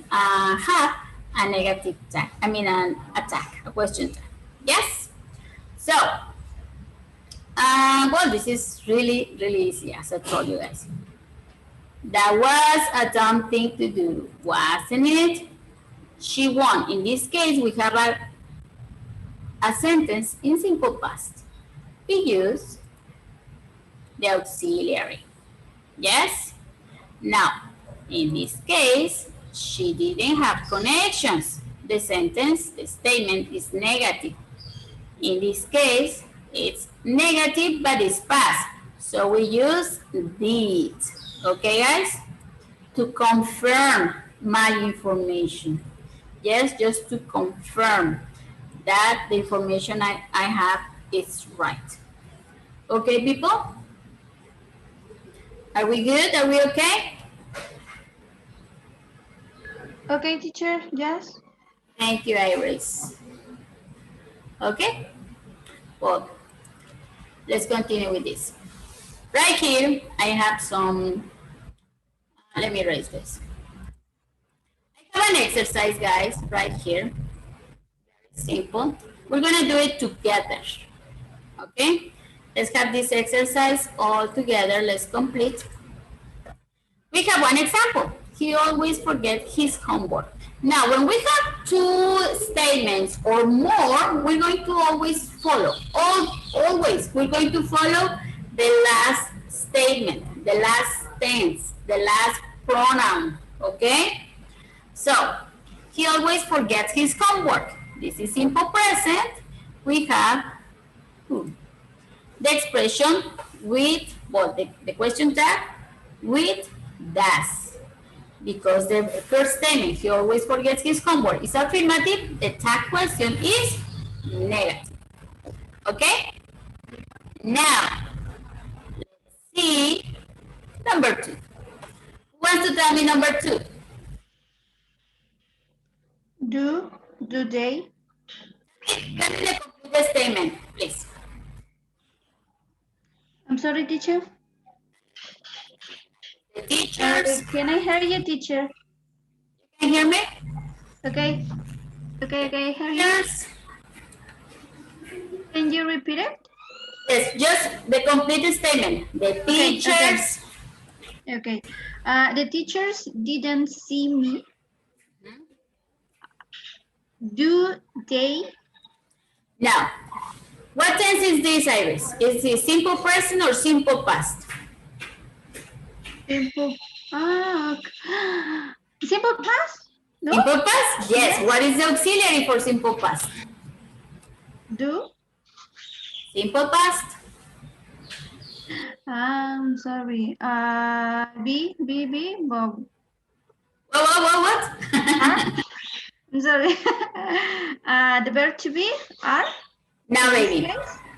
have a negative tag. I mean an attack, a question tag. Yes? So, well, this is really, really easy, as I told you guys. That was a dumb thing to do, wasn't it? She won. In this case, we have a sentence in simple past. We use the auxiliary. Yes? Now, in this case, she didn't have connections. The sentence, the statement is negative. In this case, it's negative, but it's past. So we use did. Okay, guys? To confirm my information. Yes, just to confirm that the information I have is right. Okay, people? Are we good? Are we okay? Okay, teacher, yes. Thank you, Iris. Okay? Well, let's continue with this. Right here, I have some, let me erase this. I have an exercise, guys, right here. Very simple. We're gonna do it together. Okay? Let's have this exercise all together. Let's complete. We have one example. He always forgets his homework. Now, when we have two statements or more, we're going to always follow. Always, we're going to follow the last statement, the last tense, the last pronoun, okay? So, he always forgets his homework. This is simple present. We have the expression with, well, the question tag with does. Because the first statement, he always forgets his homework, is affirmative, the tag question is negative. Okay? Now, let's see number 2. Who wants to tell me number 2? Do they? Let me complete the statement, please. I'm sorry, teacher. The teachers. Can I hear you, teacher? Can you hear me? Okay. Okay, I hear you. Yes. Can you repeat it? Yes, just the complete statement. The teachers. Okay. The teachers didn't see me. Do they? Now, what tense is this, Iris? Is it simple present or simple past? Simple. Simple past? No? Simple past? Yes. What is the auxiliary for simple past? Do? Simple past. I'm sorry. Be. Well, What? I'm sorry. The verb to be are? Now, baby.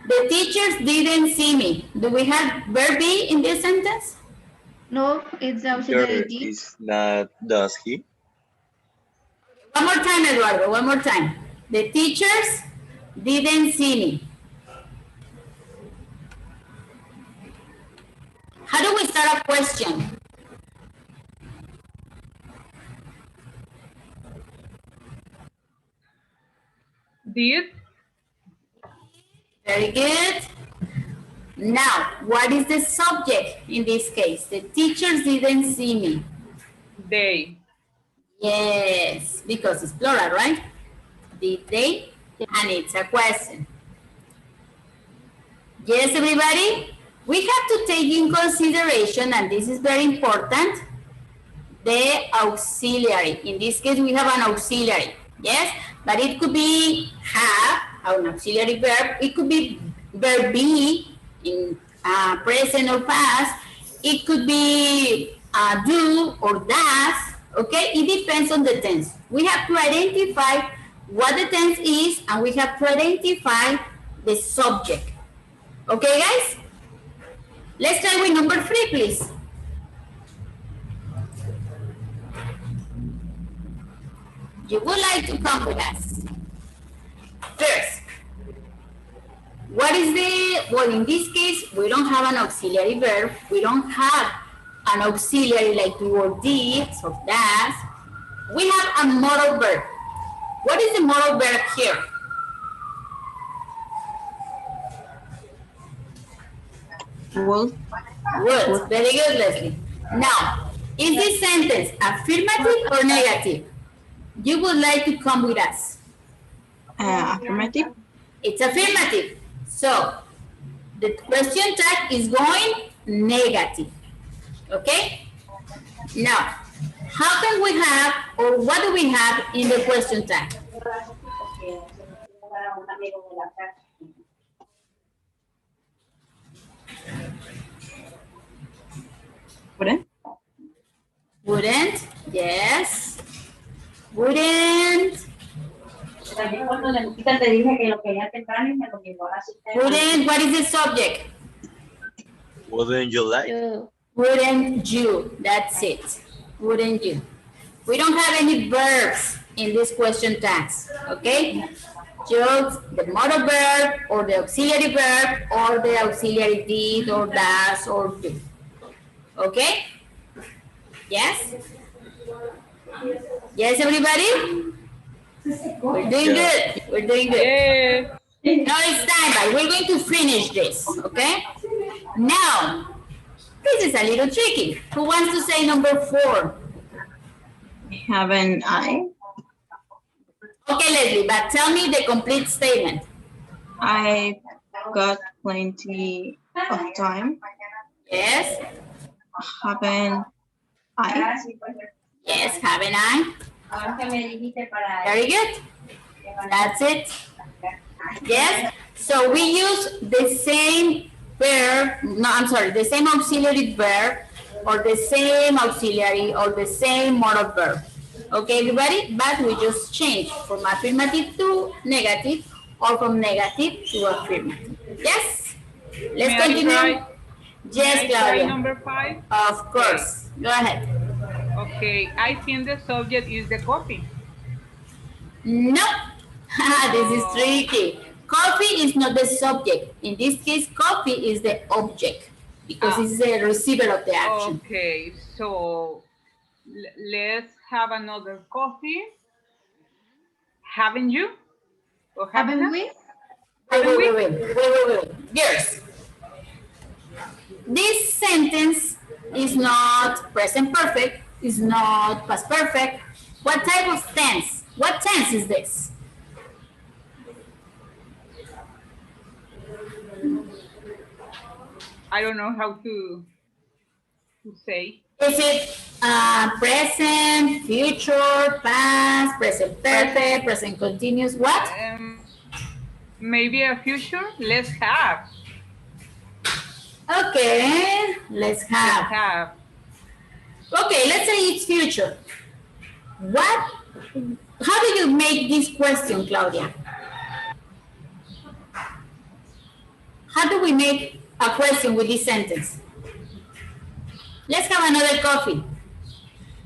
The teachers didn't see me. Do we have verb be in this sentence? No, it's the auxiliary did. Is not does he? One more time, Eduardo. One more time. The teachers didn't see me. How do we start a question? Did. Very good. Now, what is the subject in this case? The teachers didn't see me. They. Yes, because it's plural, right? Did they? And it's a question. Yes, everybody? We have to take in consideration, and this is very important, the auxiliary. In this case, we have an auxiliary, yes? But it could be have, an auxiliary verb. It could be verb be in present or past. It could be do or does, okay? It depends on the tense. We have to identify what the tense is, and we have to identify the subject. Okay, guys? Let's try with number 3, please. You would like to come with us. First, what is well, in this case, we don't have an auxiliary verb. We don't have an auxiliary like do or did or does. We have a modal verb. What is the moral verb here? Would. Would. Very good, Leslie. Now, is this sentence affirmative or negative? You would like to come with us. Affirmative. It's affirmative. So, the question tag is going negative. Okay? Now, how can we have, or what do we have in the question tag? Wouldn't. Wouldn't, yes. Wouldn't. Wouldn't, what is the subject? Wouldn't you like? Wouldn't you, that's it. Wouldn't you? We don't have any verbs in this question tags, okay? Just the modal verb or the auxiliary verb or the auxiliary did or does or do. Okay? Yes? Yes, everybody? We're doing good. We're doing good. Yes. Now it's time, but we're going to finish this, okay? Now, this is a little tricky. Who wants to say number 4? Haven't I? Okay, Leslie, but tell me the complete statement. I've got plenty of time. Yes. Haven't I? Yes, haven't I? Very good. That's it. Yes. So we use the same verb, the same auxiliary verb or the same auxiliary or the same modal verb. Okay, everybody? But we just change from affirmative to negative or from negative to affirmative. Yes? Let's continue. Yes, Claudia. Number 5? Of course. Go ahead. Okay, I think the subject is the coffee. No. This is tricky. Coffee is not the subject. In this case, coffee is the object because it's the receiver of the action. Okay, so let's have another coffee. Haven't you? Or haven't we? Wait. Yes. This sentence is not present perfect, is not past perfect. What type of tense? What tense is this? I don't know how to say. Is it present, future, past, present perfect, present continuous? What? Maybe a future. Let's have. Okay, let's have. Okay, let's say it's future. What? How do you make this question, Claudia? How do we make a question with this sentence? Let's have another coffee.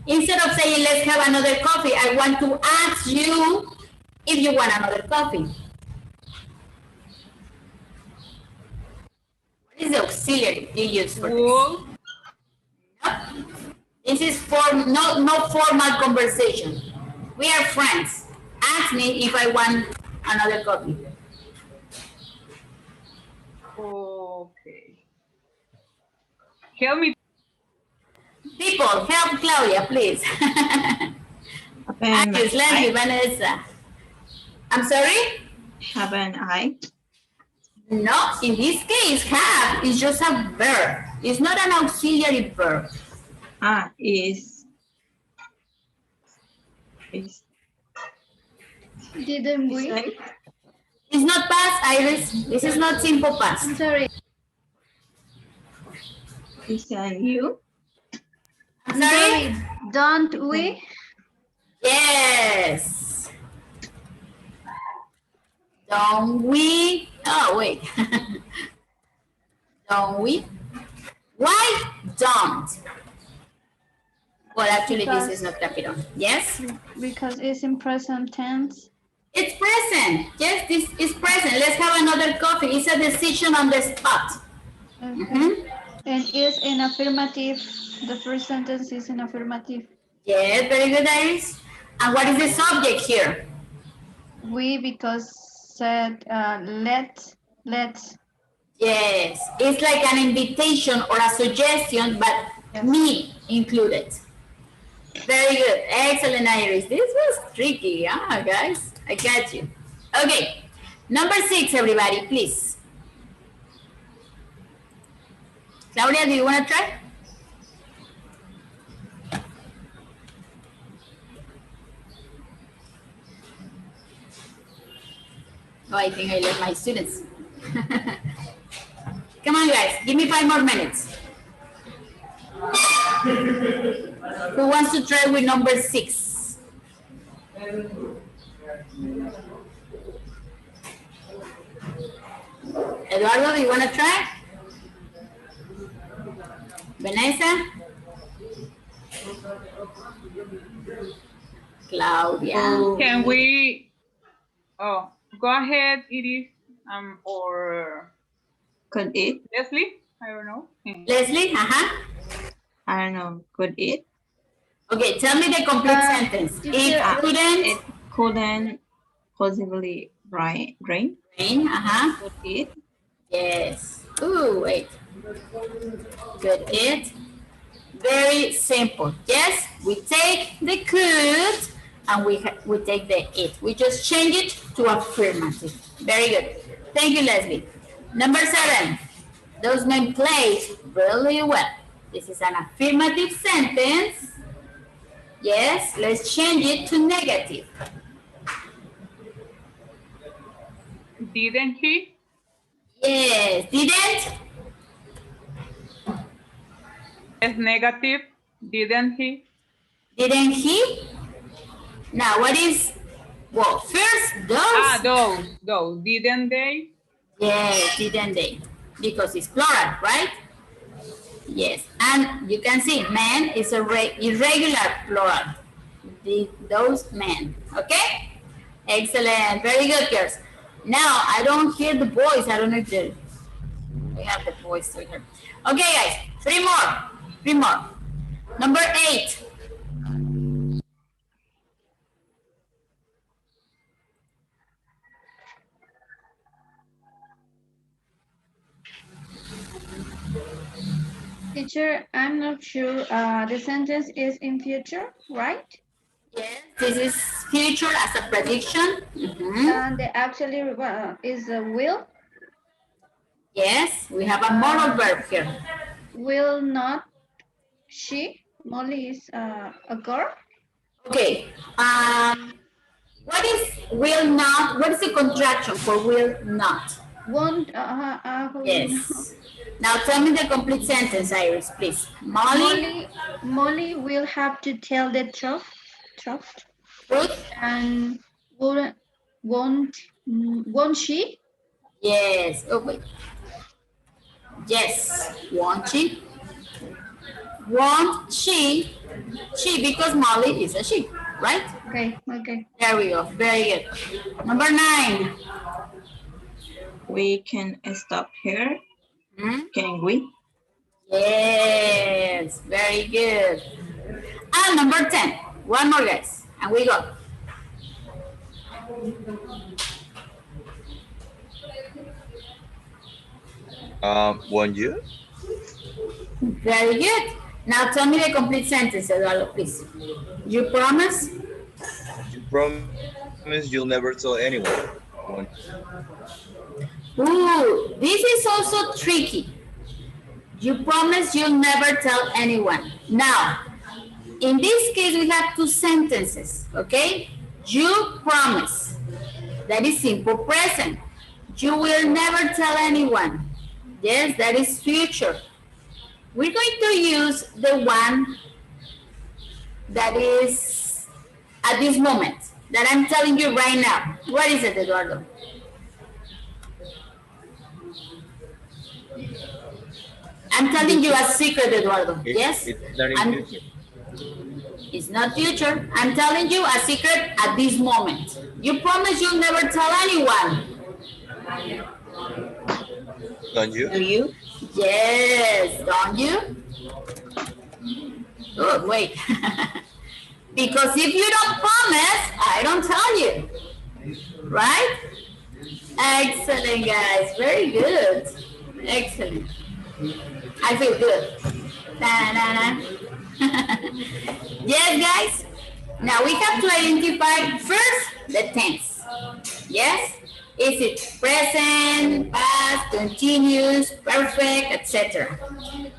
Instead of saying let's have another coffee, I want to ask you if you want another coffee. What is the auxiliary you use for this? No. This is no formal conversation. We are friends. Ask me if I want another coffee. Okay. Help me. People, help Claudia, please. Leslie, Vanessa. I'm sorry? Haven't I? No, in this case, have is just a verb. It's not an auxiliary verb. Is. Didn't we? It's not past, Iris. This is not simple past. I'm sorry. Isn't you? I'm sorry? Don't we? Yes. Don't we? Oh, wait. Don't we? Why don't? Well, actually, this is not capital. Yes? Because it's in present tense. It's present. Yes, this is present. Let's have another coffee. It's a decision on the spot. Okay. And is in affirmative. The first sentence is in affirmative. Yes, very good, Iris. And what is the subject here? We because said let's. Yes, it's like an invitation or a suggestion, but Yes. me included. Very good. Excellent, Iris. This was tricky, huh, guys? I got you. Okay. Number 6, everybody, please. Claudia, do you want to try? Oh, I think I left my students. Come on, guys. Give me 5 more minutes. Who wants to try with number 6? Eduardo, do you want to try? Vanessa? Claudia. Can we? Oh, go ahead, Iris. Or Could it? Leslie? I don't know. Leslie? I don't know. Could it? Okay, tell me the complete sentence. It couldn't possibly rain. Rain, Could it? Yes. Ooh, wait. Could it? Very simple. Yes, we take the could and we take the it. We just change it to affirmative. Very good. Thank you, Leslie. Number 7. Those men played really well. This is an affirmative sentence. Yes, let's change it to negative. Didn't he? Yes, didn't? It's negative. Didn't he? Didn't he? Now, what is, well, first, those. Those. Didn't they? Yes, didn't they? Because it's plural, right? Yes, and you can see men is a irregular plural. Those men, okay? Excellent, very good, girls. Now, I don't hear the boys. I don't know if we have the boys here. Okay, guys, 3 more. Number 8. Teacher, I'm not sure. The sentence is in future, right? Yes, this is future as a prediction. And the actually is a will. Yes, we have a moral verb here. Will not she? Molly is a girl. Okay. What is will not? What is the contraction for will not? Won't. Yes. Now tell me the complete sentence, Iris, please. Molly will have to tell the truth. And won't she? Yes. Oh wait. Yes. Won't she? Won't she? She, because Molly is a she, right? Okay. There we go. Very good. Number 9. We can stop here. Can we? Yes. Very good. And number 10. One more, guys. And we go. Won't you? Very good. Now tell me the complete sentence, Eduardo, please. You promise? You promise you'll never tell anyone. Ooh, this is also tricky. You promise you'll never tell anyone. Now, in this case, we have 2 sentences, okay? You promise. That is simple present. You will never tell anyone. Yes, that is future. We're going to use the one that is at this moment, that I'm telling you right now. What is it, Eduardo? I'm telling you a secret, Eduardo. Yes? It's not in future. It's not future. I'm telling you a secret at this moment. You promise you'll never tell anyone. Don't you? Do you? Yes, don't you? Oh, wait. Because if you don't promise, I don't tell you. Right? Excellent, guys. Very good. Excellent. I feel good. Ta-da-da. Yes, guys. Now we have to identify first the tense. Yes? Is it present, past, continuous, perfect, etc.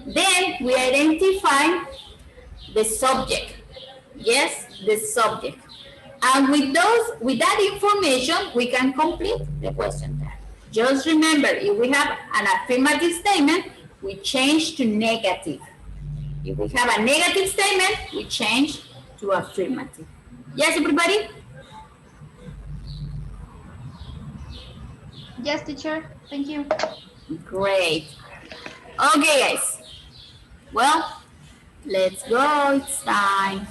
Then we identify the subject. Yes, the subject. And with that information, we can complete the question tag. Just remember, if we have an affirmative statement, we change to negative. If we have a negative statement, we change to affirmative. Yes, everybody? Yes, teacher. Thank you. Great. Okay, guys. Well, let's go. It's time.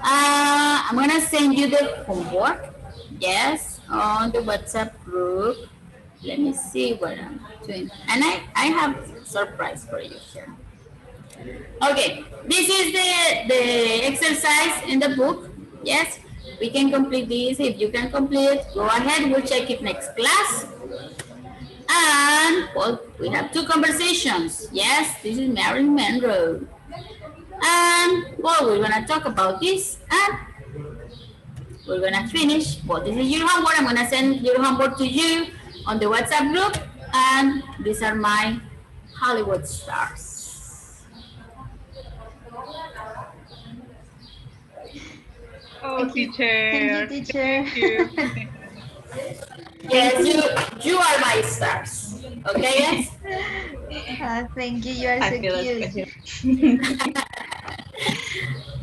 I'm gonna send you the homework. Yes, on the WhatsApp group. Let me see what I'm doing. And I have a surprise for you here. Okay, this is the exercise in the book. Yes, we can complete this. If you can complete, go ahead. We'll check it next class. And, well, we have two conversations. Yes, this is Marilyn Monroe. And, well, we're going to talk about this. And we're going to finish. Well, this is your homework. I'm going to send your homework to you on the WhatsApp group. And these are my Hollywood stars. Oh, teacher. Thank you, teacher. Thank you. Yes, you are my stars. Okay, yes? Thank you. You are so cute.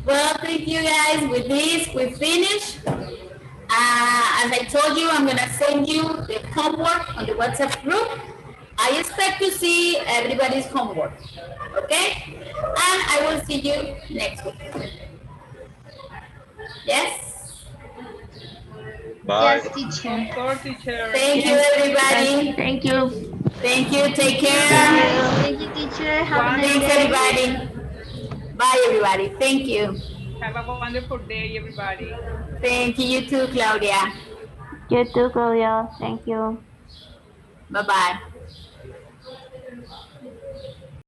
Well, thank you guys. With this, we finish. As I told you, I'm going to send you the homework on the WhatsApp group. I expect to see everybody's homework. Okay? And I will see you next week. Yes? Bye. Yes, teacher. Of course, teacher. Thank you, everybody. Thank you. Thank you. Take care. Thank you, teacher. Have a nice Thanks, day. everybody. Bye, everybody. Thank you. Have a wonderful day, everybody. Thank you. You too, Claudia. You too, Claudia. Thank you. Bye-bye.